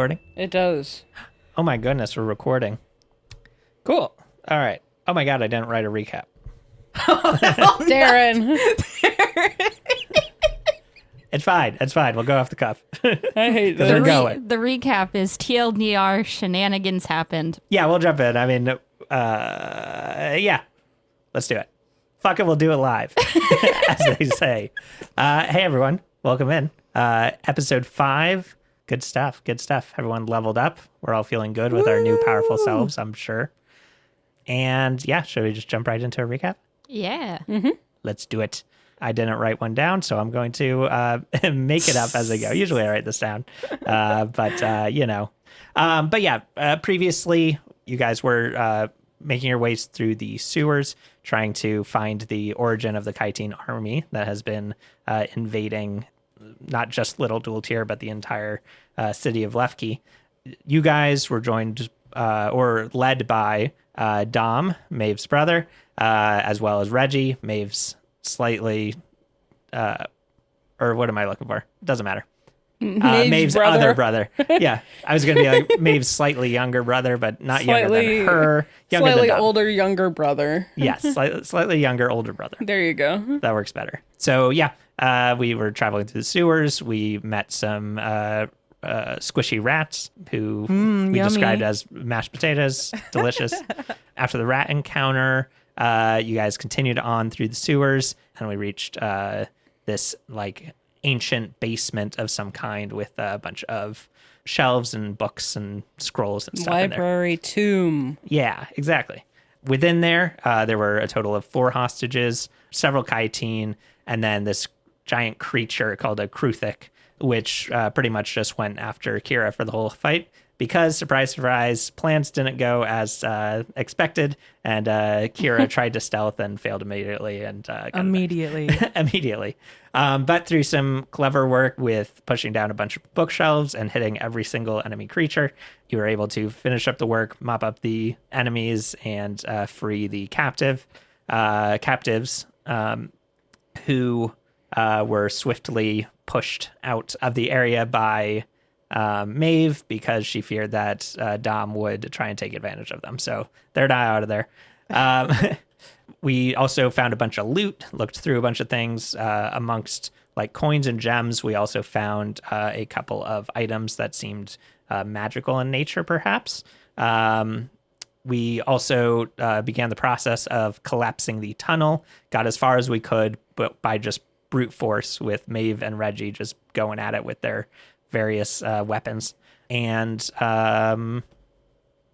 recording? It does. Oh my goodness, we're recording. Cool. All right. Oh my God, I didn't write a recap. Darren. It's fine. It's fine. We'll go off the cuff. I hate Because this. we're going. The recap is TLDR shenanigans happened. Yeah, we'll jump in. I mean, yeah. Let's do it. Fuck it, we'll do it live, as they say. Hey, everyone. Welcome in. Episode 5. Good stuff. Good stuff. Everyone leveled up. We're all feeling good with our new powerful selves, I'm sure. And yeah, should we just jump right into a recap? Yeah. Let's do it. I didn't write one down, so I'm going to make it up as I go. Usually I write this down, but you know. But yeah, previously you guys were making your ways through the sewers, trying to find the origin of the Kytine army that has been invading not just Little Dual Tier, but the entire city of Lefkey. You guys were joined or led by Dom, Maeve's brother, as well as Reggie, Maeve's slightly, or what am I looking for? Doesn't matter. Maeve's other brother. Yeah, I was going to be like Maeve's slightly younger brother, but not younger than her. Younger Slightly than Dom. older, younger brother. Yes, slightly younger, older brother. There you go. That works better. So yeah, we were traveling through the sewers. We met some squishy rats who we yummy. described as mashed potatoes. Delicious. After the rat encounter, you guys continued on through the sewers, and we reached this like ancient basement of some kind with a bunch of shelves and books and scrolls and stuff in there. Library tomb. Yeah, exactly. Within there, there were a total of 4 hostages, several Kytine, and then this giant creature called a Kruthic, which pretty much just went after Kira for the whole fight because, surprise, surprise, plans didn't go as expected, and Kira tried to stealth and failed immediately. And immediately. But through some clever work with pushing down a bunch of bookshelves and hitting every single enemy creature, you were able to finish up the work, mop up the enemies, and free the captives who were swiftly pushed out of the area by Maeve because she feared that Dom would try and take advantage of them. So they're not out of there. We also found a bunch of loot, looked through a bunch of things amongst like coins and gems. We also found a couple of items that seemed magical in nature, perhaps. We also began the process of collapsing the tunnel, got as far as we could, but by just brute force with Maeve and Reggie just going at it with their various weapons. And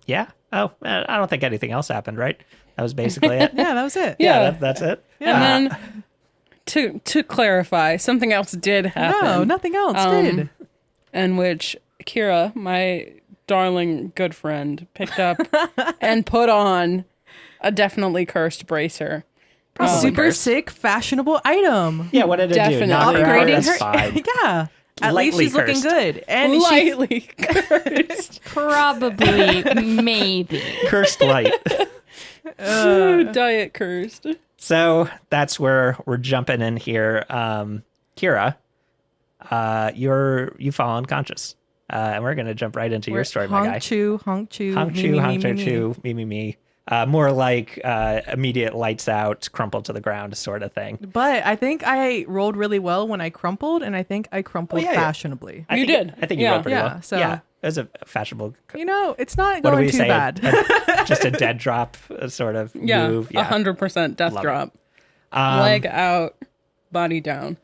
yeah. Oh, I don't think anything else happened, right? That was basically it. Yeah, that was it. Yeah. That's it. And then to clarify, something else did happen. No, nothing else did. In which Kira, my darling good friend, picked up and put on a definitely cursed bracer. Super sick, fashionable item. Yeah, what did it Definitely. do? Knock her out? Upgrading That's fine. Yeah. At Lightly least she's looking cursed. good. And Lightly cursed. Probably, maybe. Cursed light. Diet cursed. So that's where we're jumping in here. Kira, you fall unconscious. And we're going to jump right into your story, my guy. Honk chew, honk chew. Honk me, chew, me, honk me, chew, me. chew, me. More like immediate lights out, crumple to the ground sort of thing. But I think I rolled really well when I crumpled, and I think I crumpled yeah. fashionably. I You think- did. I think you Yeah. rolled pretty Yeah, well. so- Yeah, it was a fashionable. You know, it's not What do going we too say? bad. Just a dead drop sort of Yeah, move. Yeah, 100% death Love it. drop. Leg out, body down.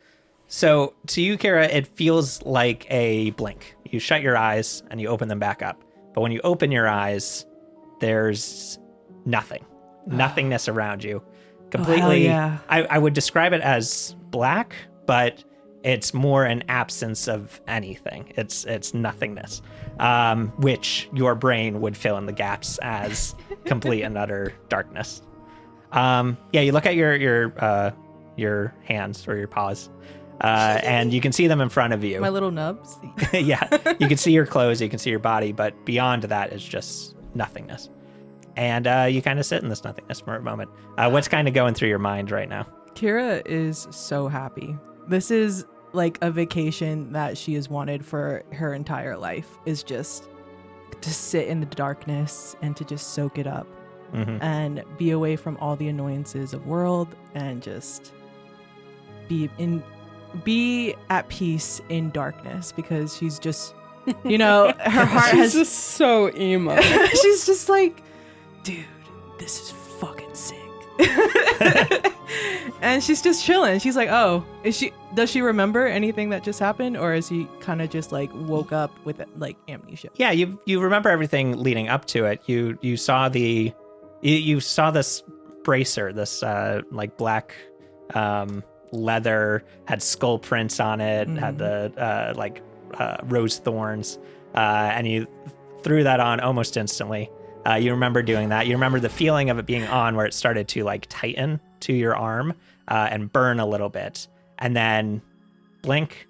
So to you, Kara, it feels like a blink. You shut your eyes and you open them back up. But when you open your eyes, there's nothing. Nothingness around you. Completely. yeah. I would describe it as black, but it's more an absence of anything. It's nothingness, which your brain would fill in the gaps as complete and utter darkness. Yeah, you look at your hands or your paws, and you can see them in front of you. My little nubs. Yeah, you can see your clothes, you can see your body, but beyond that is just nothingness. And you kind of sit in this nothingness for a moment. What's kind of going through your mind right now? Kira is so happy. This is like a vacation that she has wanted for her entire life is just to sit in the darkness and to just soak it up and be away from all the annoyances of world and just be at peace in darkness, because she's just, you know, her heart She's has just so emo. she's just like, dude, this is fucking sick. And she's just chilling. She's like, oh, does she remember anything that just happened, or is he kind of just like woke up with like amnesia? Yeah, you remember everything leading up to it. You saw you saw this bracer, this like black leather, had skull prints on it, had the rose thorns, and you threw that on almost instantly. You remember doing that. You remember the feeling of it being on, where it started to like tighten to your arm and burn a little bit, and then blink,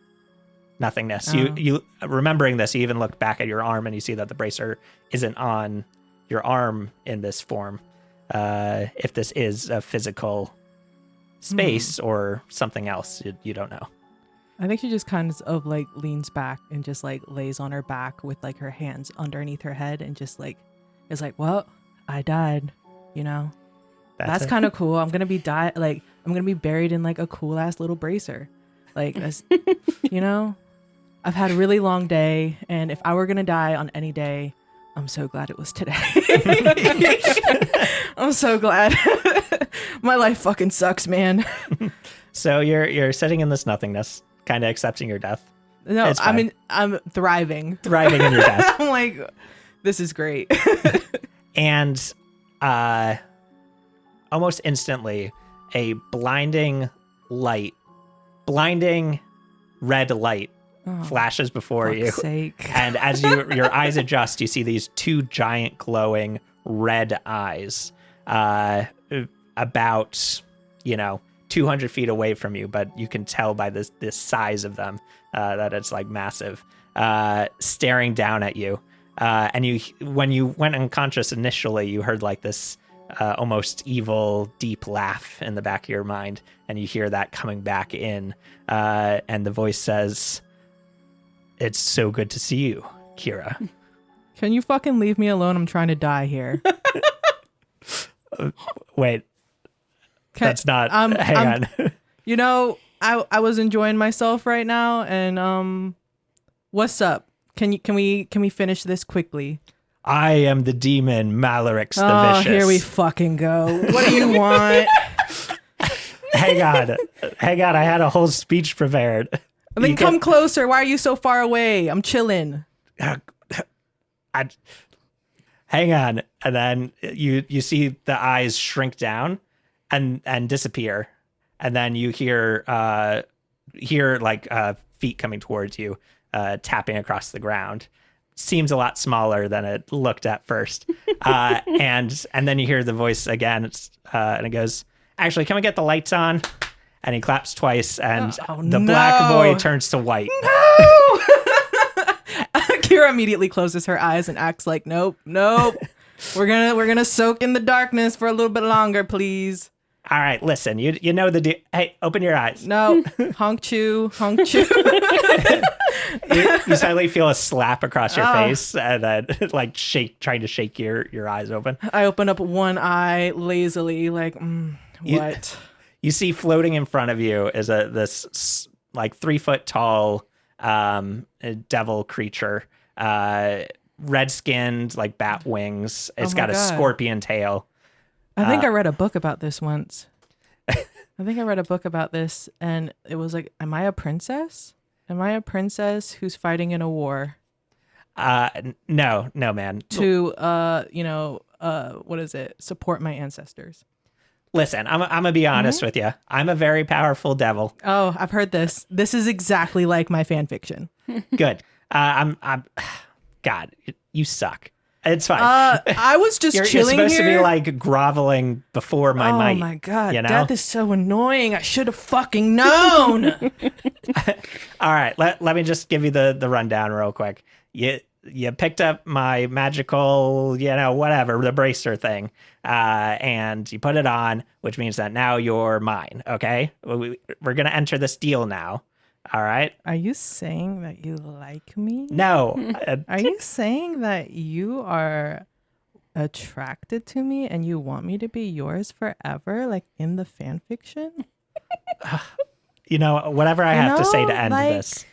nothingness. You remembering this, you even look back at your arm and you see that the bracer isn't on your arm in this form. If this is a physical space or something else, you don't know. I think she just kind of like leans back and just like lays on her back with like her hands underneath her head and just like is like, well, I died, you know. That's kind of cool. I'm gonna be I'm gonna be buried in like a cool ass little bracer, like you know. I've had a really long day, and if I were gonna die on any day, I'm so glad it was today. I'm so glad. My life fucking sucks, man. So you're sitting in this nothingness, kind of accepting your death. No, I mean, I'm thriving. Thriving in your death. I'm like, this is great. And almost instantly, a blinding red light flashes before you. Sake. And as your eyes adjust, you see these two giant glowing red eyes about, 200 feet away from you, but you can tell by this size of them that it's like massive, staring down at you. And when you went unconscious initially, you heard like this almost evil, deep laugh in the back of your mind, and you hear that coming back in, and the voice says, "It's so good to see you, Kira." Can you fucking leave me alone? I'm trying to die here. Wait, that's not. Hang on. You know, I was enjoying myself right now, and what's up? Can we finish this quickly? I am the demon Malarix the Vicious. Here we fucking go. What do you want? Hang on. I had a whole speech prepared. Then come closer. Why are you so far away? I'm chilling. Hang on. And then you see the eyes shrink down and disappear. And then you hear like feet coming towards you, tapping across the ground. Seems a lot smaller than it looked at first. And then you hear the voice again, and it goes, "Actually, can we get the lights on?" And he claps twice, and the black boy turns to white. No! Kira immediately closes her eyes and acts like, nope. We're gonna soak in the darkness for a little bit longer, please. All right, listen, you know the hey, open your eyes. No, honk chew. You suddenly feel a slap across your face, and then like trying to shake your eyes open. I open up one eye lazily, like, what? You see floating in front of you is this like 3 foot tall devil creature, red skinned, like bat wings. It's got a scorpion tail. I think I read a book about this once. I think I read a book about this, and it was like, am I a princess? Am I a princess who's fighting in a war? No, man. To what is it? Support my ancestors. Listen, I'm gonna be honest with you. I'm a very powerful devil. Oh, I've heard this. This is exactly like my fan fiction. Good. I'm. God, you suck. It's fine. I was just you're chilling supposed here. to be like groveling before my might. Oh my god, you know? Death is so annoying. I should have fucking known. All right, let me just give you the rundown real quick. You picked up my magical, whatever, the bracer thing, and you put it on, which means that now you're mine, okay? We're going to enter this deal now. All right. Are you saying that you like me? No. Are you saying that you are attracted to me and you want me to be yours forever, like in the fan fiction? Whatever I have to say to end like, this.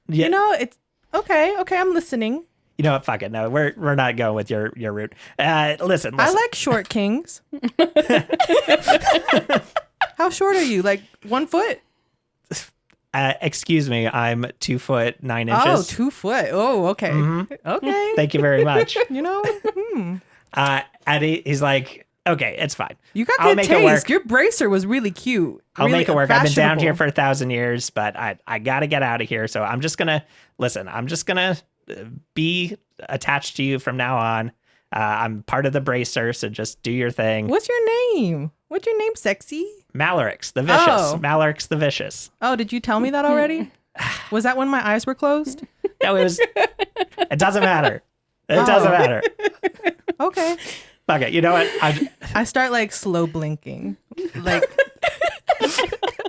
Yeah. It's okay. Okay, I'm listening. You know what? Fuck it. No, we're not going with your route. Listen. I like short kings. How short are you? Like 1 foot? Excuse me. I'm 2 foot 9 Oh, inches. 2 foot. Oh, okay. Okay. Thank you very much. And He's like, okay, it's fine. you got I'll good make it work. taste. Your bracer was really cute. I'll really make it work. I've been down here fashionable. for 1,000 years, but I got to get out of here. So I'm just going to listen. I'm just going to be attached to you from now on. I'm part of the bracer, so just do your thing. What's your name? What's your name, sexy? Malarix the Vicious. Oh. Malarix the Vicious. Oh, did you tell me that already? Was that when my eyes were closed? No, it doesn't matter. It doesn't matter. Okay. Fuck it. You know what? I start like slow blinking. Like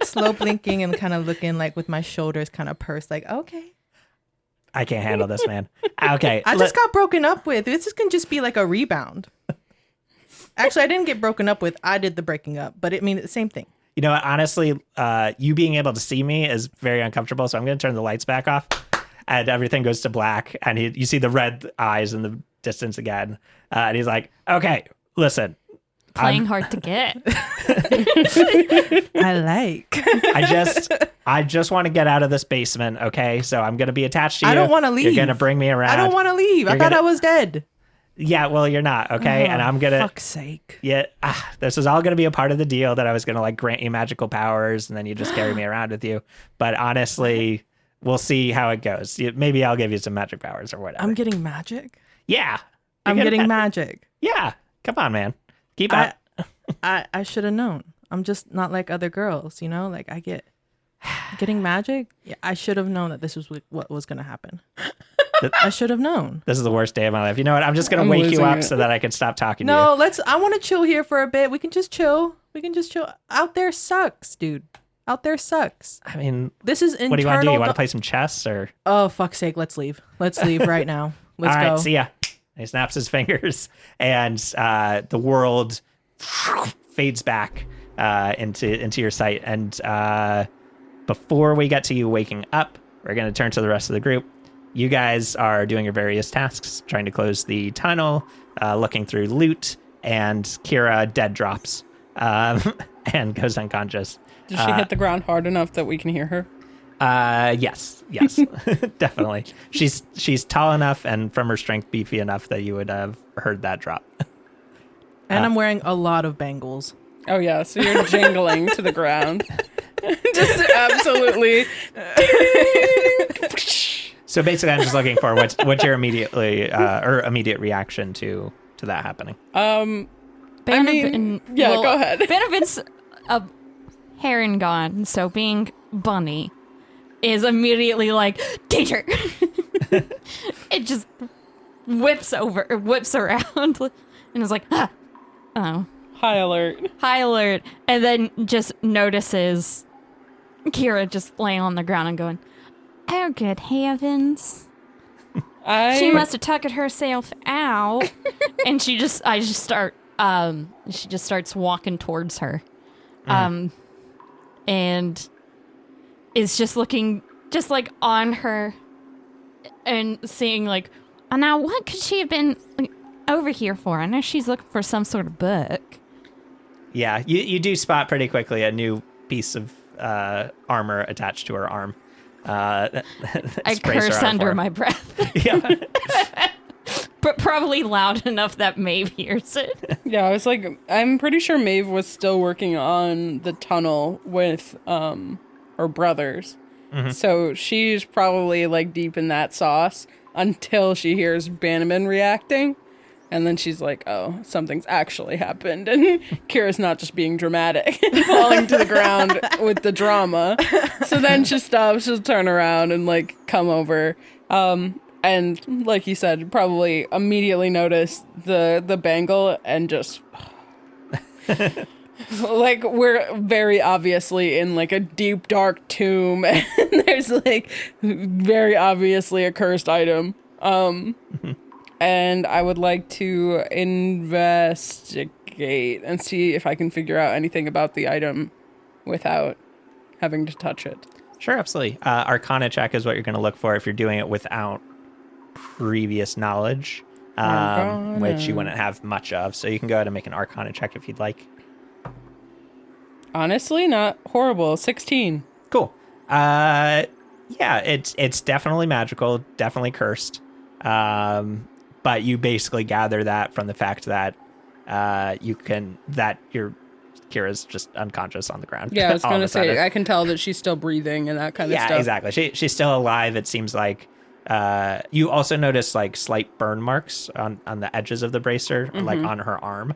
slow blinking and kind of looking like with my shoulders kind of pursed, like, okay. I can't handle this, man. Okay. I just got broken up with. This can just be like a rebound. Actually, I didn't get broken up with. I did the breaking up, but it's the same thing. You know what? Honestly, you being able to see me is very uncomfortable. So I'm going to turn the lights back off and everything goes to black. And you see the red eyes in the distance again. And he's like, okay, listen. Playing hard to get. I like. I just want to get out of this basement. Okay. So I'm going to be attached to you. I don't want to leave. You're going to bring me around. I don't want to leave. I thought I was dead. Yeah. Well, you're not. Okay. And I'm going to. Fuck's sake. Yeah, this is all going to be a part of the deal that I was going to like grant you magical powers and then you just carry me around with you. But honestly, we'll see how it goes. Maybe I'll give you some magic powers or whatever. I'm getting magic. Yeah. I'm getting magic. Yeah. Come on, man. Keep up. I should have known. I'm just not like other girls, Like I getting magic. Yeah, I should have known that this was what was going to happen. I should have known. This is the worst day of my life. You know what? I'm just going to wake you up so that I can stop talking to you. No, I want to chill here for a bit. We can just chill. Out there sucks, dude. Out there sucks. I mean, this is internal. What do you want to do? You want to play some chess or? Oh, fuck's sake. Let's leave. Let's leave right now. Let's All right, go. see ya. He snaps his fingers and the world fades back into your sight. And before we get to you waking up, we're going to turn to the rest of the group. You guys are doing your various tasks, trying to close the tunnel, looking through loot, and Kira dead drops and goes unconscious. Did she hit the ground hard enough that we can hear her? Yes, definitely. She's tall enough and from her strength beefy enough that you would have heard that drop. And I'm wearing a lot of bangles. Oh yeah, so you're jingling to the ground. Just absolutely. So basically, I'm just looking for what's your immediate reaction to that happening. Go ahead. Benefit's a heron gone, so being bunny is immediately like, danger! It just whips around and is like, oh. High alert. High alert. And then just notices Kira just laying on the ground and going, oh, good heavens. She must have tucked herself out. And she just starts walking towards her. And is just looking just like on her and seeing like, oh, now what could she have been like, over here for? I know she's looking for some sort of book. Yeah, you do spot pretty quickly a new piece of armor attached to her arm. I curse under my breath. Yeah. But probably loud enough that Maeve hears it. Yeah, I was like, I'm pretty sure Maeve was still working on the tunnel with her brothers. Mm-hmm. So she's probably like deep in that sauce until she hears Bannerman reacting. And then she's like, oh, something's actually happened. And Kira's not just being dramatic and falling to the ground with the drama. So then she stops, she'll turn around and like come over. And like you said, probably immediately notice the bangle and just Like, we're very obviously in, like, a deep, dark tomb, and there's, like, very obviously a cursed item. And I would like to investigate and see if I can figure out anything about the item without having to touch it. Sure, absolutely. Arcana check is what you're going to look for if you're doing it without previous knowledge, which you wouldn't have much of. So you can go ahead and make an Arcana check if you'd like. Honestly, not horrible. 16. Cool. Yeah, it's definitely magical, definitely cursed. But you basically gather that from the fact that Kira's just unconscious on the ground. Yeah, I was going to say, I can tell that she's still breathing and that kind of stuff. Yeah, exactly. She's still alive. It seems like you also notice like slight burn marks on the edges of the bracer, like on her arm.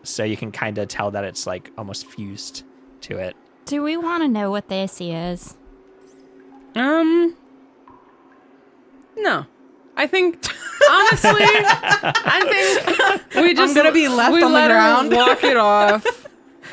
So you can kind of tell that it's like almost fused to it. Do we want to know what this is? No. I think, honestly, we just... I'm gonna be left on the ground. Walk it off.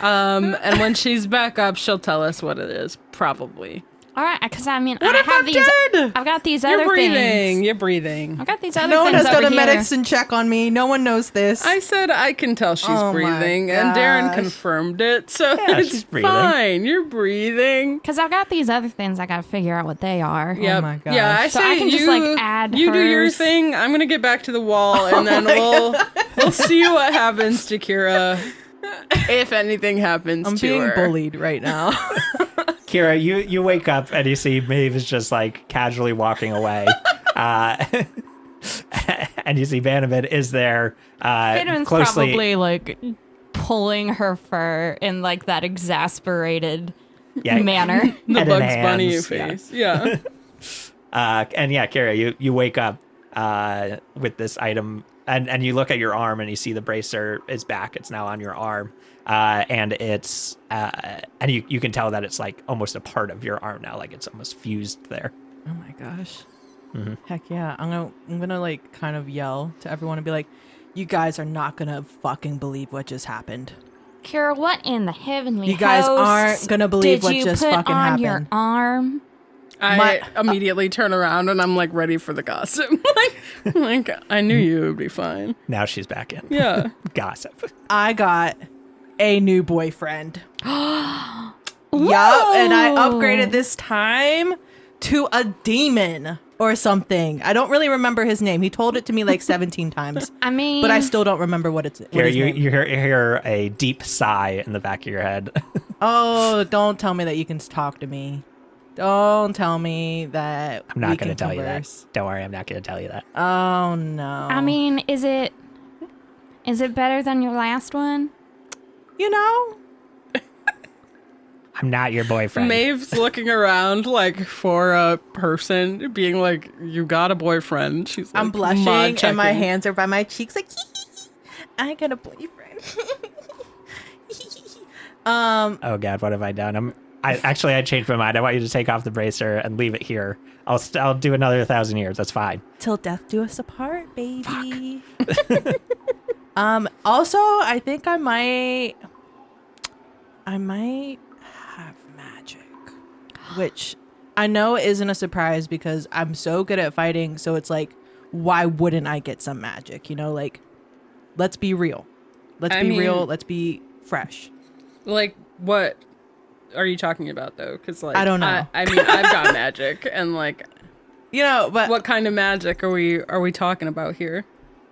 And when she's back up, she'll tell us what it is, probably. All right, because I mean, What if I'm dead? I've got these You're other breathing. things. You're breathing. I've got these other No one things has done over a here. medicine check on me. No one knows this. I said I can tell she's Oh my breathing, and Darren gosh. confirmed it, so Yeah, it's she's breathing. fine. You're breathing. Because I've got these other things I got to figure out what they are. Yep. my gosh. Yeah, I So say I can you, just, like, add you do your hers. thing. I'm gonna get back to the wall, and then we'll see what happens to Kira, if anything happens I'm to being her. bullied right now. Kira, you wake up and you see Maeve is just like casually walking away. And you see Vanderbilt is there Vitamin's closely. probably like pulling her fur in like that exasperated manner. The head in Bugs Bunny hands, face. Yeah. And yeah, Kira, you wake up with this item and you look at your arm and you see the bracer is back. It's now on your arm. And it's and you can tell that it's like almost a part of your arm now, like it's almost fused there. Oh my gosh. Heck yeah. I'm gonna like kind of yell to everyone and be like, you guys are not gonna fucking believe what just happened. Kira, what in the heavenly You guys hosts aren't gonna believe did what you just put fucking on happened. your arm? I immediately turn around and I'm like ready for the gossip. like I knew you would be fine. Now she's back in. Yeah. Gossip. I got a new boyfriend. Yup, and I upgraded this time to a demon or something. I don't really remember his name. He told it to me like 17 times. I mean, But I still don't remember what it's. Kira, you hear a deep sigh in the back of your head. Oh, don't tell me that you can talk to me. Don't tell me that. I'm not we going to can tell you that. converse. Don't worry, I'm not going to tell you that. Oh no. I mean, is it better than your last one? You know, I'm not your boyfriend. Maeve's looking around like for a person, being like, "You got a boyfriend." She's like, I'm blushing mod and my checking. hands are by my cheeks, like I got a boyfriend. Oh God, what have I done? I changed my mind. I want you to take off the bracer and leave it here. I'll do another 1,000 years. That's fine. Till death do us apart, baby. Also, I think I might have magic, which I know isn't a surprise because I'm so good at fighting. So it's like, why wouldn't I get some magic? You know, like, let's be real. Let's be real. Let's be fresh. Like, what are you talking about though? Because like, I don't know. I mean, I've got magic, and like, You know, but what kind of magic are we talking about here?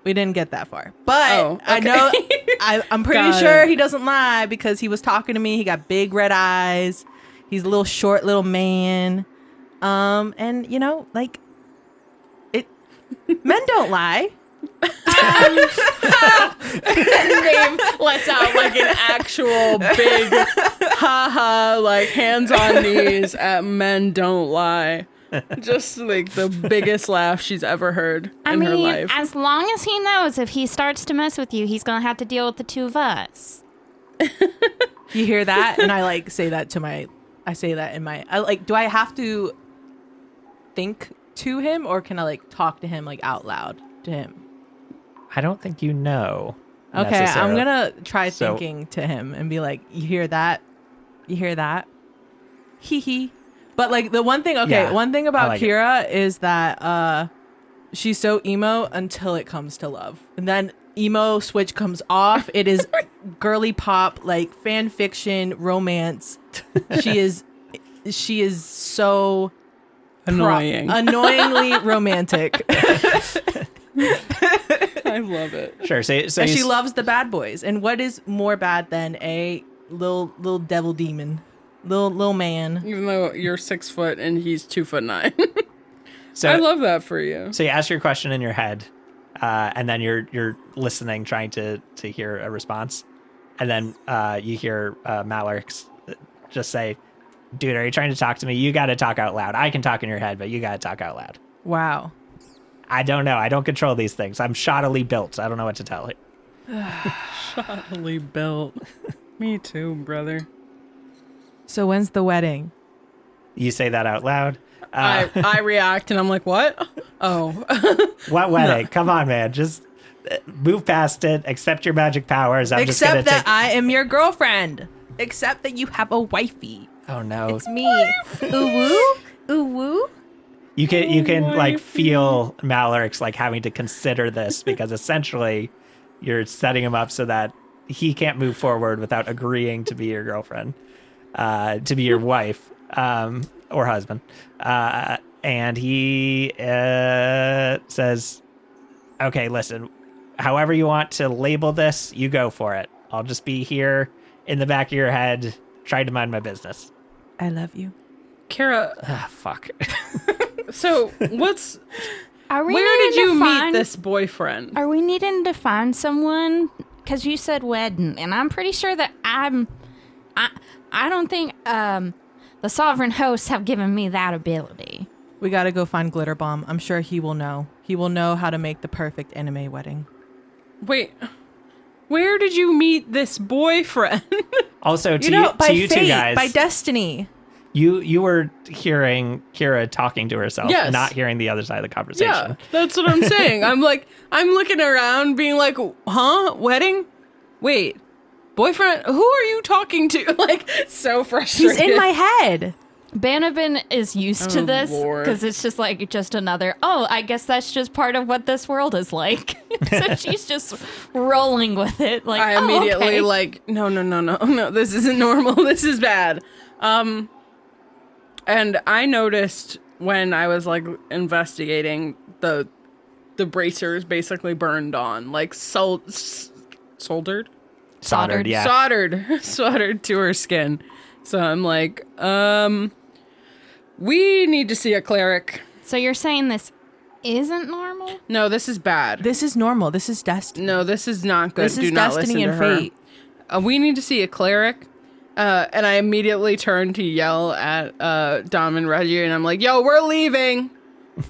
we didn't get that far. But Oh, I okay. know I'm pretty Got sure it. he doesn't lie because he was talking to me. He got big red eyes. He's a little short little man. And you know, like men don't lie. Maeve lets out like an actual big haha, like hands on knees at men don't lie. Just like the biggest laugh she's ever heard I in mean, her life. as long as he knows if he starts to mess with you, he's gonna have to deal with the two of us. You hear that? And I like say that in my do I have to think to him or can I like talk to him like out loud to him? I don't think you know. Okay, I'm necessarily. gonna try So- thinking to him and be like, "You hear that? You hear that? Hee hee." But like the one thing, one thing I about like it. Kira is that she's so emo until it comes to love, and then emo switch comes off. It is girly pop, like fan fiction, romance. She is so Annoying. annoyingly romantic. I love it. Sure. So And she loves the bad boys. And what is more bad than a little devil demon, little man? Even though you're 6 foot and he's 2'9". so I love that for you. So you ask your question in your head, and then you're listening, trying to hear a response, and then you hear Malorix just say, "Dude, are you trying to talk to me? You got to talk out loud. I can talk in your head, but you got to talk out loud." Wow. I don't know. I don't control these things. I'm shoddily built. I don't know what to tell you. Shoddily built. Me too, brother. So when's the wedding? You say that out loud. I react and I'm like, what? Oh. What wedding? Come on, man. Just move past it. Accept your magic powers. I'm just Except gonna that take. I am your girlfriend. Except that you have a wifey. Oh no. It's me. Ooh woo. Ooh woo. You can like Wifey. feel Malorix like having to consider this because essentially you're setting him up so that he can't move forward without agreeing to be your girlfriend, to be your wife, or husband. And he says, "Okay, listen, however you want to label this, you go for it. I'll just be here in the back of your head, trying to mind my business." I love you. Kara, Ah, fuck. so what's Are we where needing did you to find, meet this boyfriend? Are we needing to find someone? Because you said wedding, and I'm pretty sure that I don't think the sovereign hosts have given me that ability. We gotta go find Glitter Bomb. I'm sure he will know. He will know how to make the perfect anime wedding. Wait. Where did you meet this boyfriend? Also, to You know, you, by to you fate, two guys, by destiny. You were hearing Kira talking to herself, Yes. not hearing the other side of the conversation. Yeah, that's what I'm saying. I'm looking around being like, huh? Wedding? Wait, boyfriend? Who are you talking to? Like, so frustrated. He's in my head. Banabin is used to Oh, this Lord. because it's just like just another, oh, I guess that's just part of what this world is like. So she's just rolling with it. Like, I oh, immediately okay. like, no, this isn't normal. This is bad. And I noticed when I was like investigating the bracers basically burned on, like soldered Soldered, yeah. soldered to her skin. So I'm like, we need to see a cleric. So you're saying this isn't normal? No, this is bad. This is normal. This is destiny. No, this is not good. This Do is not destiny listen and to her. fate. We need to see a cleric. And I immediately turned to yell at Dom and Reggie, and I'm like, yo, we're leaving.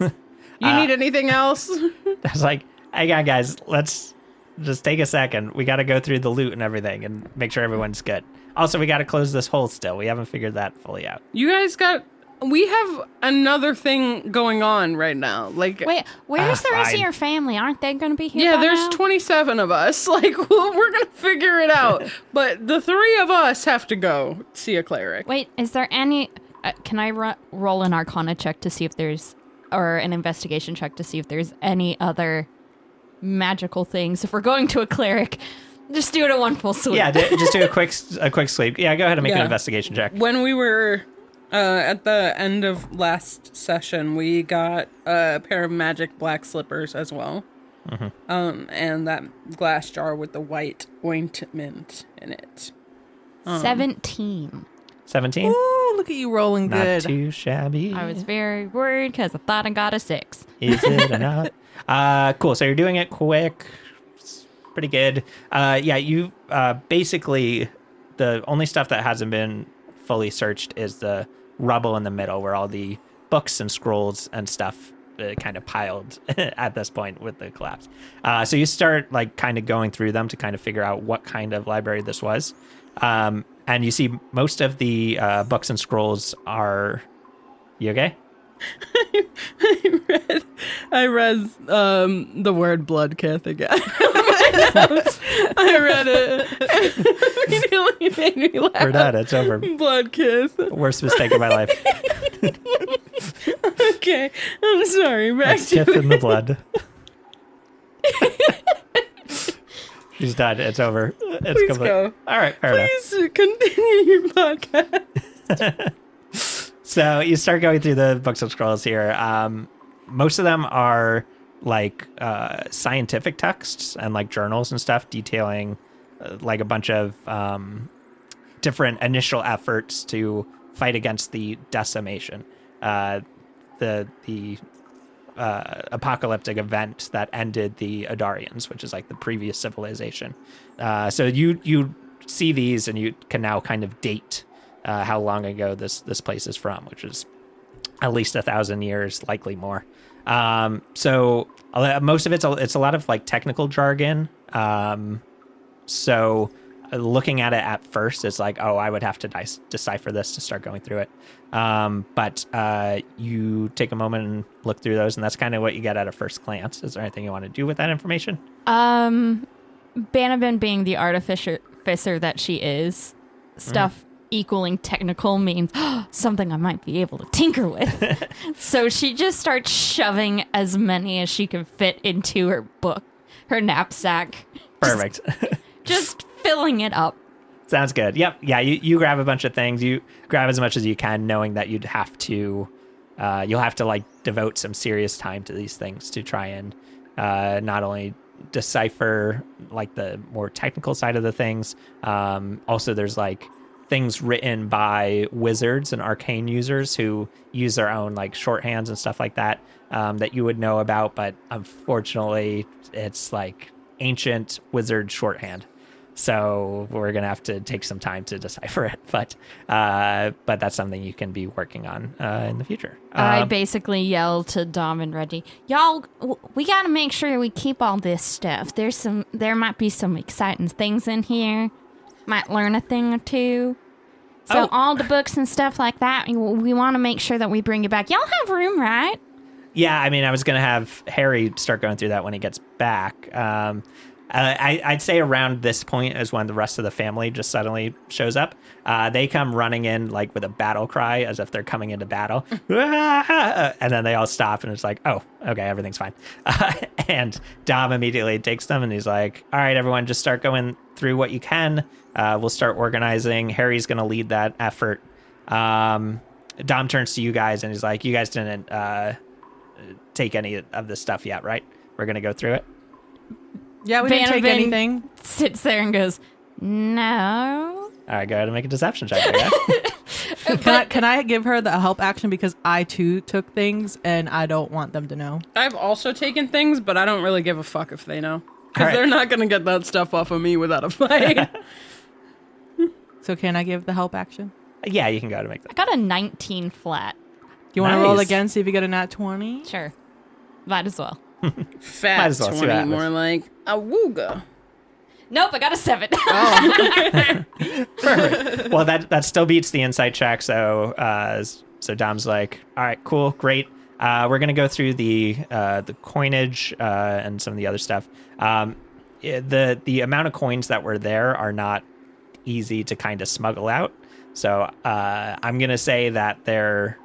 You need anything else? I was like, hang on, guys, let's just take a second. We got to go through the loot and everything and make sure everyone's good. Also, we got to close this hole still. We haven't figured that fully out. You guys we have another thing going on right now. Like, Wait, where's the rest fine. of your family? Aren't they going to be here? yeah, by there's now? 27 of us. Like, we're going to figure it out. But the 3 of us have to go see a cleric. Wait, is there any? Can I roll an Arcana check to see if there's, or an investigation check to see if there's any other magical things? If we're going to a cleric, just do it at one full sweep. Yeah, just do a quick sweep. Yeah, go ahead and make an Yeah. investigation check. When we were at the end of last session, we got a pair of magic black slippers as well. And that glass jar with the white ointment in it. 17. 17? Ooh, look at you rolling Not good. too shabby. I was very worried because I thought I got a 6. Is it enough? Cool. So you're doing it quick. It's pretty good. Yeah, you basically, the only stuff that hasn't been fully searched is the rubble in the middle where all the books and scrolls and stuff kind of piled at this point with the collapse. So you start like kind of going through them to kind of figure out what kind of library this was. And you see most of the books and scrolls are... You okay? I read the word bloodkith again. I read it. You made me laugh. We're done. It's over. Blood kiss. Worst mistake of my life. Okay, I'm sorry. Back That's to Tiff in the blood. She's done. It's over. It's Please complete. go. All right, fair enough. Please continue your podcast. So you start going through the books of scrolls here. Most of them are like scientific texts and like journals and stuff detailing like a bunch of different initial efforts to fight against the decimation, the apocalyptic event that ended the Adarians, which is like the previous civilization. So you see these and you can now kind of date how long ago this place is from, which is at least 1,000 years, likely more. So most of it's a lot of like technical jargon. So looking at it at first, it's like, oh, I would have to decipher this to start going through it. But you take a moment and look through those, and that's kind of what you get at a first glance. Is there anything you want to do with that information? Banabin being the artificer that she is, stuff equaling technical means something I might be able to tinker with. So she just starts shoving as many as she can fit into her knapsack. Perfect. Just filling it up. Sounds good. Yep. Yeah. You grab a bunch of things. You grab as much as you can, knowing that you'll have to like devote some serious time to these things to try and not only decipher like the more technical side of the things. Also, there's like things written by wizards and arcane users who use their own like shorthands and stuff like that that you would know about, but unfortunately, it's like ancient wizard shorthand. So we're gonna have to take some time to decipher it, but that's something you can be working on in the future. I basically yell to Dom and Reggie, y'all, we gotta make sure we keep all this stuff. There might be some exciting things in here. Might learn a thing or two. So all the books and stuff like that, we want to make sure that we bring it back. Y'all have room, right? Yeah, I mean, I was gonna have Harry start going through that when he gets back. I'd say around this point is when the rest of the family just suddenly shows up. They come running in like with a battle cry as if they're coming into battle. And then they all stop and it's like, oh, okay, everything's fine. And Dom immediately takes them and he's like, all right, everyone, just start going through what you can. We'll start organizing. Harry's going to lead that effort. Dom turns to you guys and he's like, you guys didn't take any of this stuff yet, right? We're going to go through it. Yeah, we didn't take anything. Sits there and goes, no. All right, go ahead and make a deception check, I guess. Can I give her the help action because I too took things and I don't want them to know? I've also taken things, but I don't really give a fuck if they know. Because Right. they're not going to get that stuff off of me without a fight. So can I give the help action? Yeah, you can go ahead and make I that. got a 19 flat. You want to roll Nice. again, see if you get a nat 20? Sure. Might as well. Fat Might as well see what 20, happens. more like a wooga. Nope, I got a 7. Perfect. Well, that still beats the insight check. So Dom's like, all right, cool, great. We're gonna go through the coinage and some of the other stuff. The amount of coins that were there are not easy to kind of smuggle out. So I'm gonna say that they're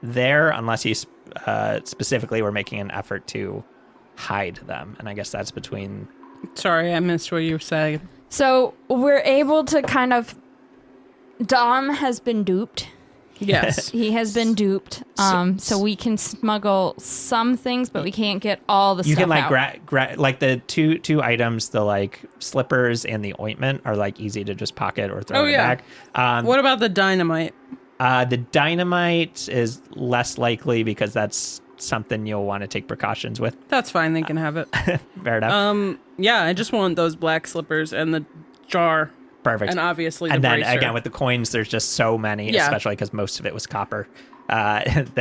there unless you specifically were making an effort to hide them, and I guess that's between. Sorry, I missed what you were saying. So we're able to kind of. Dom has been duped. Yes. He has been duped. So we can smuggle some things, but we can't get all the You stuff can like out. like the two items, the like slippers and the ointment are like easy to just pocket or throw in a bag. What about the dynamite? The dynamite is less likely because that's something you'll want to take precautions with. That's fine. They can have it. Fair enough. Yeah, I just want those black slippers and the jar. Perfect. And obviously the and then bracer. again with the coins, there's just so many, Yeah. especially because most of it was copper. That's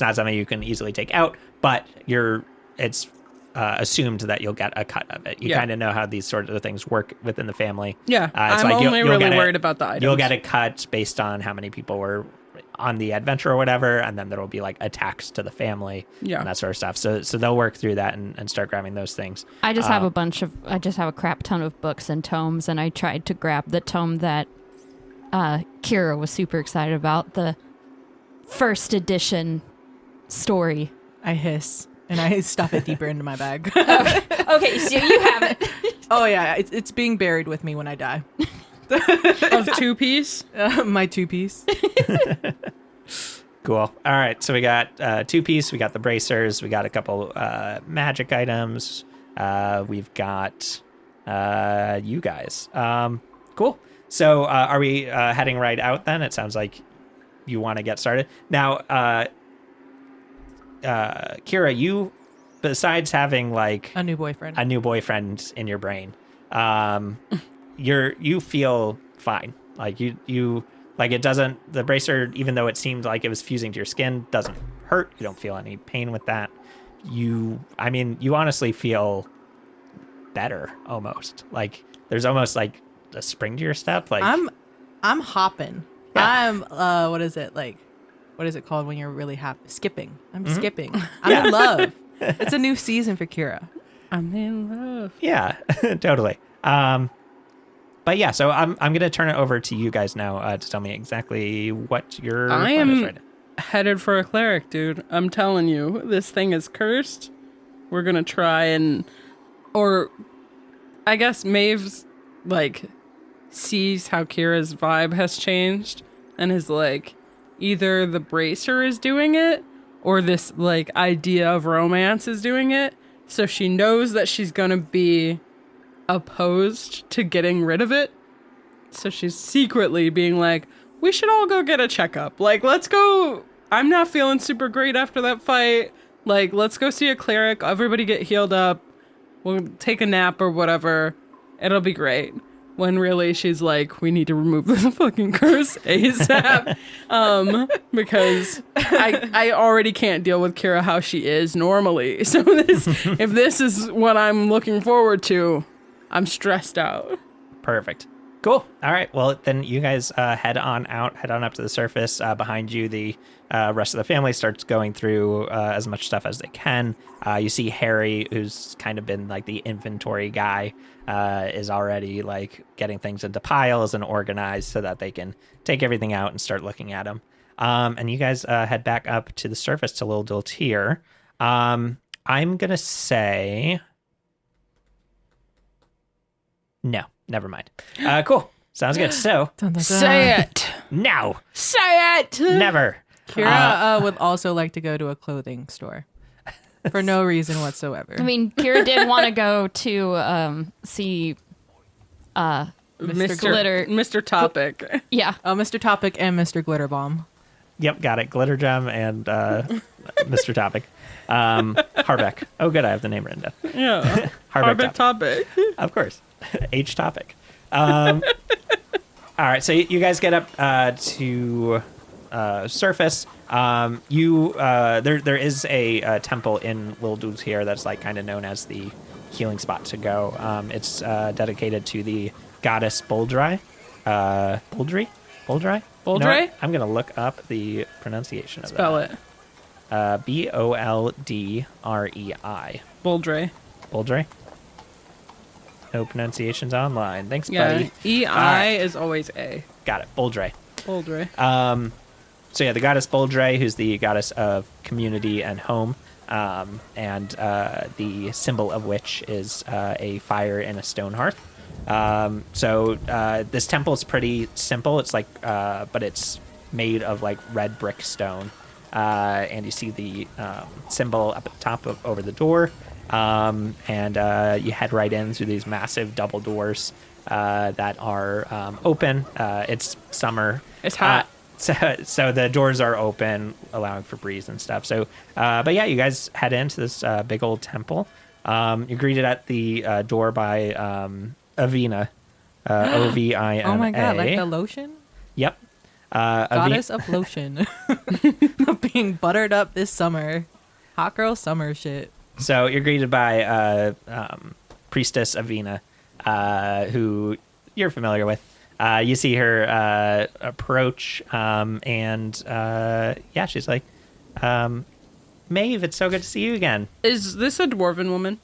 not something you can easily take out, but it's assumed that you'll get a cut of it. You kind of know how these sorts of things work within the family. Yeah, It's I'm like only you'll really get worried about the items. You'll get a cut based on how many people were on the adventure or whatever, and then there will be like attacks to the family and that sort of stuff. So they'll work through that and start grabbing those things. I just have a crap ton of books and tomes, and I tried to grab the tome that Kira was super excited about, the first edition story. I hiss and I stuff it deeper into my bag. Okay, so you have it. Oh yeah, it's being buried with me when I die. Of 2-piece? My 2-piece. Cool. All right. So we got 2-piece. We got the bracers. We got a couple magic items. We've got you guys. Cool. So are we heading right out then? It sounds like you want to get started. Now, Kira, you, besides having like a new boyfriend in your brain, you feel fine. Like you like it doesn't, the bracer, even though it seemed like it was fusing to your skin, doesn't hurt. You don't feel any pain with that. You honestly feel better almost. Like there's almost like a spring to your step. Like I'm hopping. Yeah. I'm what is it called when you're really happy? Skipping. I'm skipping. I'm in love. It's a new season for Kira. I'm in love. Yeah, totally. But yeah, so I'm gonna turn it over to you guys now to tell me exactly what your plan is right now. Headed for a cleric, dude. I'm telling you, this thing is cursed. We're gonna try or I guess Maeve's like sees how Kira's vibe has changed and is like, either the bracer is doing it or this like idea of romance is doing it. So she knows that she's gonna be opposed to getting rid of it. So she's secretly being like, we should all go get a checkup. Like, let's go. I'm not feeling super great after that fight. Like, let's go see a cleric. Everybody get healed up. We'll take a nap or whatever. It'll be great. When really she's like, we need to remove this fucking curse ASAP. Because I already can't deal with Kira how she is normally. So if this is what I'm looking forward to, I'm stressed out. Perfect. Cool. All right. Well, then you guys head on up to the surface. Behind you, the rest of the family starts going through as much stuff as they can. You see Harry, who's kind of been like the inventory guy, is already like getting things into piles and organized so that they can take everything out and start looking at them. And you guys head back up to the surface to Lil Diltier. I'm going to say... No, never mind. Cool. Sounds good. So, Dun, dun, dun. Say it. now. Say it. Never. Kira would also like to go to a clothing store for no reason whatsoever. I mean, Kira did want to go to see Mr. Glitter. Mr. Topic. Yeah. Mr. Topic and Mr. Glitterbomb. Yep, got it. Glitter Gem and Mr. Topic. Harbeck. Oh, good. I have the name written down. Yeah. Harbeck Topic. Of course. H Topic. All right. So you guys get up to surface. There is a temple in Lil Diltier that's like kind of known as the healing spot to go. It's dedicated to the goddess Boldry. Boldry? Boldry? You know what? I'm going to look up the pronunciation of Spell that. Boldrei. Boldry. Boldry? No pronunciations online. Thanks, Yeah. buddy. EI right. is always A. Got it. Boldrei. Boldry. So yeah, the goddess Boldrei, who's the goddess of community and home, and the symbol of which is a fire in a stone hearth. So this temple is pretty simple. It's like, but it's made of like red brick stone. And you see the symbol up at the top over the door. And you head right in through these massive double doors that are open. It's summer. It's hot. So the doors are open, allowing for breeze and stuff. So, but yeah, you guys head into this big old temple. You're greeted at the door by Avina, Ovina. Oh my god, like the lotion? Yep. Goddess of lotion. Being buttered up this summer. Hot girl summer shit. So you're greeted by Priestess Avina, who you're familiar with. You see her approach, and she's like, Maeve, it's so good to see you again. Is this a dwarven woman?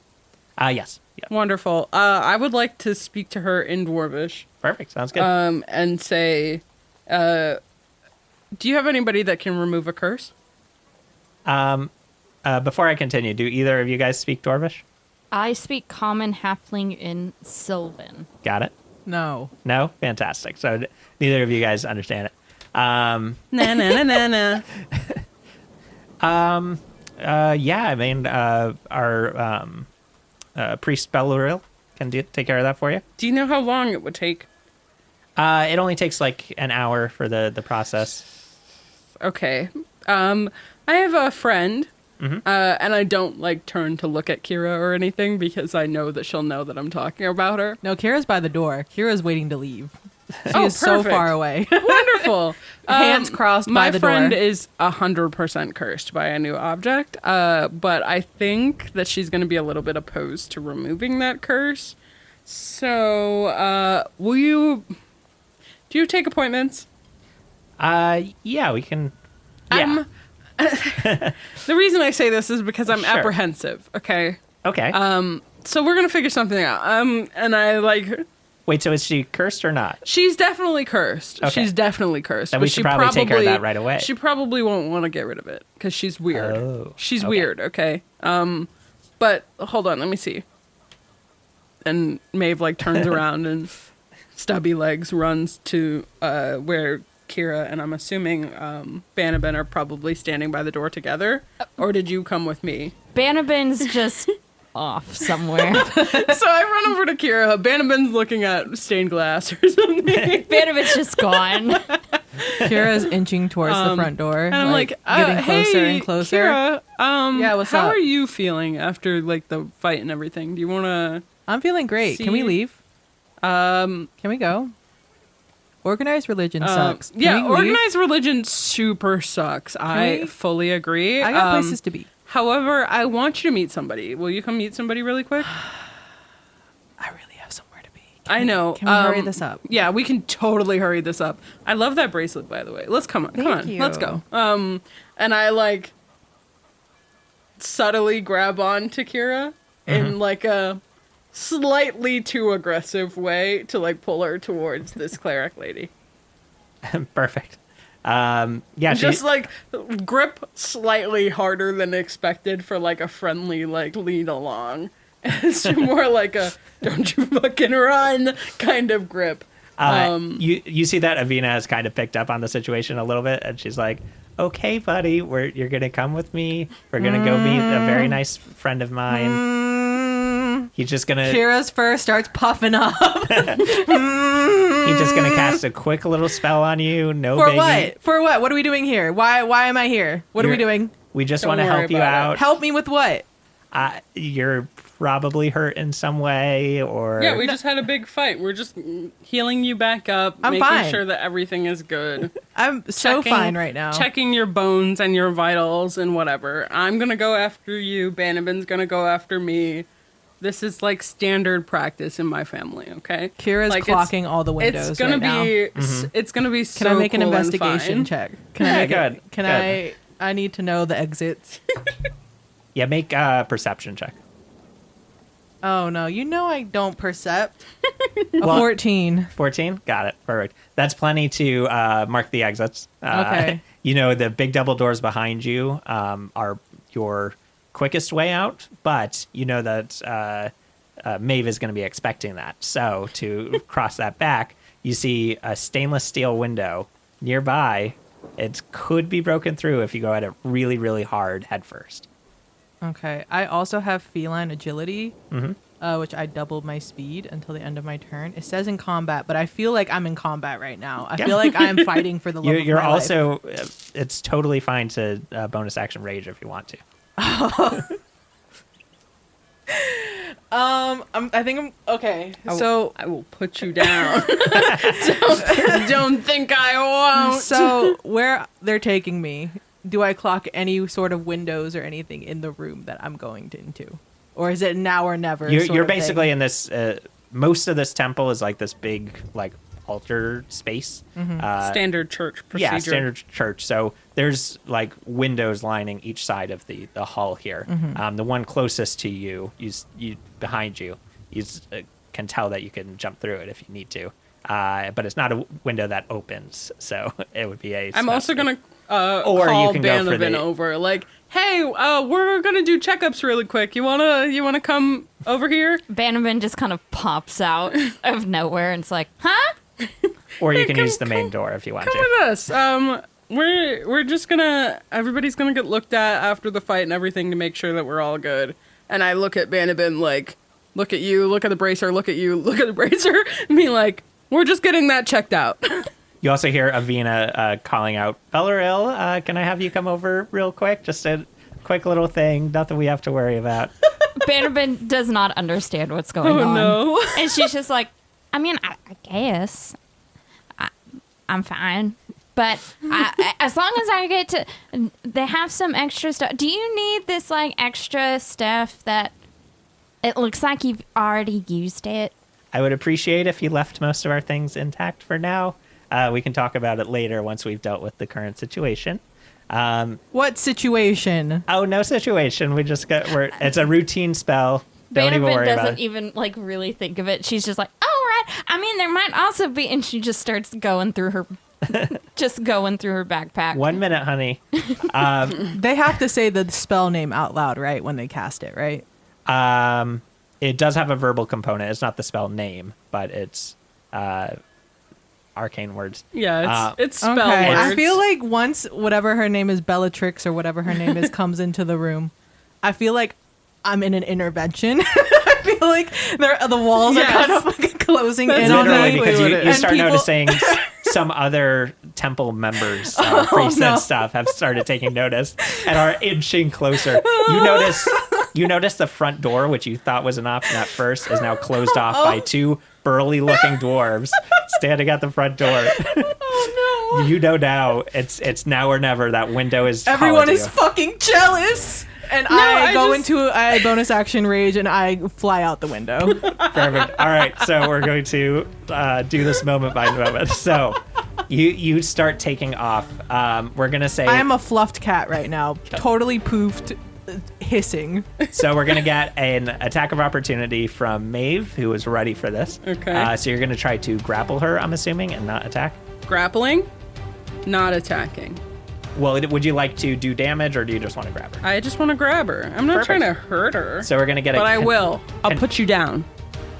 Yes. Yeah. Wonderful. I would like to speak to her in Dwarvish. Perfect. Sounds good. And say, do you have anybody that can remove a curse? Before I continue, do either of you guys speak Dwarvish? I speak Common, Halfling, and Sylvan. Got it? No. No? Fantastic. So neither of you guys understand it. Na na na na na. I mean, our priest Belleril can take care of that for you. Do you know how long it would take? It only takes like an hour for the process. Okay. I have a friend, and I don't like turn to look at Kira or anything because I know that she'll know that I'm talking about her. No, Kira's by the door. Kira's waiting to leave. She Oh, is so perfect. far away. Wonderful. Hands crossed by the door. My friend is 100% cursed by a new object, but I think that she's going to be a little bit opposed to removing that curse. So, do you take appointments? Yeah, we can. Yeah. The reason I say this is because I'm Sure. apprehensive, okay? Okay. So we're going to figure something out. And I like... Wait, so is she cursed or not? She's definitely cursed. Okay. She's definitely cursed. Then but we should probably take care of that right away. She probably won't want to get rid of it because she's weird. Oh, She's okay. weird, okay? But hold on, let me see. And Maeve like turns around and stubby legs runs to where Kira and I'm assuming Banabin are probably standing by the door together. Or did you come with me? Banabin's just off somewhere. So I run over to Kira. Banabin's looking at stained glass or something. Banabin's just gone. Kira's inching towards the front door. And I'm like, getting closer hey, and closer. Kira, Yeah, what's how up? are you feeling after like the fight and everything? Do you want to? I'm feeling great. Can we See- leave? Can we go? Organized religion sucks. Can Yeah, we leave? organized religion super sucks. I we? fully agree. I got places to be. However, I want you to meet somebody. Will you come meet somebody really quick? I really have somewhere to be. I know. Can we hurry this up? Yeah, we can totally hurry this up. I love that bracelet, by the way. Let's come on. Thank you. Let's go. And I like subtly grab on to Kira in like a slightly too aggressive way to like pull her towards this cleric lady. Perfect. Yeah, Just like grip slightly harder than expected for like a friendly like lead along. It's more like a don't you fucking run kind of grip. you see that Avina has kind of picked up on the situation a little bit, and she's like, "Okay, buddy, you're gonna come with me. We're gonna go meet a very nice friend of mine. He's just gonna Kira's fur starts puffing up. he's just gonna cast a quick little spell on you. No For biggie. what? For what? What are we doing here? Why am I here? What are we You're- doing? We just Don't want to worry help you about out. Help me with what? You're probably hurt in some way, or Yeah, we just had a big fight. We're just healing you back up, I'm making fine. sure that everything is good. I'm so Checking- fine right now. Checking your bones and your vitals and whatever. I'm gonna go after you. Banabin's gonna go after me. This is like standard practice in my family. Okay. Kira's Like, clocking all the windows It's gonna right now. be. It's gonna be. So Can I make an cool and investigation fine. check? Can Yeah, I make good, it? Can good. I need to know the exits. yeah, make a perception check. Oh no, you know I don't percept. A Well- 14. 14? Got it. Perfect. That's plenty to mark the exits. Okay. You know, the big double doors behind you are your quickest way out, but you know that Maeve is going to be expecting that. So to cross that back, you see a stainless steel window nearby. It could be broken through if you go at it really, really hard head first. Okay. I also have feline agility, which I doubled my speed until the end of my turn. It says in combat, but I feel like I'm in combat right now. I feel like I'm fighting for the love of You're my life. also, it's totally fine to bonus action rage if you want to. I think I'm okay. So I will put you down. don't think I won't. So where they're taking me, do I clock any sort of windows or anything in the room that I'm going into, or is it now or never? You're sort of basically thing? in this. Most of this temple is like this big, like altar space. Standard church procedure. Yeah, standard church. So there's like windows lining each side of the hall here. The one closest to you, behind you, can tell that you can jump through it if you need to. But it's not a window that opens, so it would be a. I'm also gonna or call you can go for Banabin over. Like, hey, we're gonna do checkups really quick. You wanna come over here? Bannerman just kind of pops out of nowhere and it's like, huh? Or you can use the main door if you want Come to. with us. We're just gonna. Everybody's gonna get looked at after the fight and everything to make sure that we're all good. And I look at Banabin like, look at you, look at the bracer, look at you, look at the bracer, and be like, we're just getting that checked out. You also hear Avina calling out, Bellaril, can I have you come over real quick? Just a quick little thing, nothing we have to worry about. Bannerman does not understand what's going on. No. And she's just like, I mean, I guess I'm fine. But as long as I get to, they have some extra stuff. Do you need this like extra stuff that it looks like you've already used it? I would appreciate if you left most of our things intact for now. We can talk about it later once we've dealt with the current situation. What situation? Oh, no situation. It's a routine spell. Don't even worry about it. Doesn't even like really think of it. She's just like, oh, right. I mean, there might also be, and she just starts going through her, backpack. 1 minute, honey. They have to say the spell name out loud, right, when they cast it, right? It does have a verbal component. It's not the spell name, but it's arcane words. Yeah, it's spell okay. words. I feel like once whatever her name is, Bellatrix or whatever her name is, comes into the room, I feel like I'm in an intervention. I feel like the walls are kind of like closing That's in on Literally, me. because you start people- noticing some other temple members, priests and stuff, have started taking notice and are inching closer. You notice the front door, which you thought was an option at first, is now closed off by two burly-looking dwarves standing at the front door. Oh no! You know now it's now or never. That window is. Everyone calling is to you. fucking jealous. And I go into a bonus action rage and I fly out the window. Perfect. All right, so we're going to do this moment by moment. So you start taking off. We're gonna say I am a fluffed cat right now, totally poofed, hissing. So we're gonna get an attack of opportunity from Maeve, who is ready for this. Okay. So you're gonna try to grapple her, I'm assuming, and not attack. Grappling, not attacking. Well, would you like to do damage, or do you just want to grab her? I just want to grab her. I'm not Perfect. trying to hurt her. So we're gonna get but I will. I'll can- put you down.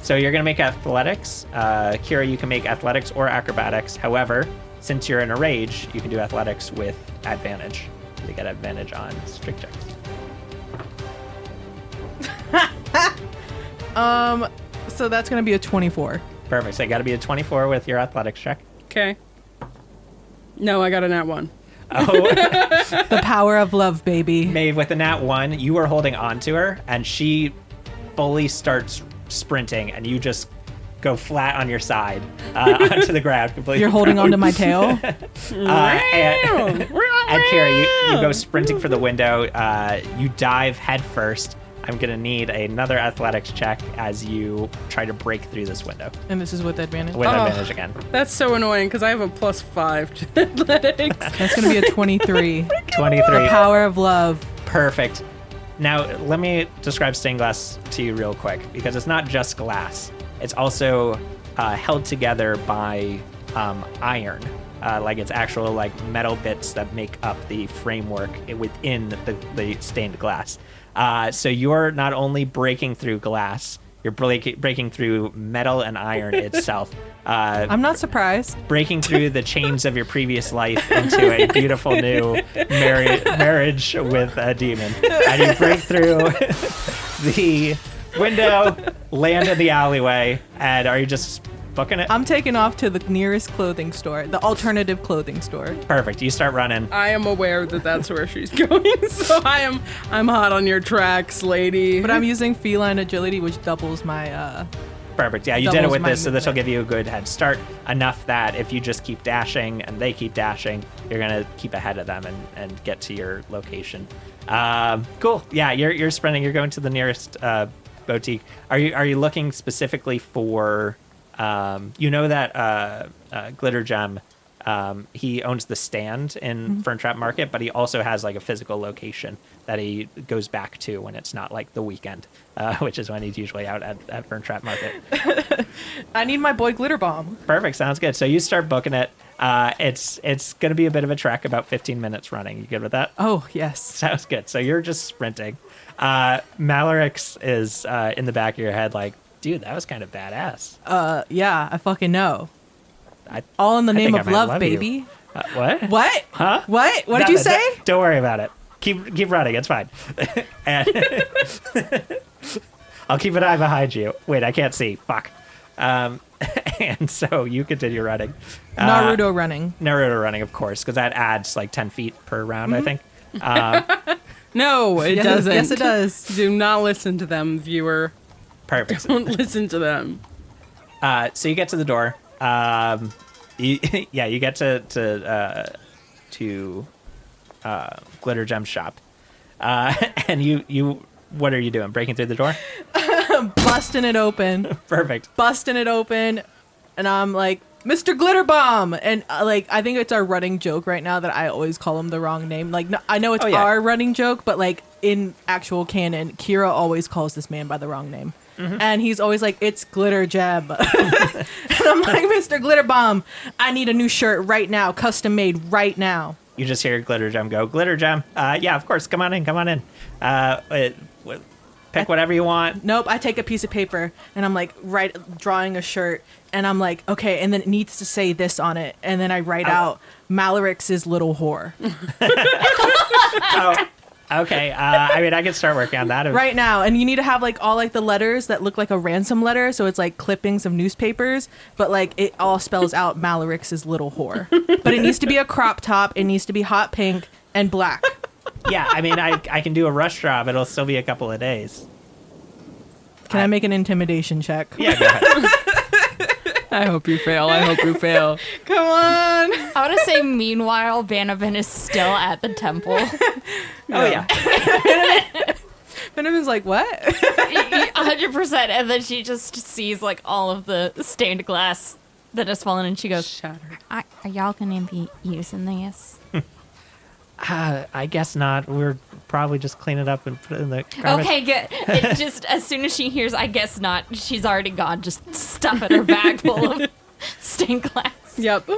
So you're gonna make athletics. Kira, you can make athletics or acrobatics. However, since you're in a rage, you can do athletics with advantage. You get advantage on strict checks. So that's gonna be a 24. Perfect. So you got to be a 24 with your athletics check. Okay. No, I got a nat 1. Oh, The power of love, baby. Maeve, with a nat 1, you are holding on to her, and she fully starts sprinting, and you just go flat on your side onto the ground completely. You're holding onto my tail. And Kira, you go sprinting for the window. You dive head first. I'm going to need another athletics check as you try to break through this window. And this is with advantage. With advantage again. That's so annoying because I have a +5 to athletics. That's gonna be a 23. 23. The power of love. Perfect. Now, let me describe stained glass to you real quick, because it's not just glass. It's also held together by iron. Like it's actual like metal bits that make up the framework within the stained glass. So you're not only breaking through glass, you're breaking through metal and iron itself. I'm not surprised. Breaking through the chains of your previous life into a beautiful new marriage with a demon. And you break through the window, land in the alleyway, and are you just booking it? I'm taking off to the nearest clothing store, the alternative clothing store. Perfect. You start running. I am aware that that's where she's going, so I'm hot on your tracks, lady. But I'm using feline agility, which doubles my Perfect. Yeah, you did it doubles with my this, so this will movement. give you a good head start. Enough that if you just keep dashing and they keep dashing, you're gonna keep ahead of them and get to your location. Cool. Yeah, you're sprinting. You're going to the nearest boutique. Are you looking specifically for You know that Glitter Gem, he owns the stand in Ferntrap Market, but he also has like a physical location that he goes back to when it's not like the weekend, which is when he's usually out at Ferntrap Market. I need my boy Glitter Bomb. Perfect. Sounds good. So you start booking it. It's going to be a bit of a trek, about 15 minutes running. You good with that? Oh, yes. Sounds good. So you're just sprinting. Malarix is in the back of your head like, dude, that was kind of badass. Yeah, I fucking know. All in the name of love, baby. What? What? Huh? What? What did you say? Don't worry about it. Keep running. It's fine. And I'll keep an eye behind you. Wait, I can't see. Fuck. And so you continue running. Naruto running. Naruto running, of course, because that adds like 10 feet per round, I think. No, it doesn't. Yes, it does. Do not listen to them, viewer. Perfect. Don't listen to them. So you get to the door. You get to Glitter Gem shop. And you what are you doing? Breaking through the door? Busting it open. Perfect. Busting it open. And I'm like, Mr. Glitter Bomb. And like, I think it's our running joke right now that I always call him the wrong name. Like, no, I know it's our running joke, but like in actual canon, Kira always calls this man by the wrong name. And he's always like, it's Glitter Gem. And I'm like, Mr. Glitter Bomb, I need a new shirt right now, custom made right now. You just hear Glitter Gem go, Glitter Gem. Yeah, of course. Come on in. Pick whatever you want. Nope, I take a piece of paper and I'm like drawing a shirt and I'm like, okay, and then it needs to say this on it. And then I write out Malarix's little whore. Oh, okay. I mean, I can start working on that. Right now. And you need to have like all like the letters that look like a ransom letter. So it's like clippings of newspapers, but like it all spells out Malarix's little whore. But it needs to be a crop top. It needs to be hot pink and black. Yeah, I mean, I can do a rush job. It'll still be a couple of days. Can I make an intimidation check? Yeah, go ahead. I hope you fail. Come on. I want to say, meanwhile, Banabin is still at the temple. Oh, yeah. Venom's like, what? 100%. And then she just sees, like, all of the stained glass that has fallen, and she goes, Shattered. Are y'all going to be using this? I guess not. We're probably just clean it up and put it in the garbage. Okay, good. It just, as soon as she hears, I guess not, she's already gone. Just stuff in her bag full of stained glass. Yep.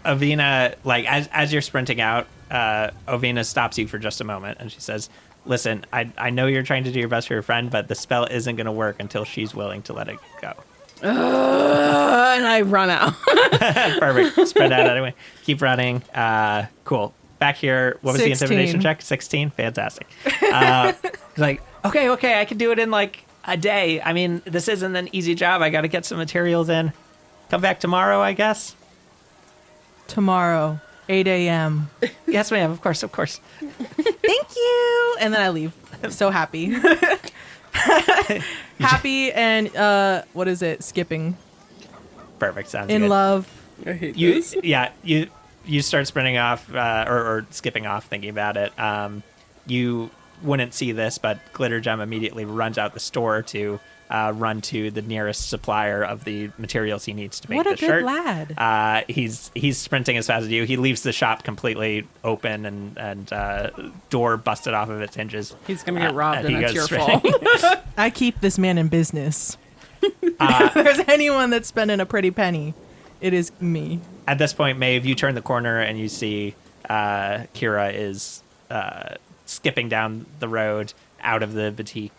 Avina, like, as you're sprinting out, Ovina stops you for just a moment, and she says, listen, I know you're trying to do your best for your friend, but the spell isn't going to work until she's willing to let it go. And I run out. Perfect. Spread out anyway. Keep running. Cool. Back here, what was 16. the intimidation check? 16? Fantastic. He's like, okay, I can do it in like a day. I mean, this isn't an easy job. I got to get some materials in. Come back tomorrow, I guess. Tomorrow, 8 a.m. Yes, ma'am. Of course. Thank you. And then I leave. So happy. Happy and what is it? Skipping. Perfect. Sounds In good. love. I hate You, this. yeah, you start sprinting off or skipping off, thinking about it. You wouldn't see this, but Glitter Gem immediately runs out the store to run to the nearest supplier of the materials he needs to make What a the good shirt. lad. He's sprinting as fast as you. He leaves the shop completely open and door busted off of its hinges. He's going to get robbed, he and it's goes your sprinting. fault. I keep this man in business. If there's anyone that's spending a pretty penny, it is me. At this point, Maeve, you turn the corner and you see Kira is skipping down the road out of the boutique.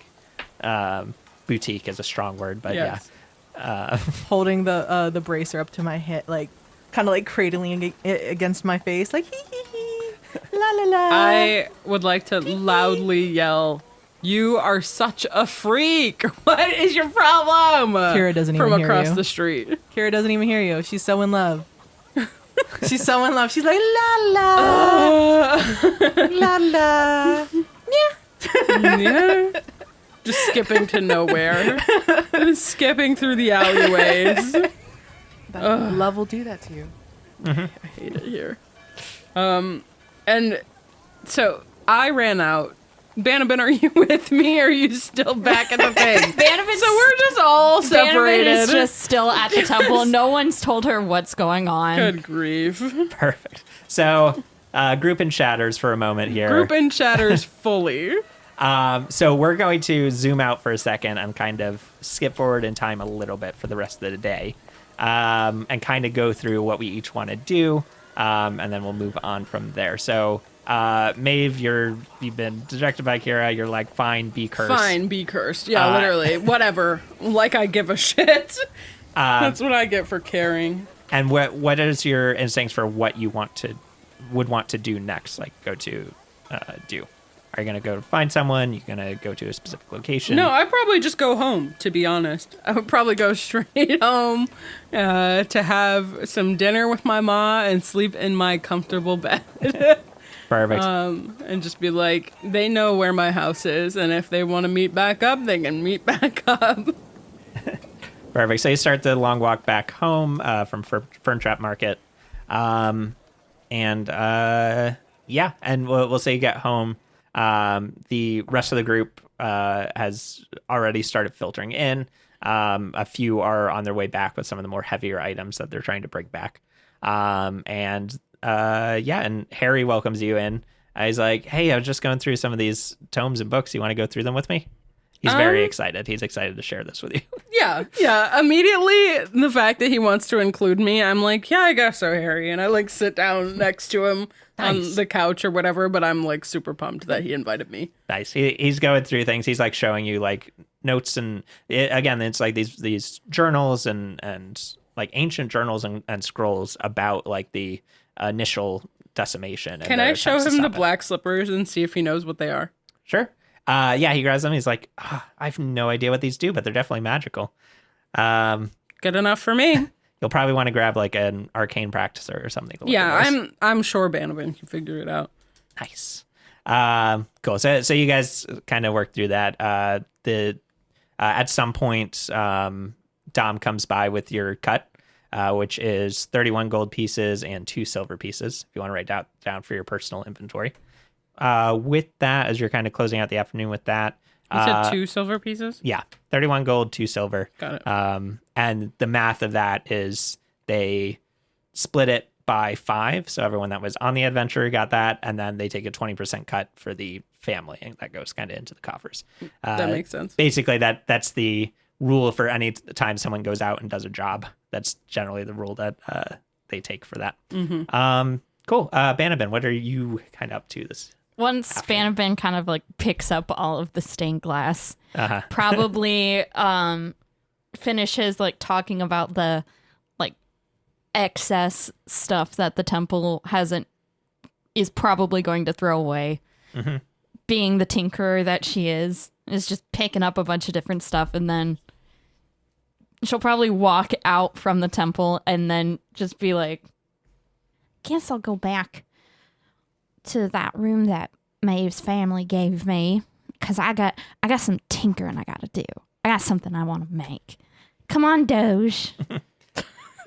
Boutique is a strong word, but Yes. yeah. Holding the bracer up to my head, like kind of like cradling it against my face, like hee hee hee, la la la. I would like to loudly yell, "You are such a freak! What is your problem?" Kira doesn't even from hear across you. the street. Kira doesn't even hear you. She's so in love. She's so in love. She's like la la la la. Yeah. Just skipping to nowhere. Just skipping through the alleyways. Love will do that to you. I hate it here. And so I ran out Banabin, are you with me? Or are you still back at the thing? Banabin's, so we're just all separated. Banabin is just still at the temple. No one's told her what's going on. Good grief. Perfect. So, group in shatters for a moment here. Group in shatters fully. So we're going to zoom out for a second and kind of skip forward in time a little bit for the rest of the day, and kind of go through what we each want to do, and then we'll move on from there. So, Maeve, you've been directed by Kira. You're like, fine, be cursed. Fine, be cursed. Yeah, literally. Whatever. Like I give a shit. That's what I get for caring. And what is your instincts for what you would want to do next? Like, go to do. Are you going to go find someone? You're going to go to a specific location? No, I'd probably just go home, to be honest. I would probably go straight home to have some dinner with my ma and sleep in my comfortable bed. Perfect. And just be like, they know where my house is, and if they want to meet back up, they can meet back up. Perfect. So you start the long walk back home from Ferntrap Market. And we'll say you get home. The rest of the group has already started filtering in. A few are on their way back with some of the more heavier items that they're trying to bring back. And Harry welcomes you in. He's like, hey, I was just going through some of these tomes and books. You want to go through them with me? He's very excited. He's excited to share this with you. Yeah. Immediately, the fact that he wants to include me, I'm like, yeah, I guess so, Harry. And I like sit down next to him on the couch or whatever, but I'm like super pumped that he invited me. Nice. He's going through things. He's like showing you like notes and again, it's like these journals and like ancient journals and scrolls about like the initial decimation. Can I show him the black slippers and see if he knows what they are? Sure. He grabs them. He's like, I have no idea what these do, but they're definitely magical. Good enough for me. You'll probably want to grab like an arcane practicer or something. I'm sure Banabin can figure it out. Nice. Cool. So you guys kind of work through that. At some point, Dom comes by with your cut, which is 31 gold pieces and 2 silver pieces. If you want to write down for your personal inventory. With that, as you're kind of closing out the afternoon with that. You said 2 silver pieces? Yeah. 31 gold, 2 silver. Got it. And the math of that is they split it by 5. So everyone that was on the adventure got that. And then they take a 20% cut for the family. And that goes kind of into the coffers. That makes sense. Basically, that's the rule for any time someone goes out and does a job. That's generally the rule that they take for that. Mm-hmm. Cool. Banabin, what are you kind of up to this? Once Banabin kind of like picks up all of the stained glass, probably finishes like talking about the like excess stuff that the temple is probably going to throw away. Mm-hmm. Being the tinkerer that she is just picking up a bunch of different stuff, and then she'll probably walk out from the temple and then just be like, guess I'll go back to that room that Maeve's family gave me, because I got some tinkering I gotta do. I got something I want to make. Come on, Doge. I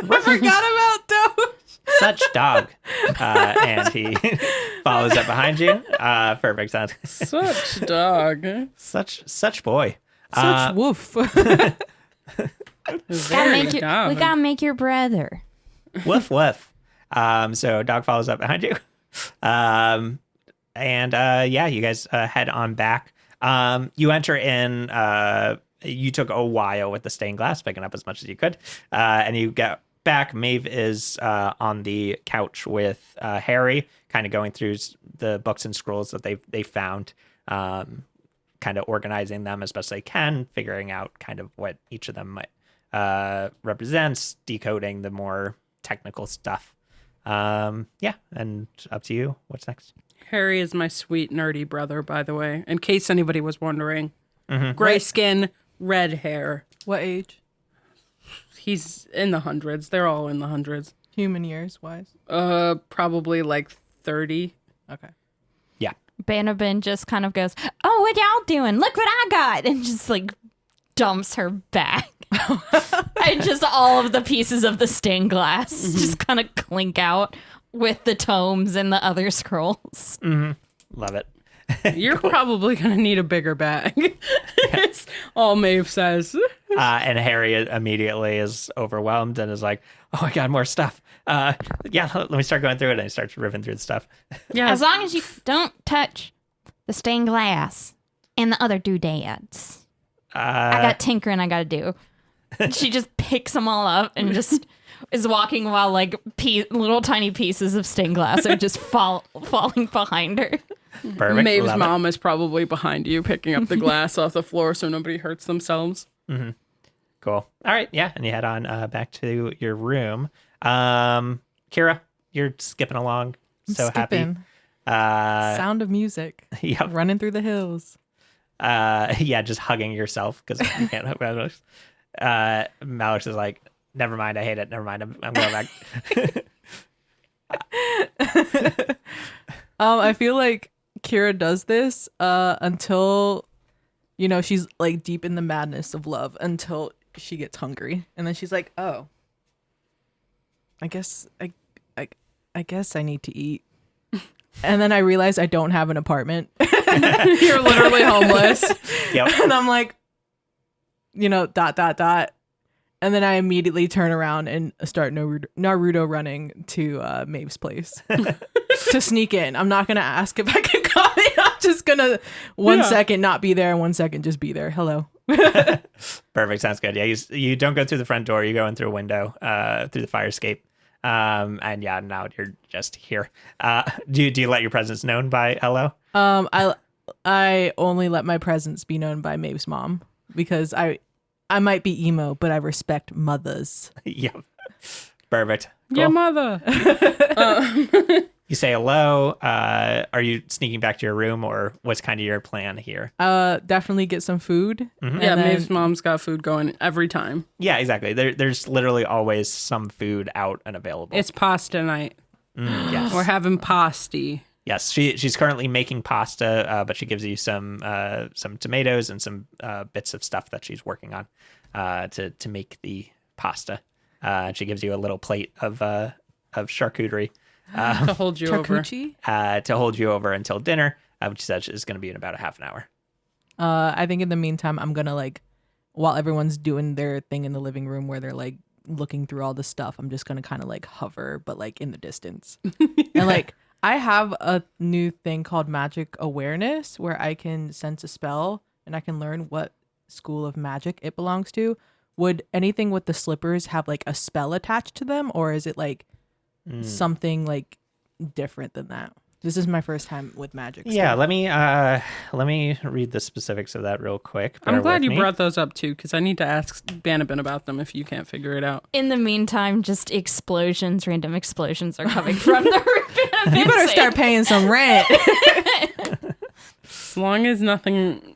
forgot about Doge. Such dog. And he follows up behind you. Perfect. Such dog. Such boy. Such woof. We gotta make your brother. Woof woof. So dog follows up behind you. You guys head on back. You enter in. You took a while with the stained glass, picking up as much as you could, and you get back. Maeve is on the couch with Harry, kind of going through the books and scrolls that they found, kind of organizing them as best they can, figuring out kind of what each of them might represents, decoding the more technical stuff. And up to you. What's next? Harry is my sweet nerdy brother, by the way, in case anybody was wondering. Mm-hmm. Gray skin, red hair. What age? He's in the hundreds. They're all in the hundreds. Human years wise? Probably like 30. Okay. Yeah. Banabin just kind of goes, oh, what y'all doing? Look what I got. And just like dumps her back. And just all of the pieces of the stained glass just kind of clink out with the tomes and the other scrolls. Mm-hmm. Love it. You're probably going to need a bigger bag. It's all Maeve says. And Harry immediately is overwhelmed and is like, oh my God, more stuff. Yeah, let me start going through it. And he starts ripping through the stuff. Yeah. As long as you don't touch the stained glass and the other doodads. I got tinkering I got to do. She just picks them all up and just is walking while like little tiny pieces of stained glass are just falling behind her. Perfect. Maeve's Love mom is probably behind you picking up the glass off the floor so nobody hurts themselves. Mm-hmm. Cool. All right. Yeah. And you head on back to your room. Kira, you're skipping along. So happy. Sound of music. Yep. Running through the hills. Yeah, just hugging yourself because you can't hug Malix. Malix is like, never mind, I hate it. Never mind, I'm going back. I feel like Kira does this until, she's like deep in the madness of love until she gets hungry. And then she's like, oh, I guess I need to eat. And then I realize I don't have an apartment. You're literally homeless. Yep. And I'm like, ... And then I immediately turn around and start Naruto running to Maeve's place to sneak in. I'm not going to ask if I can come in. I'm just going to 1 second not be there and 1 second just be there. Hello. Perfect. Sounds good. Yeah, you don't go through the front door. You go in through a window, through the fire escape. And yeah, now you're just here. Do you let your presence known by hello? I only let my presence be known by Maeve's mom because I might be emo, but I respect mothers. Yep. Perfect. Cool. Your mother. You say hello. Are you sneaking back to your room, or what's kind of your plan here? Definitely get some food. Mm-hmm. Yeah, Maeve's mom's got food going every time. Yeah, exactly. There's literally always some food out and available. It's pasta night. Yes. We're having pasty. Yes, she's currently making pasta, but she gives you some tomatoes and some bits of stuff that she's working on to make the pasta. And she gives you a little plate of charcuterie To hold you over. To hold you over until dinner, which she says is going to be in about a half an hour. I think in the meantime, I'm gonna while everyone's doing their thing in the living room where they're like looking through all the stuff, I'm just gonna kind of like hover, but like in the distance, and I have a new thing called magic awareness where I can sense a spell and I can learn what school of magic it belongs to. Would anything with the slippers have like a spell attached to them, or is it like something like different than that? This is my first time with magic. Yeah, let me read the specifics of that real quick. I'm glad you brought those up too, because I need to ask Banabin about them if you can't figure it out. In the meantime, just random explosions are coming from the roof. You better start paying some rent. As long as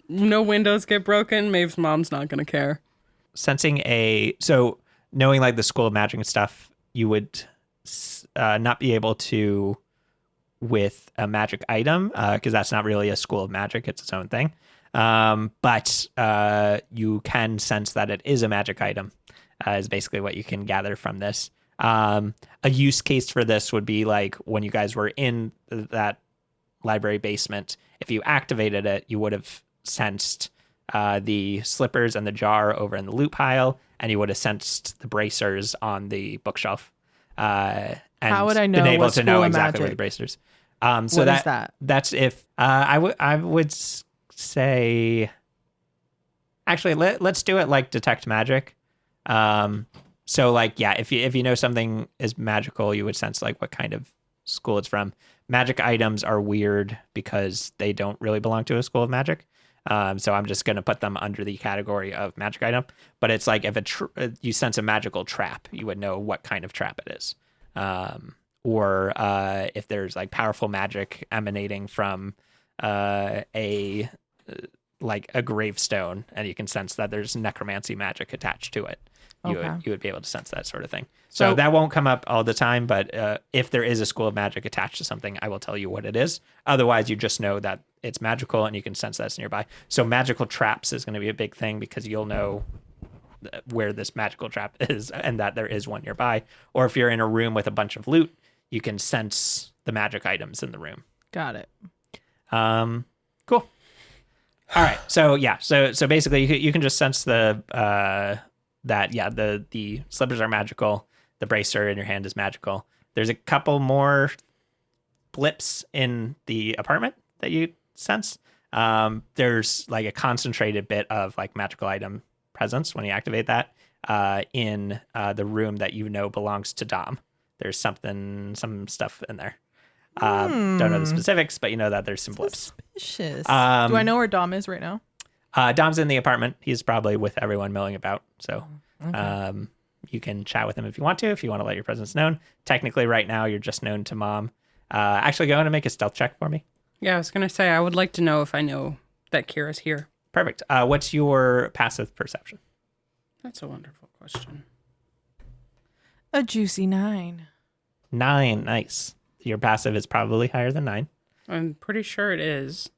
no windows get broken, Maeve's mom's not going to care. So knowing like the school of magic and stuff, you would not be able to with a magic item because that's not really a school of magic, it's its own thing, but you can sense that it is a magic item is basically what you can gather from this. A use case for this would be like when you guys were in that library basement, if you activated it, you would have sensed the slippers and the jar over in the loot pile, and you would have sensed the bracers on the bookshelf. And how would I know? Been able what to know school of exactly where magic? the bracers. So what is that? That's if I would say. Actually, let's do it like detect magic. So like yeah, if you know something is magical, you would sense like what kind of school it's from. Magic items are weird because they don't really belong to a school of magic. So I'm just going to put them under the category of magic item. But it's like if you sense a magical trap, you would know what kind of trap it is. Or if there's like powerful magic emanating from a gravestone, and you can sense that there's necromancy magic attached to it. You would be able to sense that sort of thing. So that won't come up all the time, but if there is a school of magic attached to something, I will tell you what it is. Otherwise, you just know that it's magical and you can sense that's nearby. So magical traps is going to be a big thing because you'll know where this magical trap is and that there is one nearby. Or if you're in a room with a bunch of loot, you can sense the magic items in the room. Got it. Cool. All right. So yeah. So basically, you can just sense the slippers are magical. The bracer in your hand is magical. There's a couple more blips in the apartment that you sense. There's like a concentrated bit of like magical item presence when you activate that in the room that you know belongs to Dom. There's some stuff in there. Don't know the specifics, but you know that there's some blips. Suspicious. Do I know where Dom is right now? Dom's in the apartment. He's probably with everyone milling about. So Okay. you can chat with him if you want to let your presence known. Technically, right now, you're just known to Mom. Actually, go ahead and make a stealth check for me. Yeah, I was going to say, I would like to know if I know that Kira's here. Perfect. What's your passive perception? That's a wonderful question. A juicy 9. 9. Nice. Your passive is probably higher than 9. I'm pretty sure it is.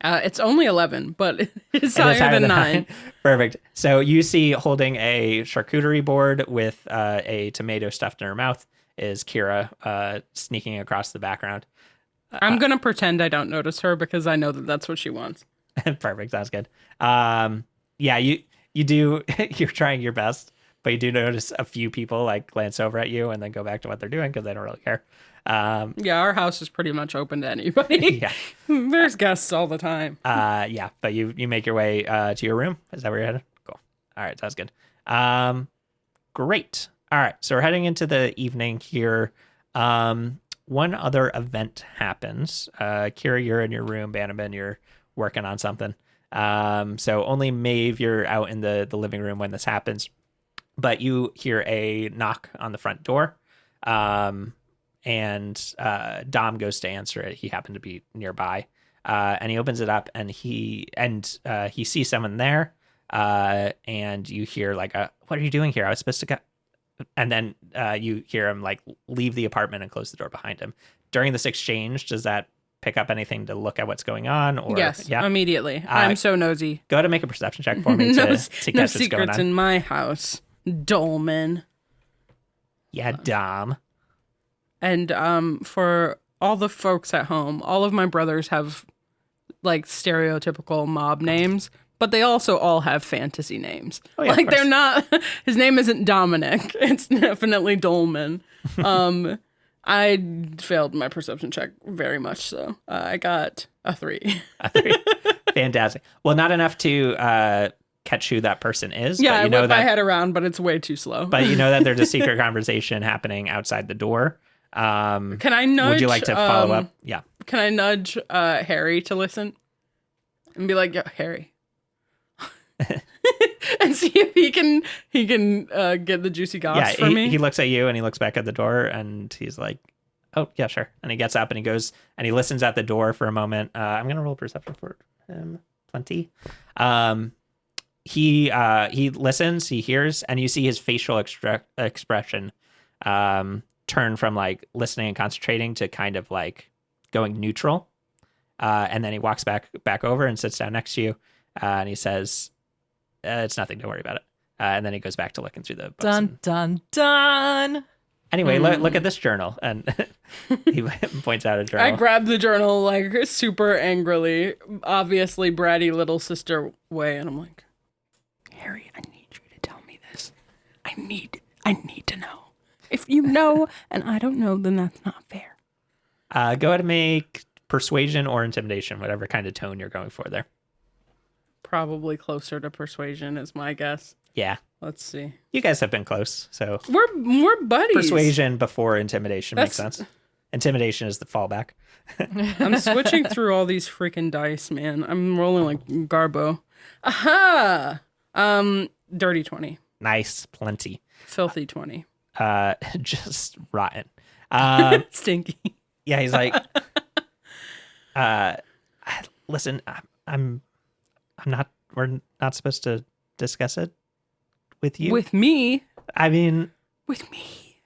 It's only 11, but it's higher than 9. Perfect. So you see holding a charcuterie board with a tomato stuffed in her mouth is Kira sneaking across the background. I'm going to pretend I don't notice her because I know that that's what she wants. Perfect. Sounds good. Yeah, you do. You're trying your best, but you do notice a few people like glance over at you and then go back to what they're doing because they don't really care. Yeah, our house is pretty much open to anybody. Yeah. There's guests all the time. Yeah, but you make your way to your room. Is that where you're headed? Cool. All right, sounds good. Great. All right, so we're heading into the evening here. One other event happens. Kira, you're in your room. Bannerman, you're working on something. So only Maeve, you're out in the living room when this happens. But you hear a knock on the front door. And Dom goes to answer it. He happened to be nearby. And he opens it up and he sees someone there. And you hear like, what are you doing here? I was supposed to go. And then you hear him like leave the apartment and close the door behind him. During this exchange, does that pick up anything to look at what's going on? Or yes, yeah? Immediately. I'm so nosy. Go ahead and make a perception check for me to catch what's going on. No secrets in my house, Dolman. Yeah, Dom. And for all the folks at home, all of my brothers have like stereotypical mob names, but they also all have fantasy names. Oh, yeah, like they're not. His name isn't Dominic. It's definitely Dolman. I failed my perception check very much so. I got a 3. A 3. Fantastic. Well, not enough to catch who that person is. Yeah, but I you know whip that, my head around, but it's way too slow. But you know that there's a secret conversation happening outside the door. Can I nudge? Would you like to follow up? Yeah. Can I nudge Harry to listen and be like, "Yo, Harry," and see if he can get the juicy goss for me? He looks at you and he looks back at the door and he's like, "Oh yeah, sure." And he gets up and he goes and he listens at the door for a moment. I'm gonna roll perception for him. 20. He listens, he hears, and you see his facial expression turn from like listening and concentrating to kind of like going neutral. And then he walks back over and sits down next to you. And he says, it's nothing, don't worry about it. And then he goes back to looking through the books. Dun. Anyway, look at this journal. And he points out a journal. I grab the journal like super angrily, obviously bratty little sister way. And I'm like, Harry, I need you to tell me this. I need to know. If you know and I don't know, then that's not fair. Go ahead and make persuasion or intimidation, whatever kind of tone you're going for there. Probably closer to persuasion is my guess. Yeah. Let's see. You guys have been close, so we're buddies. Persuasion before intimidation makes sense. Intimidation is the fallback. I'm switching through all these freaking dice, man. I'm rolling like Garbo. Aha! Dirty 20. Nice, plenty. Filthy 20. Just rotten. Stinky. Yeah, he's like, listen, I'm not. We're not supposed to discuss it with you. With me. I mean, with me.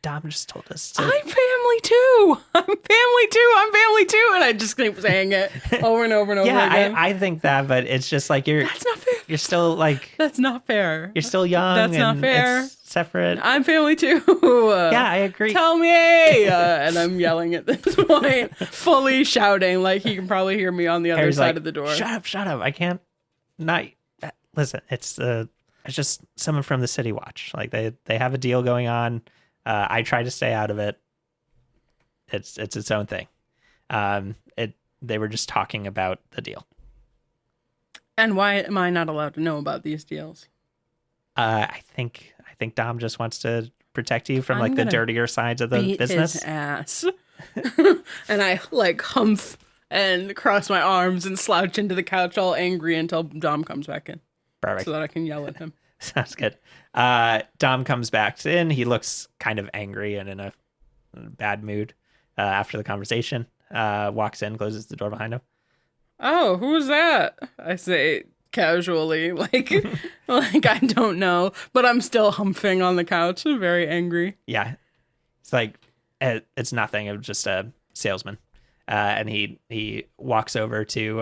Dom just told us to. I'm family too. I'm family too. I'm family too. And I just keep saying it over and over and over again. I think that, but it's just like That's not fair. you're still like, That's not fair. you're still young. That's not and fair. It's separate. I'm family too. Yeah, I agree. Tell me. And I'm yelling at this point, fully shouting, like he can probably hear me on the other Harry's side like, of the door. Shut up. I can't not listen. It's just someone from the City Watch. Like they have a deal going on. I try to stay out of it. It's its own thing. They were just talking about the deal. And why am I not allowed to know about these deals? I think Dom just wants to protect you from I'm like the gonna dirtier sides of the business. His ass. And I like humph and cross my arms and slouch into the couch all angry until Dom comes back in. Perfect. So that I can yell at him. Sounds good. Dom comes back in. He looks kind of angry and in a bad mood after the conversation. Walks in, closes the door behind him. Oh, who's that? I say casually, like I don't know, but I'm still humping on the couch, very angry. Yeah, it's like it's nothing. It was just a salesman, and he walks over to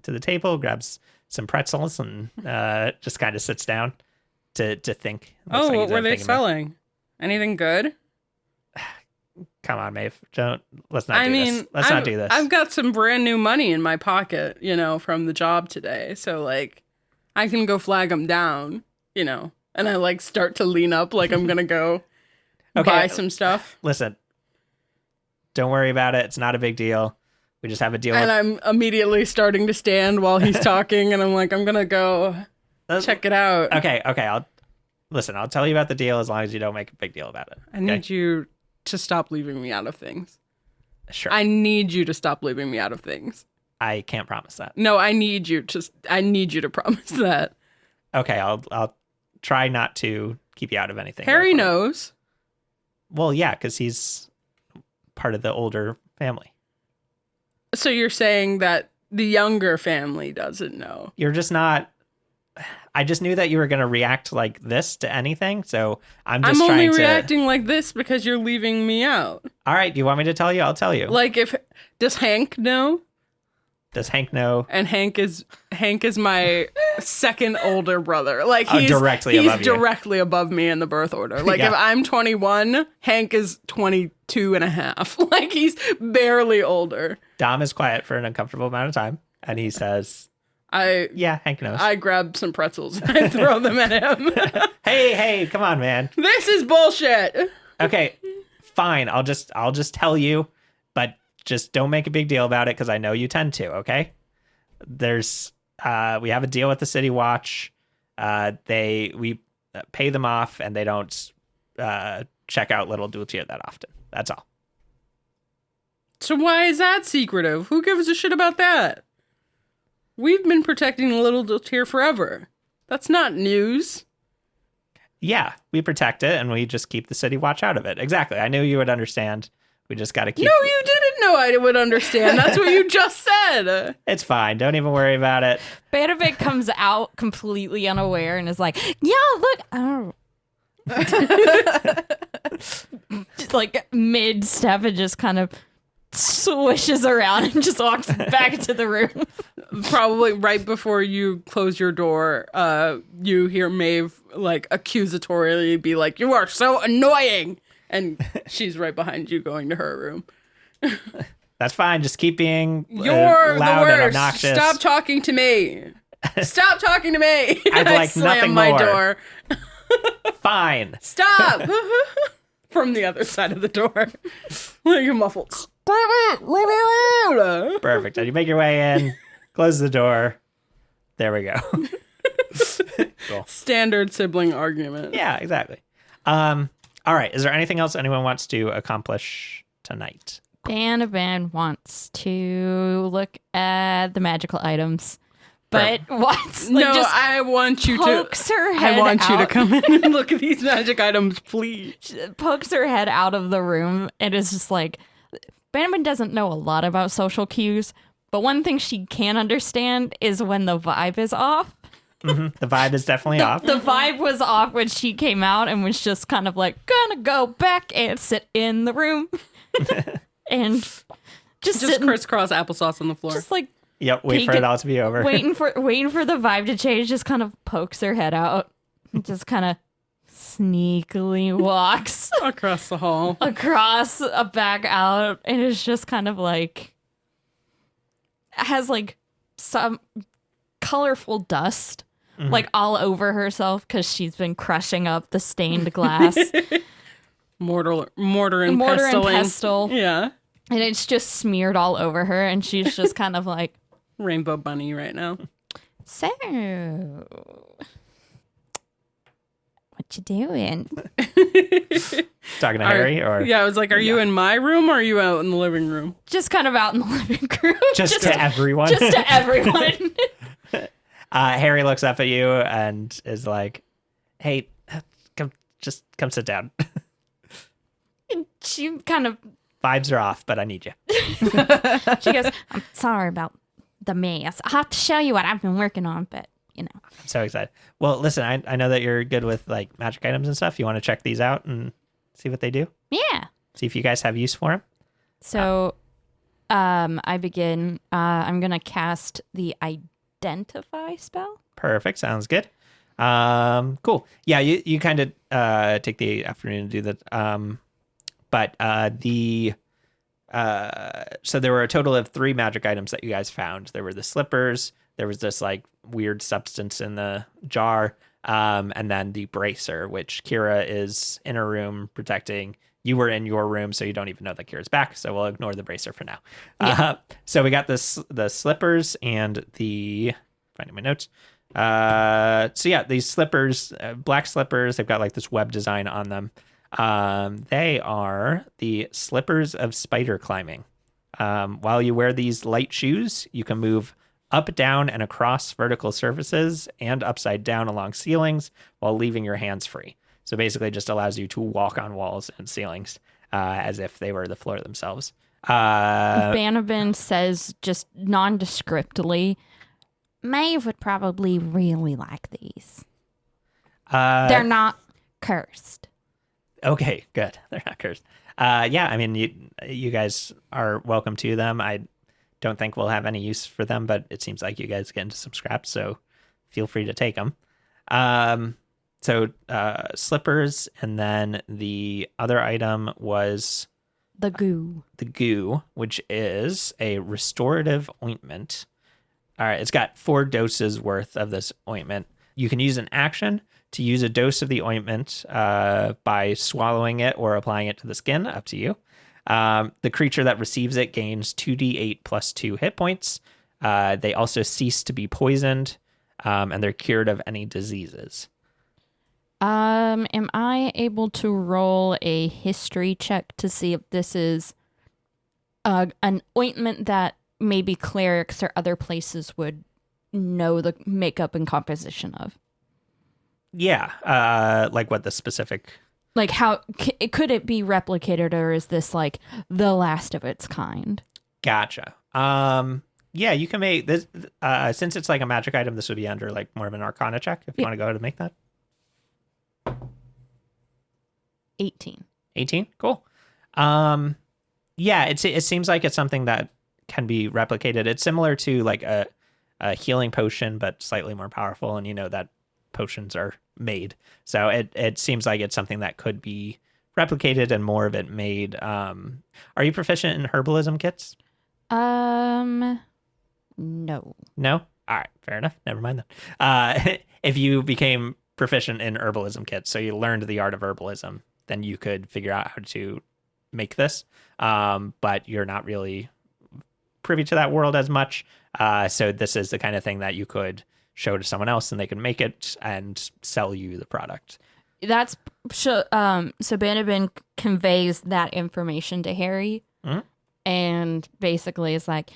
the table, grabs some pretzels, and just kind of sits down to think. Looks like What he's were they thinking about- selling? Anything good? Come on, Maeve. Let's not do this. Let's not do this. I've got some brand new money in my pocket, from the job today. So like I can go flag them down, and I like start to lean up like I'm going to go buy some stuff. Listen, don't worry about it. It's not a big deal. We just have a deal. And I'm immediately starting to stand while he's talking, and I'm like, I'm going to go check it out. Okay. I'll tell you about the deal as long as you don't make a big deal about it. I need you to stop leaving me out of things. Sure. I need you to stop leaving me out of things. I can't promise that. No, I need you to promise that. Okay, I'll try not to keep you out of anything. Harry knows. Well, yeah, because he's part of the older family. So you're saying that the younger family doesn't know. You're just not. I just knew that you were going to react like this to anything, so I'm only reacting like this because you're leaving me out. All right, do you want me to tell you? I'll tell you. Like, does Hank know? Does Hank know? And Hank is my second older brother. Like he's directly above me in the birth order. Like if I'm 21, Hank is 22 and a half. Like he's barely older. Dom is quiet for an uncomfortable amount of time, and he says, Hank knows. I grab some pretzels and I throw them at him. Hey, come on, man. This is bullshit. Okay, fine. I'll just tell you, but just don't make a big deal about it because I know you tend to. Okay. We have a deal with the City Watch. We pay them off, and they don't check out Little Dultier that often. That's all. So why is that secretive? Who gives a shit about that? We've been protecting Little Dultier forever. That's not news. Yeah, we protect it, and we just keep the City Watch out of it. Exactly. I knew you would understand. We just got to keep... No, you didn't know I would understand. That's what you just said. It's fine. Don't even worry about it. Banovic comes out completely unaware and is like, yeah, look. Oh. Just like mid-step and just kind of swishes around and just walks back into the room. Probably right before you close your door, you hear Maeve like accusatorily be like, "You are so annoying," and she's right behind you going to her room. That's fine. Just keep being You're loud the and worst. obnoxious. Stop talking to me. Stop talking to me. I'd like slam nothing my more. door. Fine. Stop. From the other side of the door, like a muffled. Stop it! Leave me alone. Perfect. And you make your way in, close the door. There we go. Cool. Standard sibling argument. Yeah, exactly. All right. Is there anything else anyone wants to accomplish tonight? Banaban wants to look at the magical items, but wants I want you pokes her head I want you to out. come in and look at these magic items, please. She pokes her head out of the room and is just like, Banaban doesn't know a lot about social cues, but one thing she can understand is when the vibe is off. The vibe is definitely off. The vibe was off when she came out and was just kind of like, gonna go back and sit in the room. And just crisscross applesauce on the floor. Just like, yep, wait for it all to be over. waiting for the vibe to change, just kind of pokes her head out. And just kind of sneakily walks across the hall. Across back out. And it's just kind of like, has like some colorful dust like all over herself because she's been crushing up the stained glass. Mortar and pestle. Yeah. And it's just smeared all over her, and she's just kind of like Rainbow Bunny right now. So, what you doing? Talking to Harry, or yeah, I was like, are you in my room or are you out in the living room? Just kind of out in the living room. Just to everyone. Just to everyone. Harry looks up at you and is like, "Hey, come sit down." And she kind of vibes are off, but I need you. She goes, "I'm sorry about the mess. I'll have to show you what I've been working on, but you know." I'm so excited. Well, listen, I know that you're good with like magic items and stuff. You want to check these out and see what they do? Yeah. See if you guys have use for them. So, I begin. I'm gonna cast the Identify spell. Perfect. Sounds good. Cool. Yeah, you kind of take the afternoon to do that. But so there were a total of 3 magic items that you guys found. There were the slippers, there was this like weird substance in the jar, and then the bracer, which Kira is in her room protecting. You were in your room, so you don't even know that Kira's back, so we'll ignore the bracer for now. Yeah. So we got the slippers and finding my notes. So yeah, these slippers, black slippers, they've got like this web design on them. They are the slippers of spider climbing. While you wear these light shoes, you can move up, down, and across vertical surfaces and upside down along ceilings while leaving your hands free. So basically just allows you to walk on walls and ceilings as if they were the floor themselves. Banabin says just nondescriptly, Maeve would probably really like these. They're not cursed. Okay, good. They're not cursed. Yeah, I mean, you guys are welcome to them. I don't think we'll have any use for them, but it seems like you guys get into some scraps, so feel free to take them. So slippers, and then the other item was the goo. The goo, which is a restorative ointment. All right, it's got 4 doses worth of this ointment. You can use an action to use a dose of the ointment by swallowing it or applying it to the skin, up to you. The creature that receives it gains 2d8 plus 2 hit points. They also cease to be poisoned, and they're cured of any diseases. Am I able to roll a history check to see if this is an ointment that maybe clerics or other places would know the makeup and composition of? Yeah, like what the specific... Like how could it be replicated, or is this like the last of its kind? Gotcha. Yeah, you can make this since it's like a magic item. This would be under like more of an Arcana check if you want to go ahead and make that. 18. Cool. Yeah, it seems like it's something that can be replicated. It's similar to like a healing potion, but slightly more powerful. And you know that potions are made, so it seems like it's something that could be replicated and more of it made. Are you proficient in herbalism kits? No. All right, fair enough. Never mind then. If you became proficient in herbalism kits, so you learned the art of herbalism, then you could figure out how to make this. But you're not really privy to that world as much. So this is the kind of thing that you could show to someone else and they can make it and sell you the product. That's so Banabin conveys that information to Harry, and basically is like,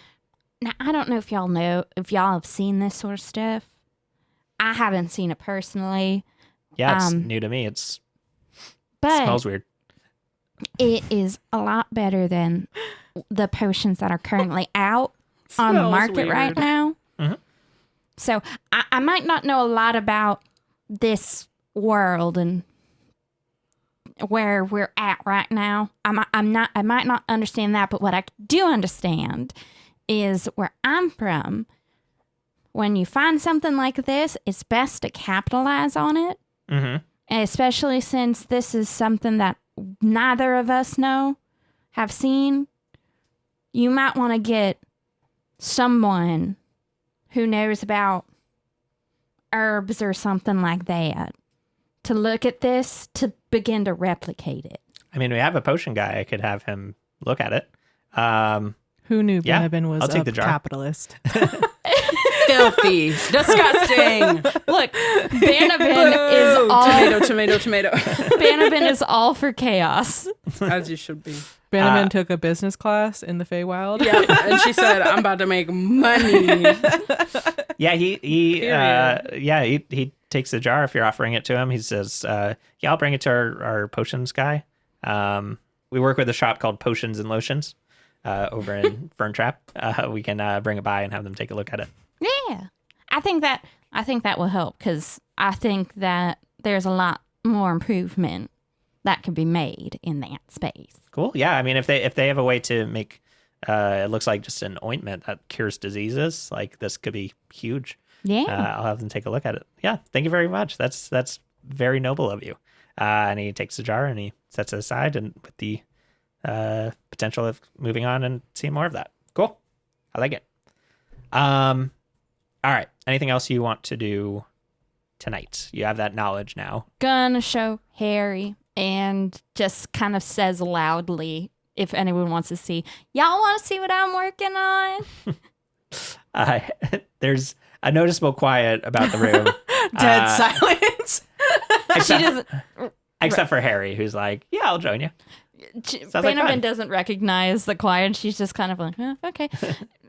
now, I don't know if y'all have seen this sort of stuff. I haven't seen it personally. Yeah, it's new to me. It smells weird. It is a lot better than the potions that are currently out on the market right now. So I might not know a lot about this world and where we're at right now. I might not understand that, but what I do understand is where I'm from. When you find something like this, it's best to capitalize on it. Mm-hmm. Especially since this is something that neither of us have seen. You might want to get someone who knows about herbs or something like that to look at this to begin to replicate it. I mean, we have a potion guy. I could have him look at it. Who knew Yeah, Benabin was I'll take a the jar. capitalist? Filthy. Disgusting. Look, Banabin is all Tomato. Banabin is all for chaos. As you should be. Benabin took a business class in the Feywild. Yeah, and she said, "I'm about to make money." Yeah, he takes the jar if you're offering it to him. He says, "Yeah, I'll bring it to our potions guy. We work with a shop called Potions and Lotions over in Ferntrap. We can bring it by and have them take a look at it." Yeah, I think that will help because I think that there's a lot more improvement that could be made in that space. Cool. Yeah, I mean, if they have a way to make it looks like just an ointment that cures diseases, like this could be huge. Yeah, I'll have them take a look at it. Yeah, thank you very much. That's very noble of you. And he takes the jar and he sets it aside, and with the potential of moving on and seeing more of that. Cool. I like it. All right. Anything else you want to do tonight? You have that knowledge now. gonna show Harry and just kind of says loudly if anyone wants to see. Y'all want to see what I'm working on? There's a noticeable quiet about the room. Dead silence. Except for Harry, who's like, "Yeah, I'll join you." Sounds like Bannerman fun. doesn't recognize the quiet. She's just kind of like, okay.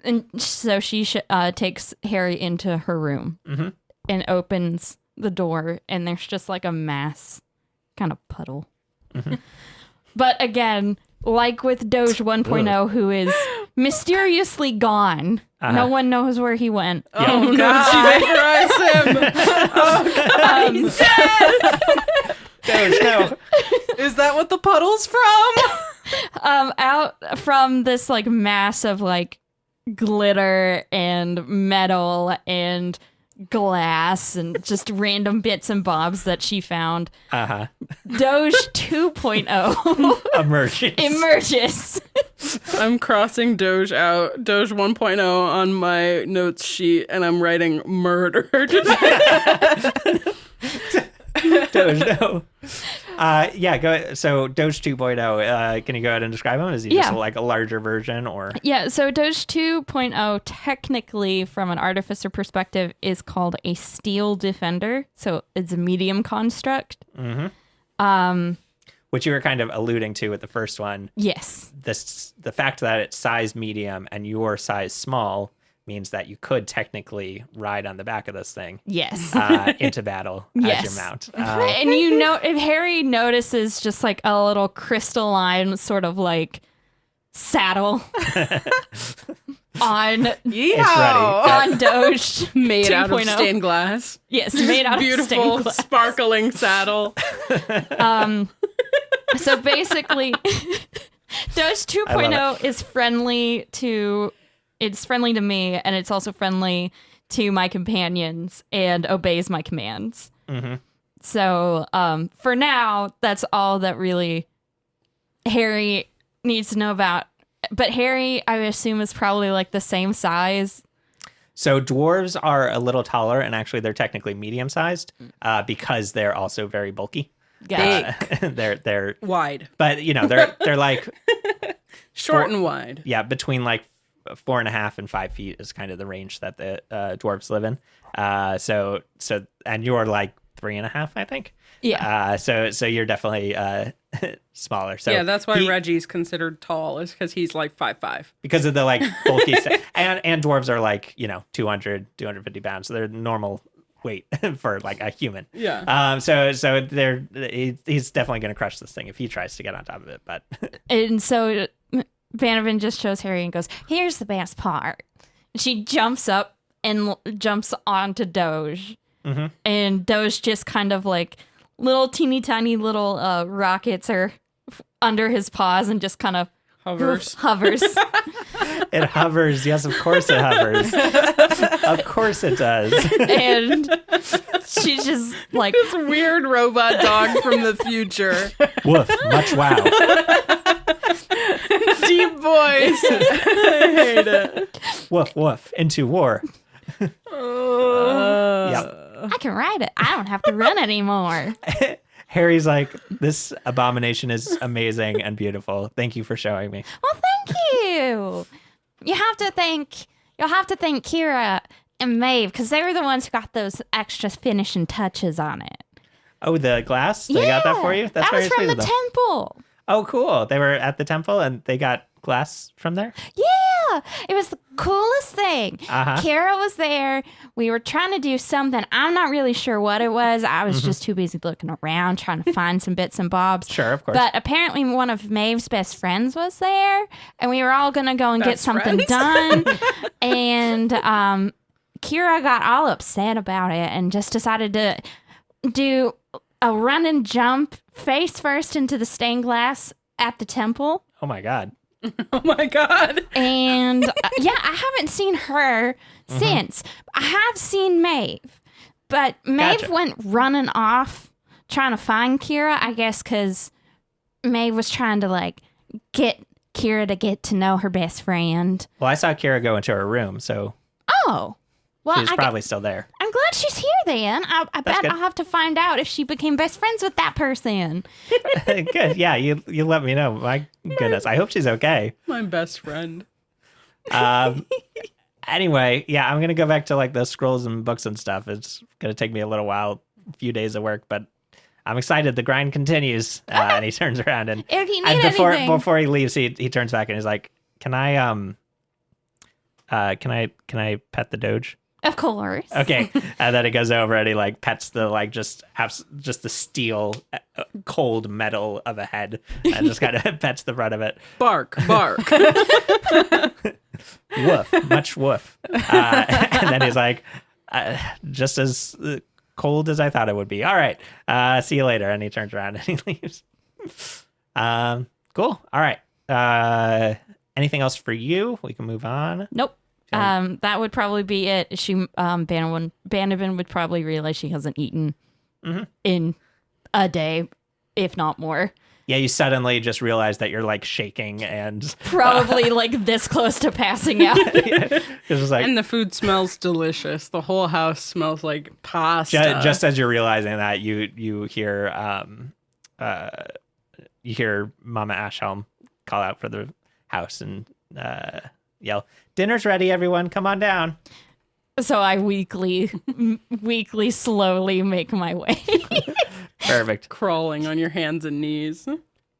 And so she takes Harry into her room and opens the door, and there's just like a mass kind of puddle. But again, like with Doge 1.0, who is mysteriously gone. No one knows where he went. Oh God! She vaporized him. Oh God! He's dead. Doge, no. Is that what the puddle's from? Out from this like mass of like glitter and metal and glass and just random bits and bobs that she found. Doge 2.0 emerges. I'm crossing Doge out, Doge 1.0 on my notes sheet, and I'm writing murdered. Doge, no. Yeah, go. So Doge 2.0, can you go ahead and describe him? Is he just like a larger version, or? Yeah, so Doge 2.0 technically from an artificer perspective is called a steel defender. So it's a medium construct. Which you were kind of alluding to with the first one. Yes. The fact that it's size medium and your size small means that you could technically ride on the back of this thing. Yes. Into battle yes. as your mount. And you know, if Harry notices just like a little crystalline sort of like saddle on Doge made 2.0. out of stained glass. Yes, made out of beautiful stained glass. sparkling saddle. So basically, Doge 2.0 is friendly to. It's friendly to me, and it's also friendly to my companions and obeys my commands. So for now, that's all that really Harry needs to know about. But Harry, I assume, is probably like the same size. So dwarves are a little taller, and actually they're technically medium-sized because they're also very bulky. They're wide, but you know they're like short and wide. Yeah, between like 4.5 and 5 feet is kind of the range that the dwarves live in. So and you're like 3.5, I think. Yeah. So you're definitely smaller. So yeah, that's why Reggie's considered tall, is because he's like 5'5". Because of the like bulky stuff. And dwarves are like 200, 250 pounds. So they're normal weight for like a human. Yeah. So he's definitely going to crush this thing if he tries to get on top of it. But and so Bannerman just shows Harry and goes, "Here's the best part." She jumps up and jumps onto Doge. Mm-hmm. And Doge just kind of like little teeny tiny little rockets are under his paws and just kind of hovers. It hovers. Yes, of course it hovers. Of course it does. And she's just like this weird robot dog from the future. Woof, much wow. Deep voice. I hate it. Woof, woof, into war. Yep. I can ride it. I don't have to run anymore. Harry's like, this abomination is amazing and beautiful. Thank you for showing me. Well, thank you. You'll have to thank Kira and Maeve because they were the ones who got those extra finishing touches on it. Oh, the glass? They got that for you? That's very sweet of them. That was from the temple. Oh, cool. They were at the temple and they got glass from there? Yeah. It was the coolest thing. Uh-huh. Kara was there. We were trying to do something. I'm not really sure what it was. I was just too busy looking around trying to find some bits and bobs. Sure, of course. But apparently one of Maeve's best friends was there, and we were all going to go and get something done. And Kira got all upset about it and just decided to do a run and jump face first into the stained glass at the temple. Oh, my God. Oh my God. And yeah, I haven't seen her since. I have seen Maeve, but Maeve went running off trying to find Kira, I guess because Maeve was trying to like get Kira to get to know her best friend. Well, I saw Kira go into her room, so well, she's probably still there. I'm glad she's here then. I bet I'll have to find out if she became best friends with that person. Good. Yeah, you let me know. My goodness. I hope she's okay. My best friend. Anyway, yeah, I'm going to go back to like the scrolls and books and stuff. It's going to take me a little while, a few days of work, but I'm excited. The grind continues. And he turns around and before he leaves, he turns back and he's like, Can I pet the Doge? Of course. Okay. And then he goes over and he like pets the like just the steel cold metal of a head and just kind of pets the front of it. Bark, bark. Woof, much woof. And then he's like, just as cold as I thought it would be. All right. See you later. And he turns around and he leaves. Cool. All right. Anything else for you? We can move on. Nope. That would probably be it. Banabin would probably realize she hasn't eaten in a day, if not more. Yeah, you suddenly just realize that you're like shaking and probably like this close to passing out. Yeah. Like, and the food smells delicious. The whole house smells like pasta. Just as you're realizing that, you hear Mama Ashhelm call out for the house and yell, "Dinner's ready, everyone! Come on down." So I weakly, slowly make my way. Perfect. Crawling on your hands and knees.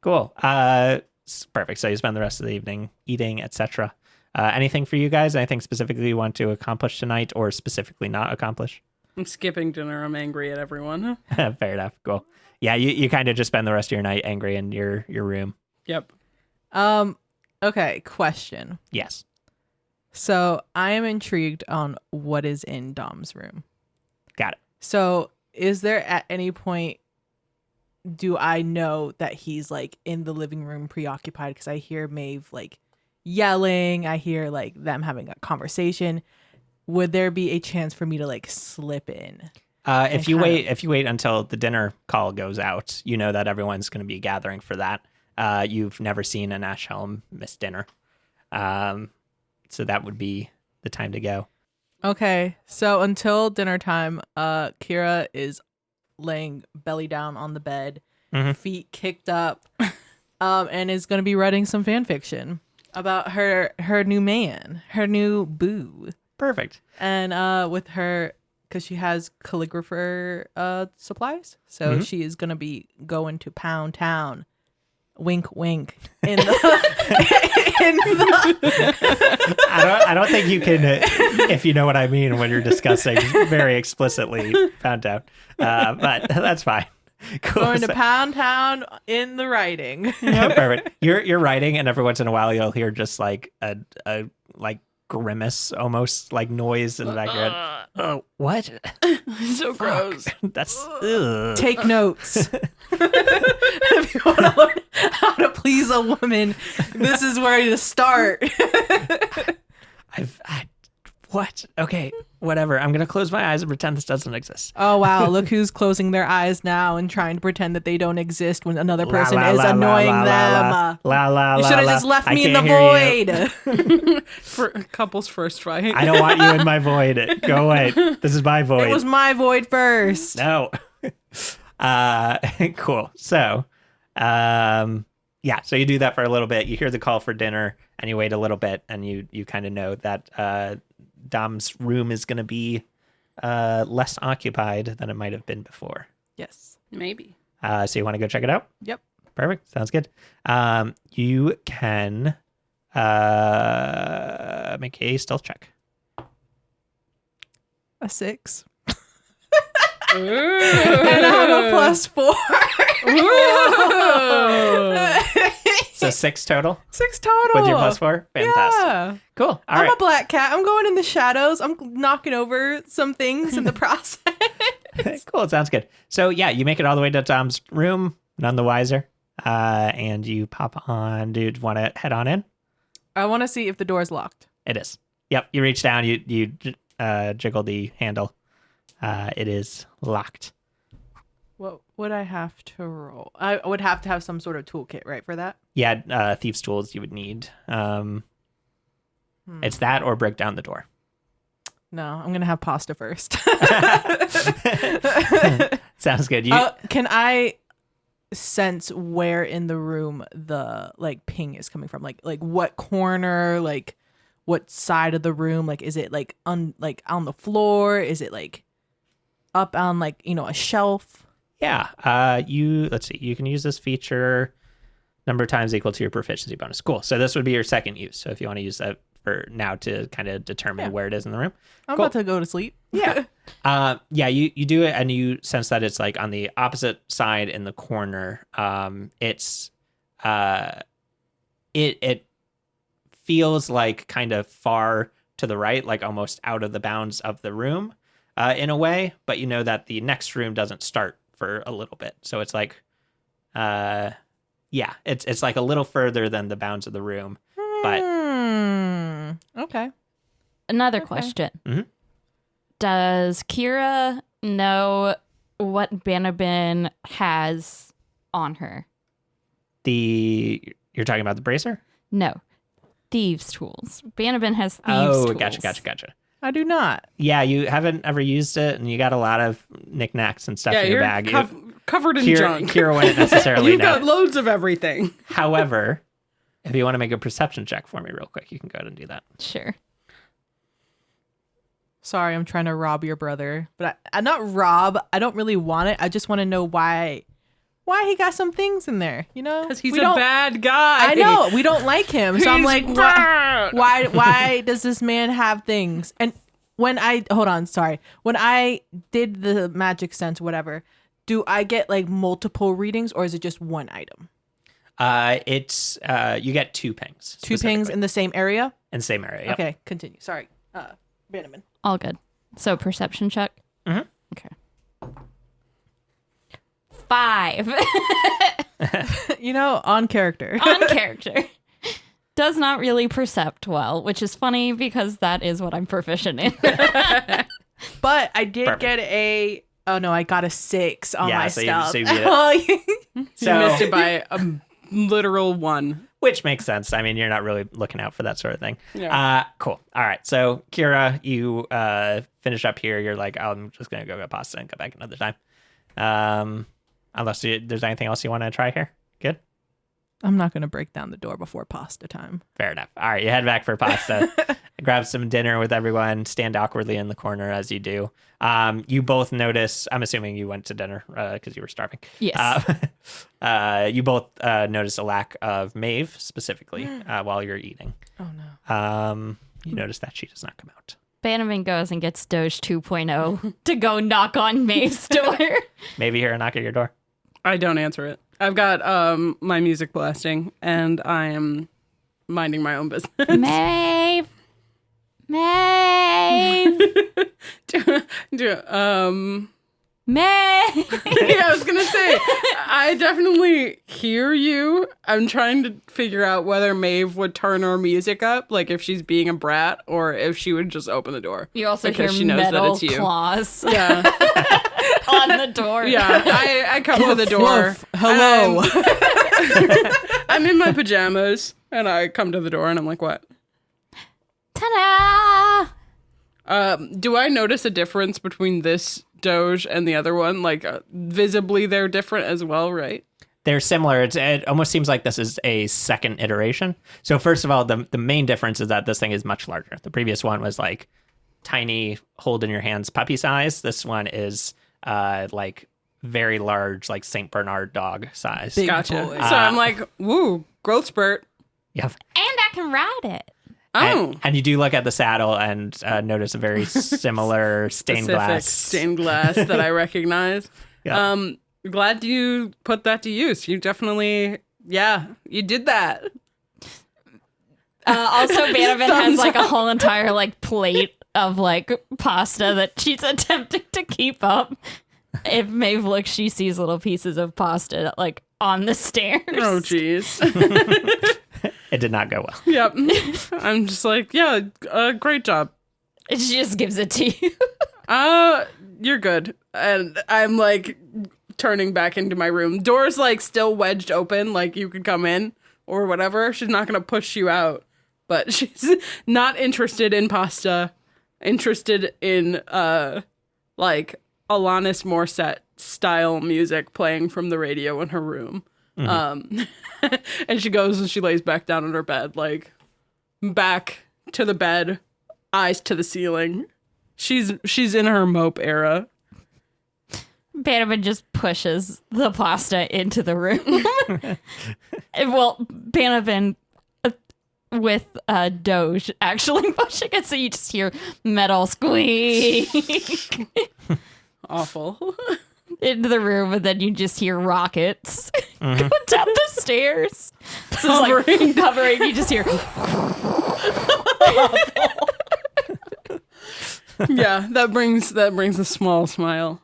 Cool. Perfect. So you spend the rest of the evening eating, etc. Anything for you guys? Anything specifically you want to accomplish tonight, or specifically not accomplish? I'm skipping dinner. I'm angry at everyone. Fair enough. Cool. Yeah, you kind of just spend the rest of your night angry in your room. Yep. Okay. Question. Yes. So I am intrigued on what is in Dom's room. Got it. So is there at any point, do I know that he's like in the living room preoccupied? Because I hear Maeve like yelling. I hear like them having a conversation. Would there be a chance for me to like slip in? If you wait until the dinner call goes out, you know that everyone's going to be gathering for that. You've never seen an Ashhelm miss dinner. So that would be the time to go. Okay. So until dinner time, Kira is laying belly down on the bed, feet kicked up, and is going to be writing some fan fiction about her new man, her new boo. Perfect. And with her, because she has calligrapher supplies, so she is going to be going to Pound Town. Wink, wink. I don't think you can, if you know what I mean, when you're discussing very explicitly Pound Town. But that's fine. Cool. Going to Pound Town in the writing. Yeah, perfect. You're writing, and every once in a while you'll hear just like a grimace, almost like noise in the back of your head. Oh, what? So gross. That's ugh. Take notes. If you want to learn how to please a woman, this is where you start. What? Okay, whatever. I'm gonna close my eyes and pretend this doesn't exist. Oh wow, look who's closing their eyes now and trying to pretend that they don't exist when another person La, la, is la, annoying la, them. La la You la. should have la. just left I me in the can't hear you. void. For a couple's first fight. I don't want you in my void. Go away. This is my void. It was my void first. No. Cool. So, yeah. So you do that for a little bit. You hear the call for dinner, and you wait a little bit, and you kind of know that Dom's room is going to be less occupied than it might have been before. Yes. Maybe. So you want to go check it out? Yep. Perfect. Sounds good. You can make a stealth check. A 6. Ooh. And I have a +4. So 6 total 6 total. with your +4. Fantastic. Yeah. Cool. All I'm right. a black cat. I'm going in the shadows. I'm knocking over some things in the process. Cool. Sounds good. So yeah, you make it all the way to Dom's room, none the wiser. And you pop on. Dude, want to head on in? I want to see if the door's locked. It is. Yep. You reach down. You jiggle the handle. It is locked. What would I have to roll? I would have to have some sort of toolkit, right, for that? Yeah. Thieves' tools you would need. It's that or break down the door. No, I'm going to have pasta first. Sounds good. Can I sense where in the room the like ping is coming from? Like what corner, like what side of the room? Like is it like on the floor? Is it like up on like, a shelf? Yeah. Let's see. You can use this feature number of times equal to your proficiency bonus. Cool. So this would be your second use. So if you want to use that for now to kind of determine where it is in the room. I'm Cool. about to go to sleep. Yeah. You do it and you sense that it's like on the opposite side in the corner. It feels like kind of far to the right, like almost out of the bounds of the room in a way, but you know that the next room doesn't start for a little bit. So it's like, it's like a little further than the bounds of the room, but Okay. Another question. Mhm. Does Kira know what Banabin has on her? you're talking about the bracer? No. Thieves' tools. Banabin has thieves' Oh, tools. gotcha. I do not. Yeah, you haven't ever used it, and you got a lot of knickknacks and stuff in your you're bag. covered in junk. Kira wouldn't necessarily You've know. got loads of everything. However, if you want to make a perception check for me real quick, you can go ahead and do that. Sure. Sorry, I'm trying to rob your brother, but I not rob. I don't really want it. I just want to know why he got some things in there. Because he's We a don't- bad guy. I know we don't like him, so I'm He's like, bad. why does this man have things? And when I did the magic sense, whatever, do I get like multiple readings or is it just one item? It's you get 2 pings. 2 pings specifically. in the same area? in the same area. Yep. Okay, continue. Sorry, Bannerman. All good. So perception check? Mhm. Okay. 5. On character. On character. Does not really percept well, which is funny because that is what I'm proficient in. But I did Perfect. get I got a 6 on my so you stuff. beat it. You So, missed it by a literal 1. which makes sense. I mean, you're not really looking out for that sort of thing. Yeah. Cool. All right. So, Kira, you finish up here. You're like, I'm just going to go get pasta and come back another time. Unless there's anything else you want to try here. Good. I'm not going to break down the door before pasta time. Fair enough. All right. You head back for pasta. Grab some dinner with everyone. Stand awkwardly in the corner as you do. You both notice, I'm assuming you went to dinner because you were starving. Yes. You both notice a lack of Maeve specifically while you're eating. Oh no. You notice that she does not come out. Bannerman goes and gets Doge 2.0 to go knock on Maeve's door. Maybe hear a knock at your door. I don't answer it. I've got my music blasting, and I am minding my own business. Maeve. Maeve! Maeve! Yeah, I was gonna say, I definitely hear you. I'm trying to figure out whether Maeve would turn her music up, like if she's being a brat, or if she would just open the door. You also because hear she knows metal that it's you. claws Yeah, on the door. yeah. I come to the door. Hello. I'm in my pajamas, and I come to the door, and I'm like, "What?" Ta-da! Do I notice a difference between this Doge and the other one? Like, visibly, they're different as well, right? They're similar. It almost seems like this is a second iteration. So first of all, the main difference is that this thing is much larger. The previous one was like tiny, hold in your hands puppy size. This one is like very large, like Saint Bernard dog size. Big Gotcha. boy. So I'm like, woo, growth spurt. Yep. And I can ride it. Oh. And you do look at the saddle and notice a very similar stained Specific glass. stained glass that I recognize. Yeah. Glad you put that to use. You definitely, you did that. Also, Bannerman has Thumbs like a up. whole entire like plate of like pasta that she's attempting to keep up. If Maeve looks, she sees little pieces of pasta like on the stairs. Oh, jeez. It did not go well. Yep. I'm just like, great job. She just gives it to you. You're good. And I'm like turning back into my room. Door's like still wedged open, like you could come in or whatever. She's not gonna push you out, but she's not interested in pasta. Interested in like Alanis Morissette style music playing from the radio in her room. And she goes and she lays back down on her bed, like back to the bed, eyes to the ceiling. She's in her mope era. Bannerman just pushes the pasta into the room. Well, Bannerman with Doge actually pushing it, so you just hear metal squeak Awful. into the room, and then you just hear rockets going down the stairs. So it's like hovering, you just hear. Yeah, that brings a small smile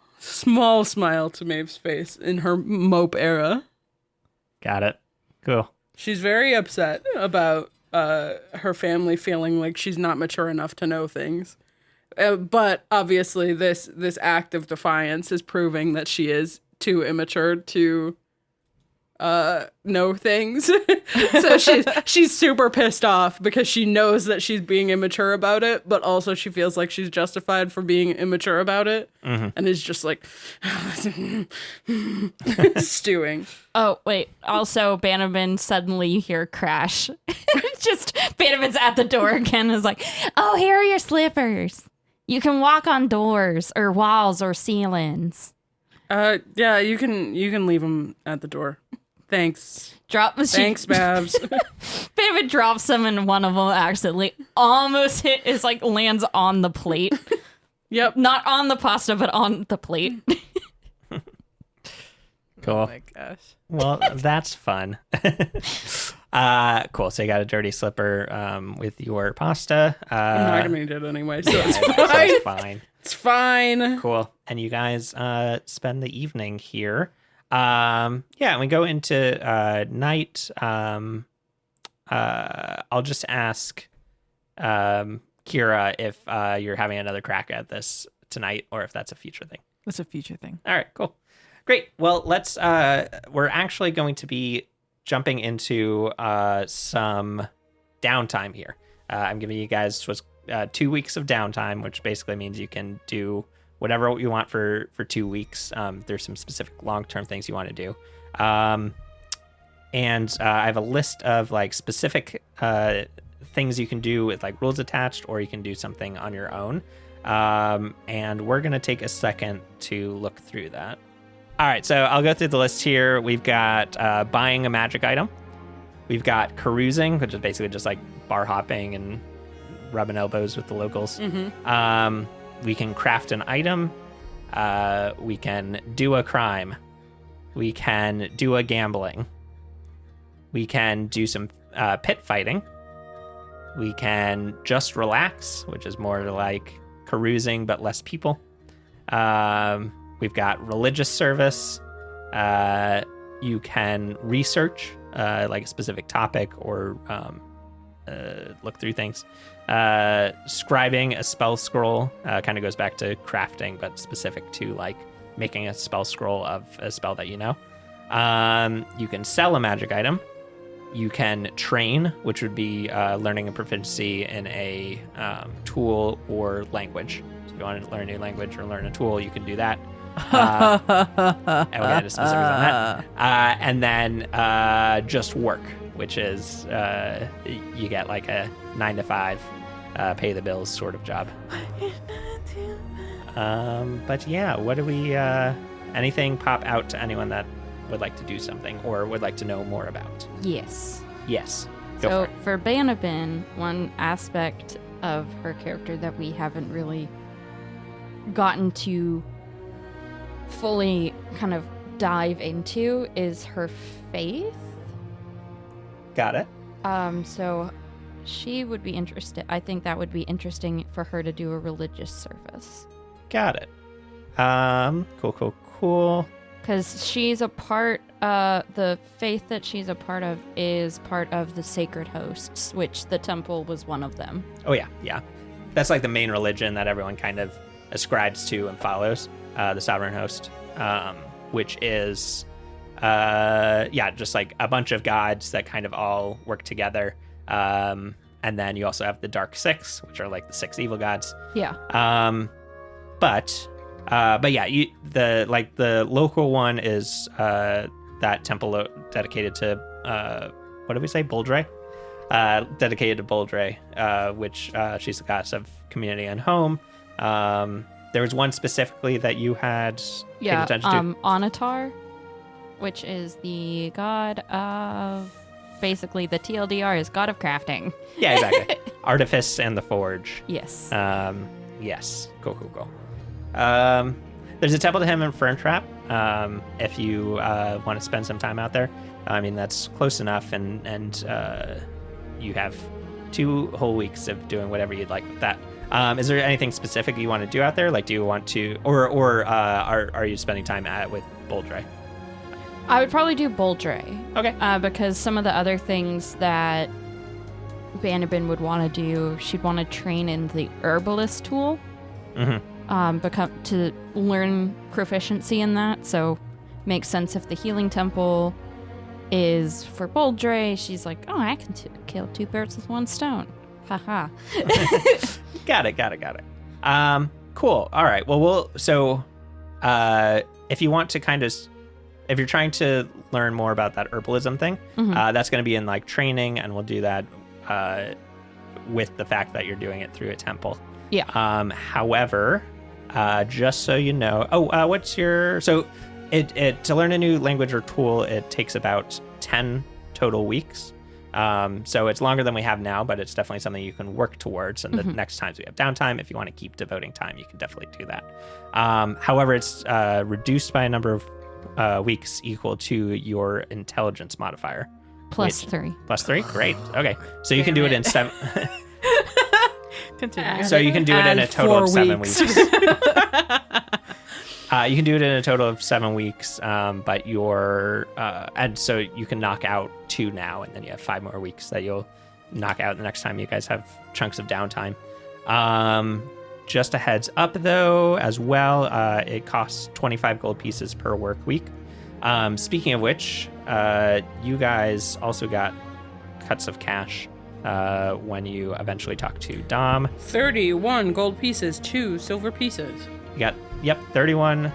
to Maeve's face in her mope era. Got it. Cool. She's very upset about her family feeling like she's not mature enough to know things. But obviously this act of defiance is proving that she is too immature to know things. So she's super pissed off because she knows that she's being immature about it, but also she feels like she's justified for being immature about it, and is just like stewing. Oh, wait. Also, Bannerman, suddenly you hear crash. Just Bannerman's at the door again. Is like, oh, here are your slippers. You can walk on doors or walls or ceilings. Yeah, you can leave them at the door. Thanks. Thanks, Babs. Bannerman drops them and one of them accidentally almost lands on the plate. Yep. Not on the pasta, but on the plate. Cool. Oh my gosh. Well, that's fun. Cool. So you got a dirty slipper with your pasta. I'm not gonna eat it anyway, so it's so fine. it's fine. It's fine. Cool. And you guys spend the evening here. Yeah, we go into night. I'll just ask Kira if you're having another crack at this tonight or if that's a future thing. That's a future thing. All right, cool. Great. Well, we're actually going to be jumping into some downtime here. I'm giving you guys 2 weeks of downtime, which basically means you can do whatever you want for 2 weeks. There's some specific long-term things you want to do. And I have a list of like specific things you can do with like rules attached, or you can do something on your own. And we're going to take a second to look through that. All right, so I'll go through the list here. We've got buying a magic item. We've got carousing, which is basically just like bar hopping and rubbing elbows with the locals. We can craft an item. We can do a crime. We can do a gambling. We can do some pit fighting. We can just relax, which is more like carousing but less people. We've got religious service. You can research like a specific topic or look through things. Scribing a spell scroll kind of goes back to crafting, but specific to like making a spell scroll of a spell that you know. You can sell a magic item. You can train, which would be learning a proficiency in a tool or language. So if you want to learn a new language or learn a tool, you can do that. And we'll get into specifics on that. And then just work, which is you get like a 9 to 5 pay the bills sort of job. But yeah, what do we anything pop out to anyone that would like to do something or would like to know more about? Yes. Go So for it. for Banabin, one aspect of her character that we haven't really gotten to fully kind of dive into is her faith. Got it. So she would be interested. I think that would be interesting for her to do a religious service. Got it. Cool. Because she's a part, the faith that she's a part of is part of the sacred hosts, which the temple was one of them. Oh, yeah. That's like the main religion that everyone kind of ascribes to and follows, the sovereign host, which is, just like a bunch of gods that kind of all work together. And then you also have the Dark Six, which are like the 6 evil gods. Yeah. But yeah, the local one is that temple dedicated to what did we say, Boldre? Dedicated to Boldre, which she's the goddess of community and home. There was one specifically that you had paid attention to. Onatar, which is the god of basically the TLDR is god of crafting. Yeah, exactly. Artifice and the Forge. Yes. Yes. Cool. There's a temple to him in Ferntrap. If you want to spend some time out there, I mean that's close enough, and you have 2 whole weeks of doing whatever you'd like with that. Is there anything specific you want to do out there? Like, do you want to, or are you spending time with Boldre? I would probably do Boldre. Okay. Because some of the other things that Banabin would want to do, she'd want to train in the herbalist tool. Mm-hmm. To learn proficiency in that. So makes sense if the healing temple is for Boldre. She's like, oh, I can kill 2 birds with 1 stone. Haha. Got it. Cool. All right. Well, if you want to kind of, if you're trying to learn more about that herbalism thing, that's going to be in like training, and we'll do that with the fact that you're doing it through a temple. Yeah. However, just so you know, what's your, so it to learn a new language or tool, it takes about 10 total weeks. So it's longer than we have now, but it's definitely something you can work towards. And the next times we have downtime, if you want to keep devoting time, you can definitely do that. However, it's reduced by a number of weeks equal to your intelligence modifier. +3. +3? Great. Okay. So you can do it in 7. Continue. So you can do it in a total of 7 weeks. You can do it in a total of 7 weeks, but and so you can knock out 2 now, and then you have 5 more weeks that you'll knock out the next time you guys have chunks of downtime. Just a heads up, though, as well, it costs 25 gold pieces per work week. Speaking of which, you guys also got cuts of cash when you eventually talk to Dom. 31 gold pieces, 2 silver pieces. You got, 31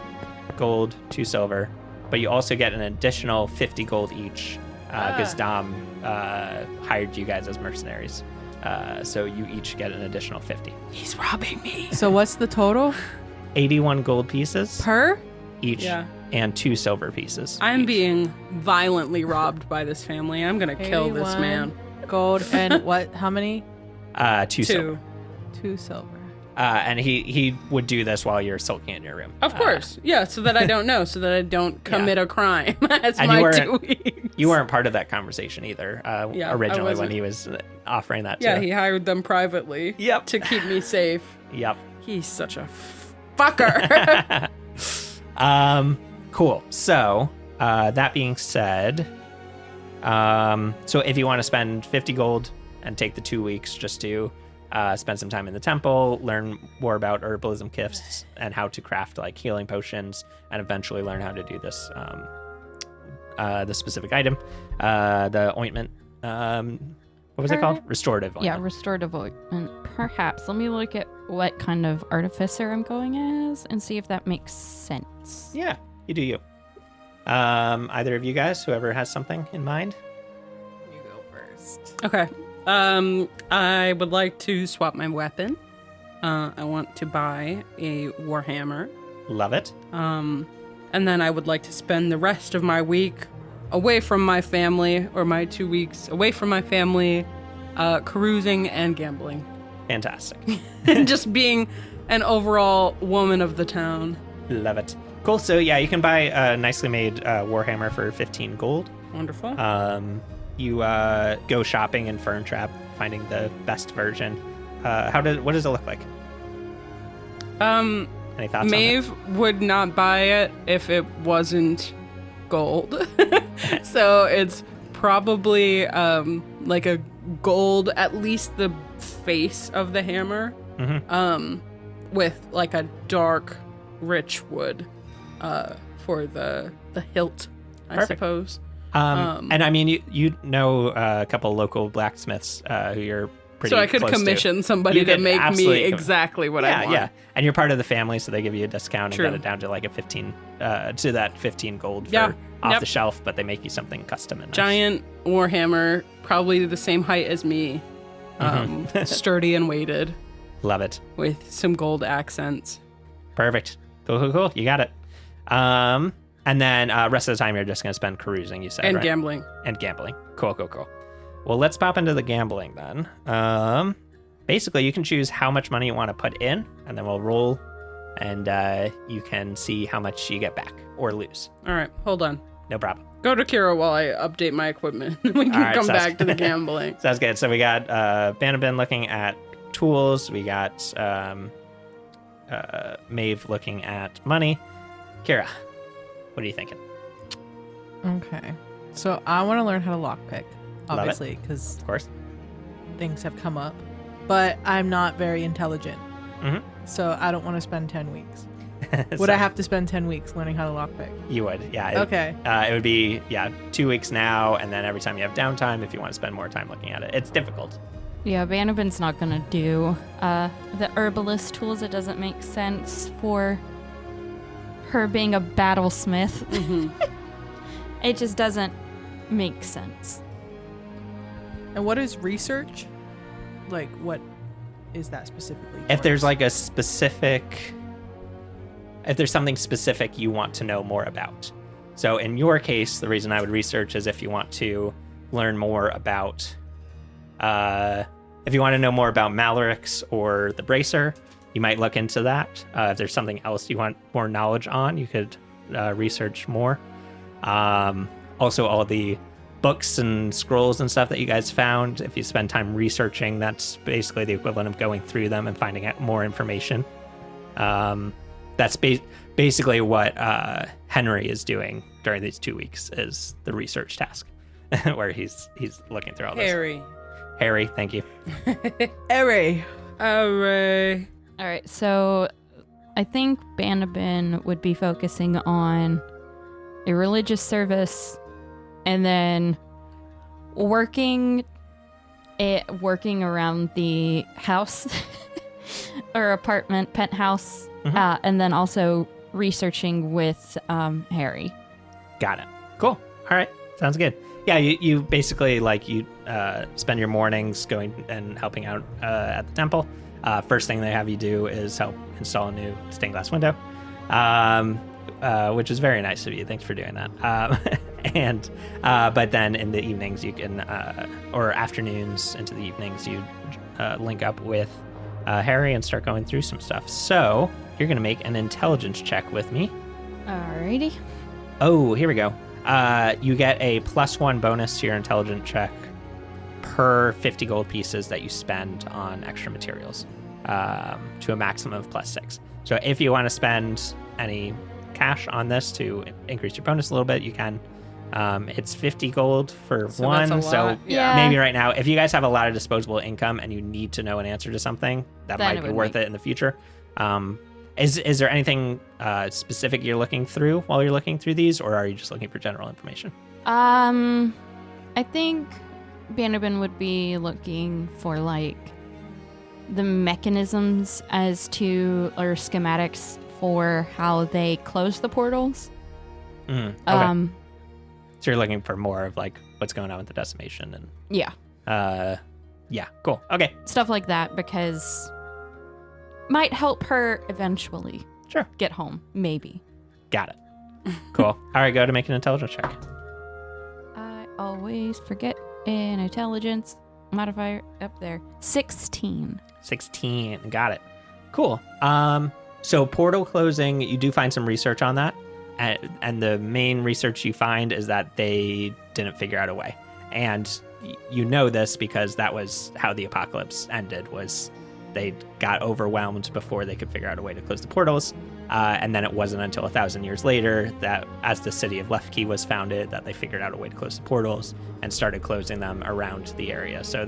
gold, 2 silver, but you also get an additional 50 gold each because Dom hired you guys as mercenaries. So you each get an additional 50. He's robbing me. So what's the total? 81 gold pieces Per? each, and 2 silver pieces. I'm each. being violently robbed by this family. I'm gonna kill this 81 man. Gold and what? How many? 2 silver. 2 silver. And he would do this while you're sulking in your room. Of course. Yeah, so that I don't know, so that I don't commit a crime as and my 2 weeks. You weren't part of that conversation either originally when he was offering that Yeah, he hired them privately to keep me safe. Yep. He's such a fucker. Cool. So, that being said, so if you want to spend 50 gold and take the 2 weeks just to spend some time in the temple, learn more about herbalism gifts and how to craft like healing potions, and eventually learn how to do this, the specific item, the ointment. What was it called? Restorative ointment. Yeah, restorative ointment. Perhaps. Let me look at what kind of artificer I'm going as and see if that makes sense. Yeah, you do you. Either of you guys, whoever has something in mind. You go first. Okay. I would like to swap my weapon. I want to buy a warhammer. Love it. And then I would like to spend the rest of my week away from my family, or my 2 weeks away from my family, carousing and gambling. Fantastic. And just being an overall woman of the town. Love it. Cool. So yeah, you can buy a nicely made warhammer for 15 gold. Wonderful. You go shopping in Ferntrap, finding the best version. What does it look like? Any thoughts? Maeve would not buy it if it wasn't gold. So it's probably like a gold, at least the face of the hammer, with like a dark, rich wood for the hilt, I suppose. And I mean, you know a couple local blacksmiths who you're pretty so I could close commission to. somebody to make me exactly what I want. Yeah, and you're part of the family, so they give you a discount True. and get it down to like a 15 gold for off the shelf, but they make you something custom and nice. Giant warhammer, probably the same height as me, sturdy and weighted. Love it. With some gold accents. Perfect. Cool. You got it. And then rest of the time you're just going to spend carousing, you said, and right? Gambling. And gambling. Cool. Well, let's pop into the gambling then. Basically, you can choose how much money you want to put in, and then we'll roll, and you can see how much you get back or lose. All right, hold on. No problem. Go to Kira while I update my equipment. We can come back to the gambling. Sounds good. So we got Banabin looking at tools. We got Maeve looking at money. Kira, what are you thinking? Okay. So I want to learn how to lockpick, obviously, because of course things have come up. But I'm not very intelligent. Mm-hmm. So I don't want to spend 10 weeks. Would I have to spend 10 weeks learning how to lockpick? You would, yeah. Okay. It would be, 2 weeks now, and then every time you have downtime, if you want to spend more time looking at it. It's difficult. Yeah, Banabin's not going to do the herbalist tools. It doesn't make sense for her being a battlesmith. Mm-hmm. It just doesn't make sense. And what is research? Like, what is that specifically? If there's like if there's something specific you want to know more about. So in your case, the reason I would research is if you want to learn more about, if you want to know more about Malarix or the Bracer, you might look into that. If there's something else you want more knowledge on, you could research more. Also, all the books and scrolls and stuff that you guys found, if you spend time researching, that's basically the equivalent of going through them and finding out more information. That's basically what Henry is doing during these 2 weeks, is the research task, where he's looking through all this. Harry, thank you. Harry. All right, so I think Banabin would be focusing on a religious service and then working around the house or apartment, penthouse, and then also researching with Harry. Got it. Cool. All right. Sounds good. Yeah, you basically spend your mornings going and helping out at the temple. First thing they have you do is help install a new stained glass window, which is very nice of you. Thanks for doing that. But then in the evenings you can, or afternoons into the evenings, you link up with Harry, and start going through some stuff. So you're going to make an intelligence check with me. Alrighty. Oh, here we go. You get a +1 bonus to your intelligence check per 50 gold pieces that you spend on extra materials, to a maximum of +6. So if you want to spend any cash on this to increase your bonus a little bit, you can. It's 50 gold for So one. that's a So lot. Yeah. maybe right now, if you guys have a lot of disposable income and you need to know an answer to something, that Then might it be would worth it in the future. Is there anything specific you're looking through while you're looking through these, or are you just looking for general information? I think Bannerman would be looking for like the mechanisms as to or schematics for how they close the portals. Okay. So you're looking for more of like what's going on with the decimation and Yeah, yeah, cool. Okay. stuff like that because might help her eventually Sure. get home. Maybe. Got it. Cool. All right, go to make an intelligence check. I always forget an intelligence modifier up there. 16. 16. Got it. Cool. So portal closing, you do find some research on that. And the main research you find is that they didn't figure out a way. And you know this because that was how the apocalypse ended, was they got overwhelmed before they could figure out a way to close the portals. And then it wasn't until 1,000 years later that as the city of Lefkey was founded that they figured out a way to close the portals and started closing them around the area. So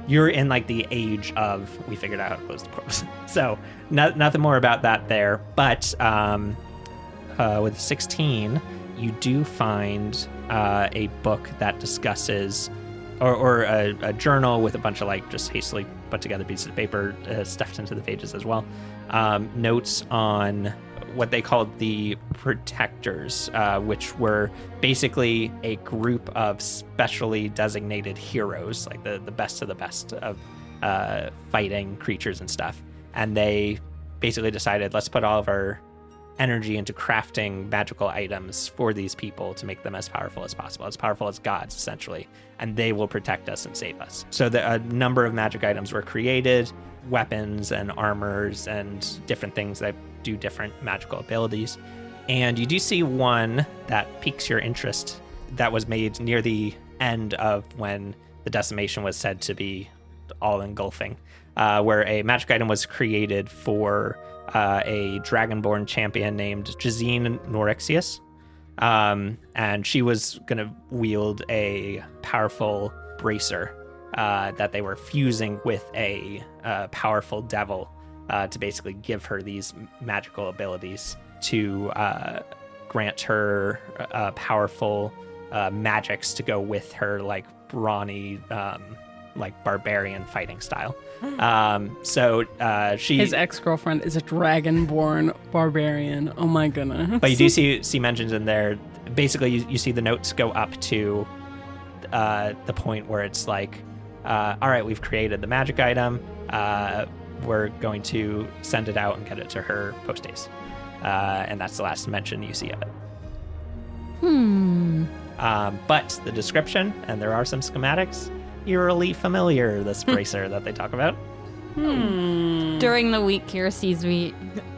you're in like the age of we figured out how to close the portals. So nothing more about that there. But with 16, you do find a book that discusses or a journal with a bunch of like just hastily put together pieces of paper stuffed into the pages as well. Notes on what they called the Protectors, which were basically a group of specially designated heroes, like the best of the best of fighting creatures and stuff. And they basically decided, let's put all of our energy into crafting magical items for these people to make them as powerful as gods, essentially, and they will protect us and save us. So a number of magic items were created, weapons and armors and different things that do different magical abilities. And you do see one that piques your interest that was made near the end of when the decimation was said to be all engulfing, where a magic item was created for a dragonborn champion named Jazine Norixius. And she was going to wield a powerful bracer that they were fusing with a powerful devil to basically give her these magical abilities to grant her powerful magics to go with her like brawny like barbarian fighting style. So his ex-girlfriend is a dragonborn barbarian. Oh my goodness. But you do see mentions in there. Basically, you see the notes go up to the point where it's like, all right, we've created the magic item. We're going to send it out and get it to her post haste. And that's the last mention you see of it. But the description, and there are some schematics, eerily familiar, this bracer that they talk about. During the week, Kira sees me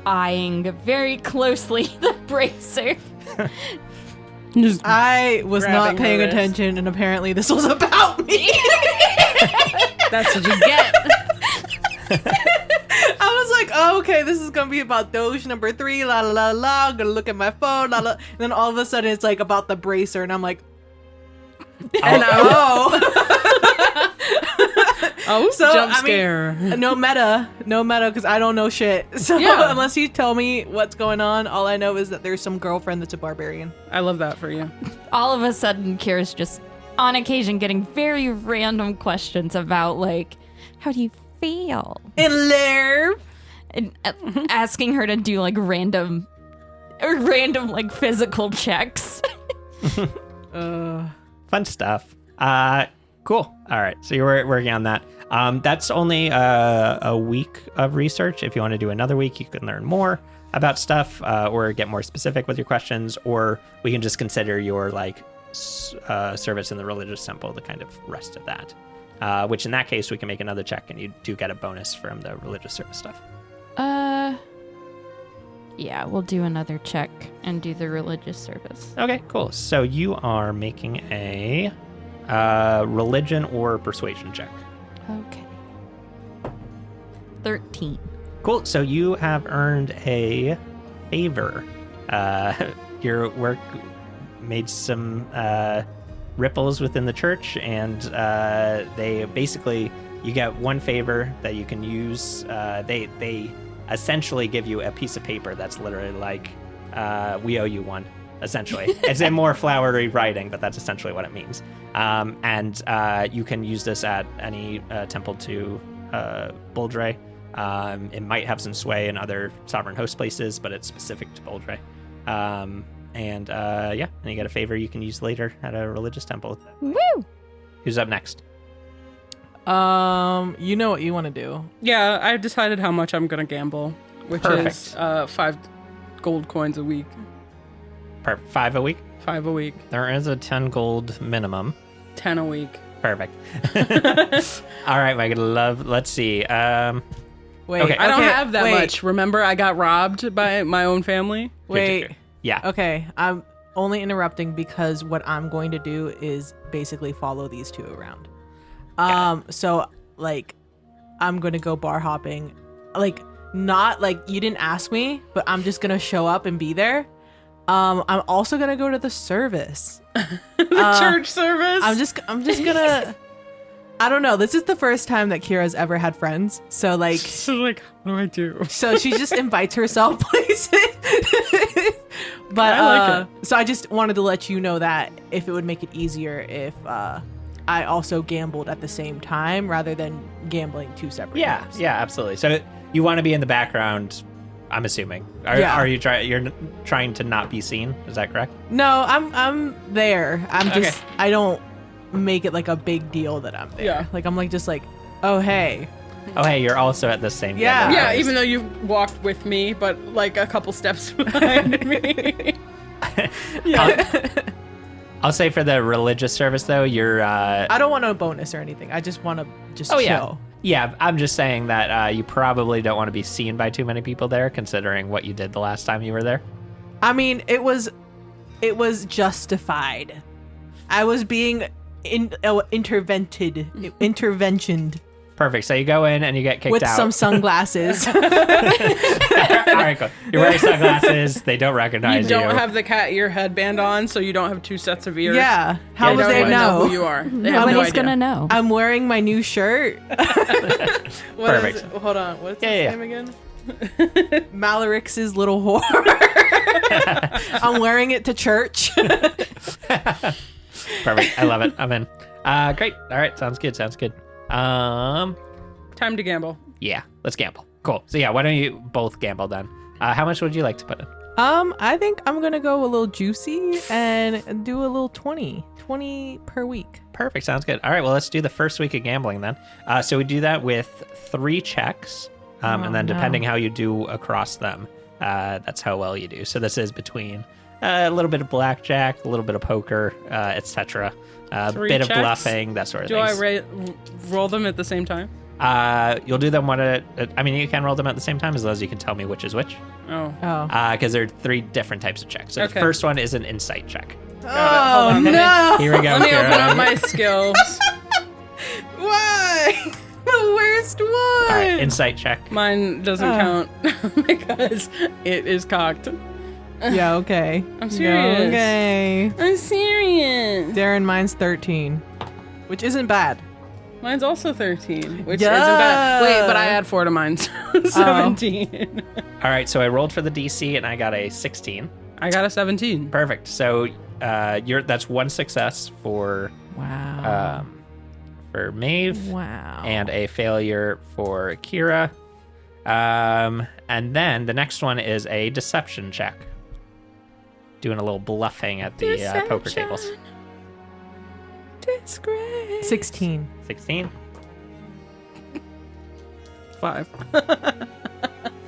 eyeing very closely the bracer. I was not grabbing paying her wrist. attention, and apparently this was about me. That's what you get. I was like, oh, okay, this is gonna be about Doge number 3, la la la la. I'm gonna look at my phone, la la. And then all of a sudden, it's like about the bracer, and I'm like, Oh, So, jump I mean, scare. no meta, because I don't know shit. So Yeah. unless you tell me what's going on, all I know is that there's some girlfriend that's a barbarian. I love that for you. All of a sudden, Kira's just, on occasion, getting very random questions about, like, how do you feel? In there. And asking her to do, like, random, like, physical checks. Fun stuff. Cool. All right. So you're working on that. That's only a week of research. If you want to do another week, you can learn more about stuff or get more specific with your questions, or we can just consider your like service in the religious temple the kind of rest of that. which in that case, we can make another check, and you do get a bonus from the religious service stuff. Yeah, we'll do another check and do the religious service. Okay, cool. So you are making a religion or persuasion check. Okay. 13. Cool. So you have earned a favor. Your work made some ripples within the church, and they basically, you get one favor that you can use. They essentially give you a piece of paper that's literally like, we owe you one, essentially. It's in more flowery writing, but that's essentially what it means. And you can use this at any temple to Boldre. It might have some sway in other sovereign host places, but it's specific to Boldre. And you get a favor you can use later at a religious temple. Woo! Who's up next? You know what you want to do. Yeah, I've decided how much I'm gonna gamble, which Perfect. is 5 gold coins a week. Perfect. 5 a week? 5 a week. There is a 10 gold minimum. 10 a week. Perfect. All right, my good love. Let's see. Wait, Okay. I don't have that wait, much. Remember, I got robbed by my own family. Wait. Yeah. Okay, I'm only interrupting because what I'm going to do is basically follow these two around. So like, I'm gonna go bar hopping, like not like you didn't ask me, but I'm just gonna show up and be there. I'm also gonna go to the service, The church service. I'm just gonna. I don't know. This is the first time that Kira's ever had friends, so like, So like, what do I do? so she just invites herself places. But I like so I just wanted to let you know that if it would make it easier if I also gambled at the same time rather than gambling two separate Yeah, games. yeah, absolutely. So you want to be in the background, I'm assuming. Yeah. Are you you're trying to not be seen? Is that correct? No, I'm there. I'm just Okay. I don't make it like a big deal that I'm there. Yeah. Like I'm like just like, oh hey. Oh, hey, you're also at the same Yeah. gambling Yeah, place. even though you walked with me, but like a couple steps behind me. I'll say for the religious service, though, you're... I don't want a bonus or anything. I just want to just Oh, chill. yeah. Yeah, I'm just saying that you probably don't want to be seen by too many people there, considering what you did the last time you were there. I mean, it was justified. I was being interventioned Perfect. So you go in and you get kicked with out. some sunglasses. All right, cool. You're wearing sunglasses. They don't recognize You you. don't have the cat ear headband on, so you don't have 2 sets of ears. Yeah. How Yeah, would they they don't know? who you are. They have no Nobody's idea. gonna know. I'm wearing my new shirt. What is Perfect. it? Hold on. What's Yeah, his name again? Malarix's little whore. I'm wearing it to church. Perfect. I love it. I'm in. Great. All right. Sounds good. Sounds good. Time to gamble. Yeah. Let's gamble. Cool. So yeah, why don't you both gamble then? How much would you like to put in? I think I'm gonna go a little juicy and do a little 20 per week. Perfect. Sounds good. All right. Well, let's do the first week of gambling then. So we do that with 3 checks, and then no. depending how you do across them, that's how well you do. So this is between a little bit of blackjack, a little bit of poker, etc. A 3 bit of checks? bluffing, that sort of Do things. I roll them at the same time? You'll do them one at I mean, you can roll them at the same time as long as you can tell me which is which. Oh. Oh. Because there are 3 different types of checks. So the Okay. first one is an insight check. Hold Oh on, let me- no! Here we go. Let me Kira. open up my skills. Why? The worst one. All right, insight check. Mine doesn't count because it is cocked. Yeah, okay. I'm serious. Yeah, okay. I'm serious. Darren, mine's 13, which isn't bad. Mine's also 13, which Yeah. isn't bad. Wait, but I add 4 to mine, so 17. All right, so I rolled for the DC and I got a 16. I got a 17. Perfect. So that's 1 success for Wow. Maeve Wow. and a failure for Kira. And then the next one is a deception check. Doing a little bluffing at the poker tables. Disgrace. 16. 16. 5.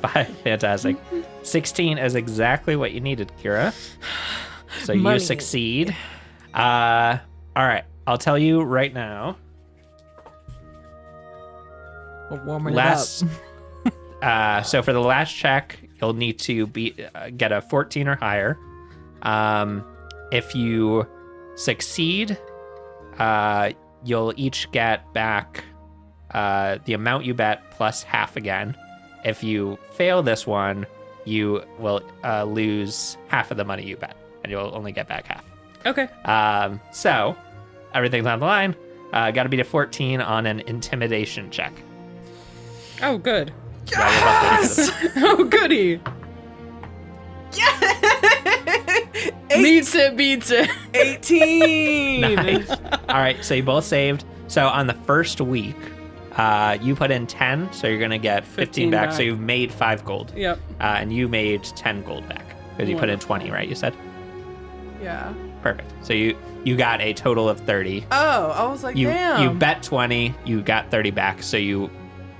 5. Fantastic. 16 is exactly what you needed, Kira. So you Money. succeed. All right. I'll tell you right now. We're warming last. it up. So for the last check, you'll need to get a 14 or higher. If you succeed, you'll each get back the amount you bet plus half again. If you fail this one, you will lose half of the money you bet, and you'll only get back half. Okay. So everything's on the line. Got to beat a 14 on an intimidation check. Oh, good. Yes! Oh, goody. Beats it. 18. Nice. All right, so you both saved. So on the first week, you put in 10, so you're going to get 15 back. So you've made 5 gold. Yep. And you made 10 gold back because you put in 20, right? You said? Yeah. Perfect. So you got a total of 30. Oh, I was like, You damn. bet 20, you got 30 back, so you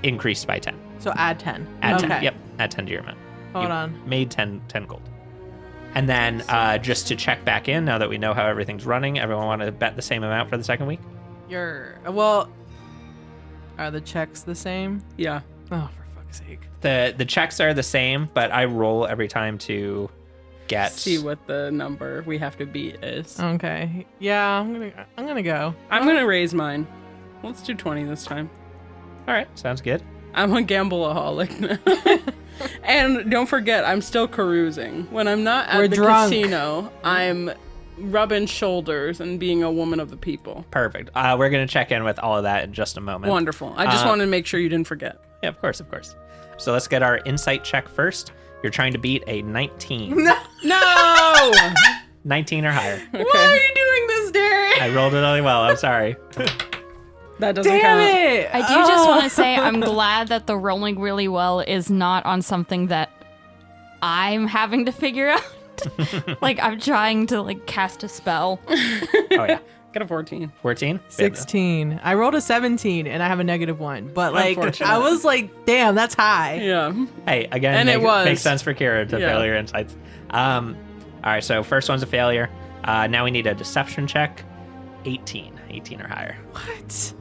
increased by 10. So add 10. Add okay. 10. Yep, add 10 to your amount. Hold You on. Made 10 gold. And then just to check back in, now that we know how everything's running, everyone want to bet the same amount for the second week? Well, are the checks the same? Yeah. Oh, for fuck's sake. The checks are the same, but I roll every time to get... See what the number we have to beat is. Okay. Yeah, I'm gonna go. I'm going to raise mine. Let's do 20 this time. All right, sounds good. I'm a gambleaholic now. And don't forget, I'm still carousing. When I'm not at the drunk. casino, I'm rubbing shoulders and being a woman of the people. Perfect. We're going to check in with all of that in just a moment. Wonderful. I just wanted to make sure you didn't forget. Yeah, of course. So let's get our insight check first. You're trying to beat a 19. No! 19 or higher. Okay. Why are you doing this, Derek? I rolled it really well. I'm sorry. That doesn't Damn count. it! I do just want to say I'm glad that the rolling really well is not on something that I'm having to figure out. Like I'm trying to cast a spell. Oh, yeah. Got a 14. 14? 16. I rolled a 17 and I have a -1. But Unfortunate. I was like, damn, that's high. Yeah. Hey, again, And it was. makes sense for Kira to Yeah. fail your insights. All right, so first one's a failure. Now we need a deception check. 18 or higher. What?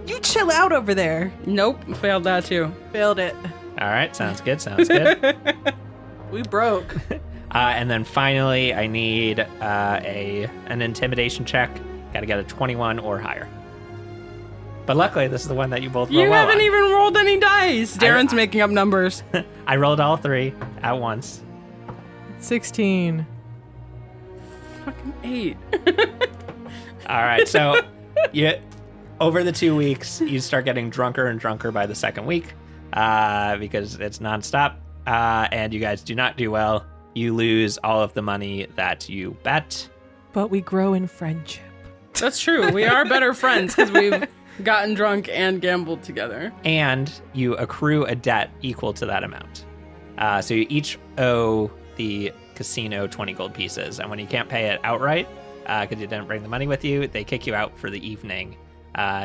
You chill out over there. Nope. Failed that too. Failed it. All right, sounds good. We broke. And then finally, I need an intimidation check. Got to get a 21 or higher. But luckily, this is the one that you both roll You well haven't on. even rolled any dice. Darren's making up numbers. I rolled all 3 at once. 16. Fucking 8. All right, so over the 2 weeks, you start getting drunker and drunker by the second week because it's nonstop, and you guys do not do well. You lose all of the money that you bet. But we grow in friendship. That's true. We are better friends because we've gotten drunk and gambled together. And you accrue a debt equal to that amount. So you each owe the casino 20 gold pieces. And when you can't pay it outright, because you didn't bring the money with you, they kick you out for the evening,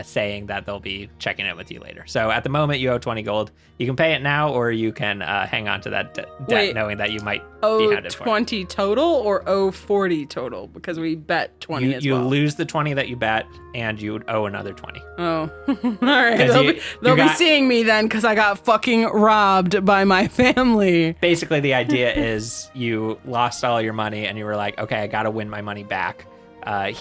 saying that they'll be checking it with you later. So at the moment, you owe 20 gold. You can pay it now, or you can hang on to that debt, Wait, knowing that you might be Owe handed for it. 20 total or owe 40 total? Because we bet 20 as You well. lose the 20 that you bet, and you would owe another 20. Oh. All right. 'Cause They'll be got- seeing me then because I got fucking robbed by my family. Basically, the idea is you lost all your money, and you were like, okay, I got to win my money back. I'll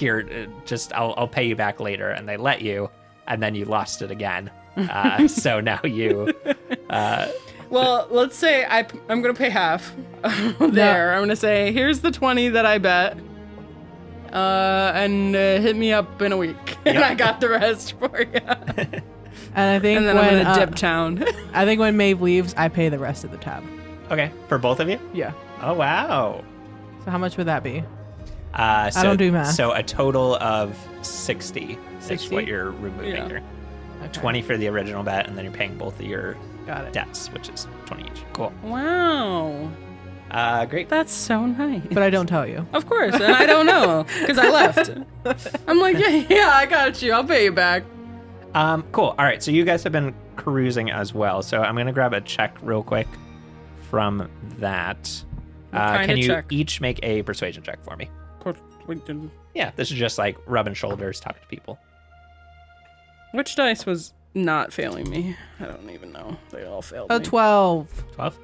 pay you back later. And they let you, and then you lost it again. So now you... Well, let's say I'm going to pay half there. I'm going to say, here's the 20 that I bet. And hit me up in a week. And I got the rest for you. And I think And then when, I'm going to dip town. I think when Maeve leaves, I pay the rest of the tab. Okay, for both of you? Yeah. Oh, wow. So how much would that be? I don't do math. So a total of 60 is 60? what you're removing Yeah. here. Okay. 20 for the original bet, and then you're paying both of your Got it. debts, which is 20 each. Cool. Wow. Great. That's so nice. But I don't tell you. Of course, and I don't know because I left. I'm like, yeah, I got you. I'll pay you back. Cool. All right, so you guys have been cruising as well. So I'm going to grab a check real quick from that. What kind Can of you check? each make a persuasion check for me? Yeah, this is just like rubbing shoulders, talking to people. Which dice was not failing me. I don't even know. They all failed Oh, me. 12. 12?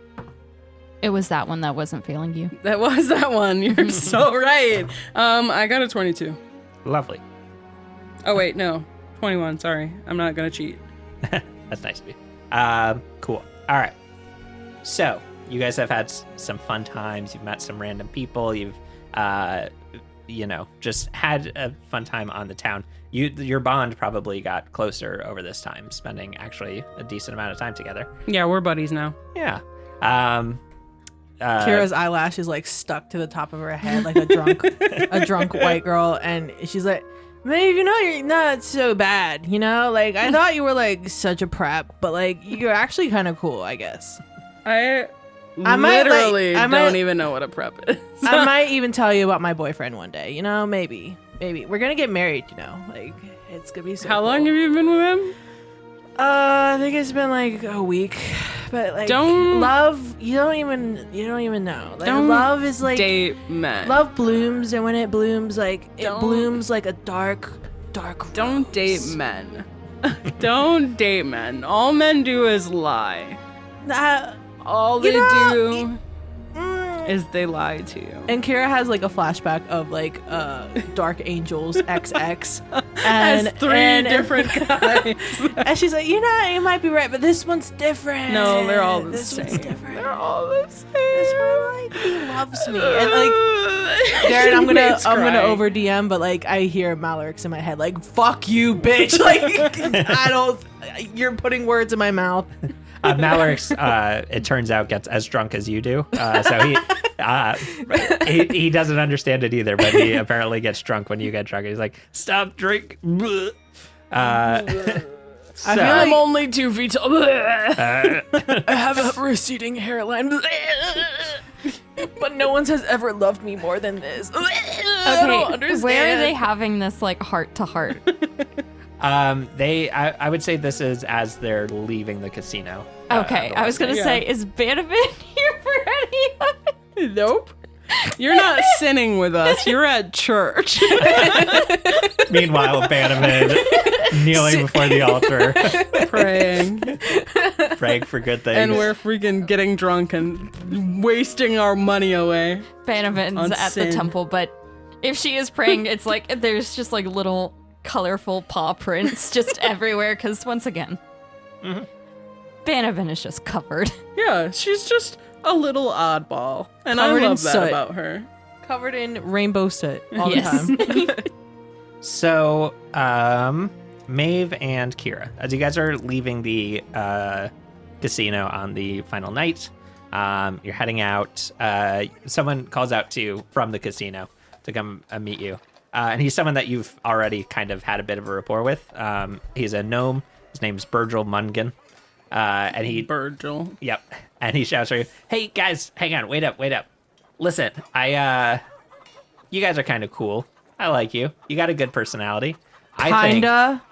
It was that one that wasn't failing you. That was that one. You're so right. I got a 22. Lovely. Oh, wait, no. 21, sorry. I'm not going to cheat. That's nice of you. Cool. All right. So you guys have had some fun times. You've met some random people. You've, just had a fun time on the town. Your bond probably got closer over this time, spending actually a decent amount of time together. Yeah, we're buddies now. Yeah. Kira's eyelash is like stuck to the top of her head like a drunk white girl, and she's like, Maeve, you're not so bad, like I thought you were like such a prep, but like you're actually kind of cool, I guess. I literally don't even know what a prep is. I might even tell you about my boyfriend one day, maybe we're gonna get married, like it's gonna be so How cool. long have you been with him? I think it's been like a week, but like love, you don't even know. Like love is like date men. Love blooms, and when it blooms, like it blooms like a dark rose. Don't date men. Don't date men. All men do is lie. All they do is they lie to you. And Kira has like a flashback of like Dark Angels XX and and three different kinds. And she's like, you might be right, but this one's different. No, they're all the this same. One's different. They're all the same. This one, like, he loves me. And like, Darren, I'm gonna over DM, but like I hear Malarix in my head, like, fuck you, bitch. Like you're putting words in my mouth. Malarix, it turns out, gets as drunk as you do. So he doesn't understand it either, but he apparently gets drunk when you get drunk. He's like, stop drink. I feel I'm only 2 feet tall. I have a receding hairline. But no one has ever loved me more than this. I don't understand. Where are they having this like heart to heart? I would say this is as they're leaving the casino. Okay, I was gonna say, is Bannerman here for any of it? Nope. You're not sinning with us. You're at church. Meanwhile, Bannerman kneeling before the altar, praying for good things. And we're freaking getting drunk and wasting our money away. Bannerman's at the temple, but if she is praying, it's like there's just like little colorful paw prints just everywhere, because once again, Bannerman is just covered. Yeah, she's just a little oddball, and Covered I in love that soot. about her. Covered in rainbow soot all the Yes. time. So, Maeve and Kira, as you guys are leaving the casino on the final night, you're heading out. Someone calls out to you from the casino to come meet you. And he's someone that you've already kind of had a bit of a rapport with. He's a gnome. His name's Virgil Mungan. And he... Virgil. Yep. And he shouts for you, hey, guys, hang on, wait up. Listen, you guys are kind of cool. I like you. You got a good personality. Kinda.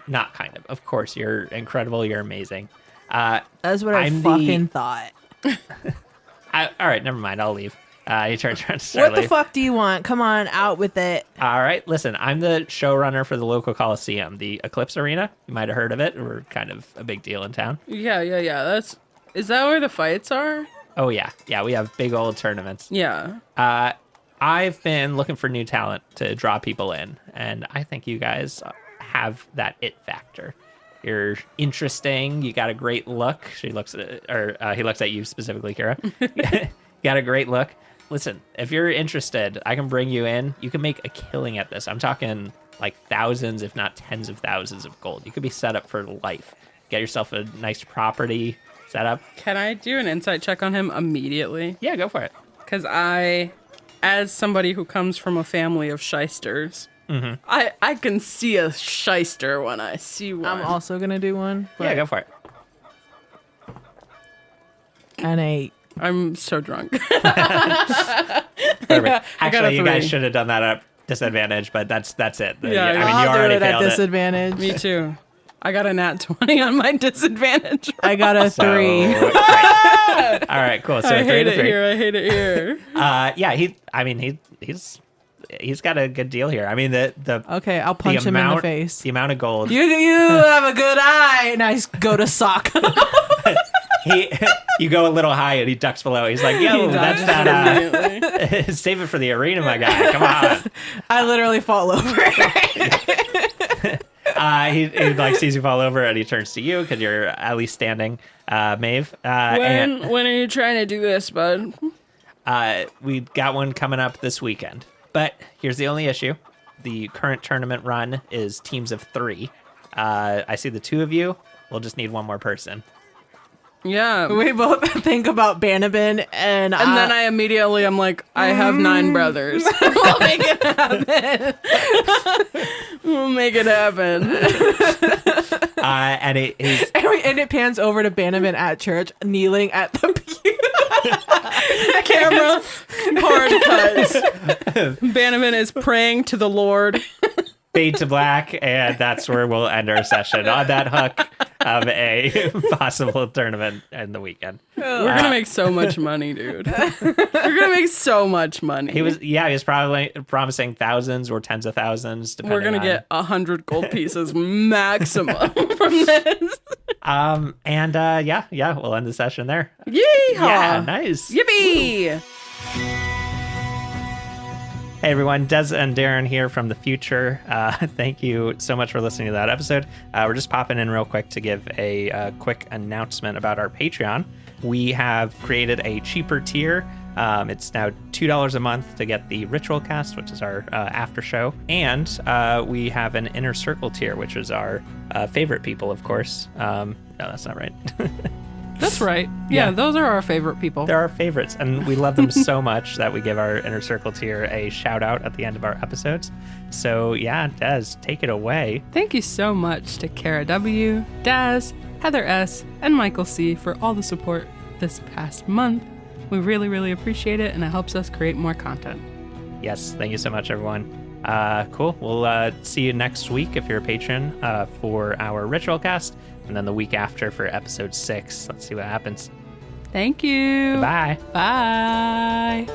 Not kind of. Of course, you're incredible. You're amazing. That's what I fucking thought. All right, never mind. I'll leave. He turns around to start What the fuck do you want? Come on, out with it. All right, listen, I'm the showrunner for the local Coliseum, the Eclipse Arena. You might have heard of it. We're kind of a big deal in town. Yeah. Is that where the fights are? Oh, yeah. Yeah, we have big old tournaments. Yeah. I've been looking for new talent to draw people in, and I think you guys have that it factor. You're interesting. You got a great look. He looks at you specifically, Kira. You got a great look. Listen, if you're interested, I can bring you in. You can make a killing at this. I'm talking like thousands, if not tens of thousands of gold. You could be set up for life. Get yourself a nice property set up. Can I do an insight check on him immediately? Yeah, go for it. Because as somebody who comes from a family of shysters, I can see a shyster when I see one. I'm also gonna do one. Yeah, go for it. An 8. I'm so drunk. Perfect. Actually, you guys should have done that at disadvantage, but that's it. Yeah, I mean, I'll you do already it at failed it. disadvantage. Me too. I got a nat 20 on my disadvantage. I got a 3. Great. All right, cool. So I 3 hate to it 3. here. I hate it here. Yeah, he's he's got a good deal here. I mean, the Okay, I'll punch him in the face. The amount of gold. You have a good eye. And I go to sock. You go a little high and he ducks below. He's like, yo, that's that. Save it for the arena, my guy. Come on. I literally fall over. He like sees you fall over and he turns to you because you're at least standing, Maeve. When are you trying to do this, bud? We got one coming up this weekend. But here's the only issue. The current tournament run is teams of 3. I see the 2 of you. We'll just need one more person. Yeah. We both think about Banabin and then I immediately am like, I have 9 brothers. We'll make it happen. We'll make it happen. And it pans over to Bannerman at church, kneeling at the pew. Camera hard cuts. Bannerman is praying to the Lord. Fade to black, and that's where we'll end our session on that hook of a possible tournament in the weekend. We're gonna make so much money, dude. We're gonna make so much money. He was probably promising thousands or tens of thousands. We're gonna get 100 gold pieces maximum from this. We'll end the session there. Yeehaw! Yeah, nice. Yippee! Hey everyone, Des and Darren here from the future. Thank you so much for listening to that episode. We're just popping in real quick to give a quick announcement about our Patreon. We have created a cheaper tier. It's now $2 a month to get the Ritual Cast, which is our after show. And we have an Inner Circle tier, which is our favorite people, of course. No, that's not right. That's right. Yeah, those are our favorite people. They're our favorites, and we love them so much that we give our Inner Circle tier a shout out at the end of our episodes. So yeah, Des, take it away. Thank you so much to Kara W, Daz, Heather S, and Michael C for all the support this past month. We really, really appreciate it, and it helps us create more content. Yes, thank you so much, everyone. Cool. We'll see you next week if you're a patron for our Ritual Cast, and then the week after for episode 6. Let's see what happens. Thank you. Bye. Bye.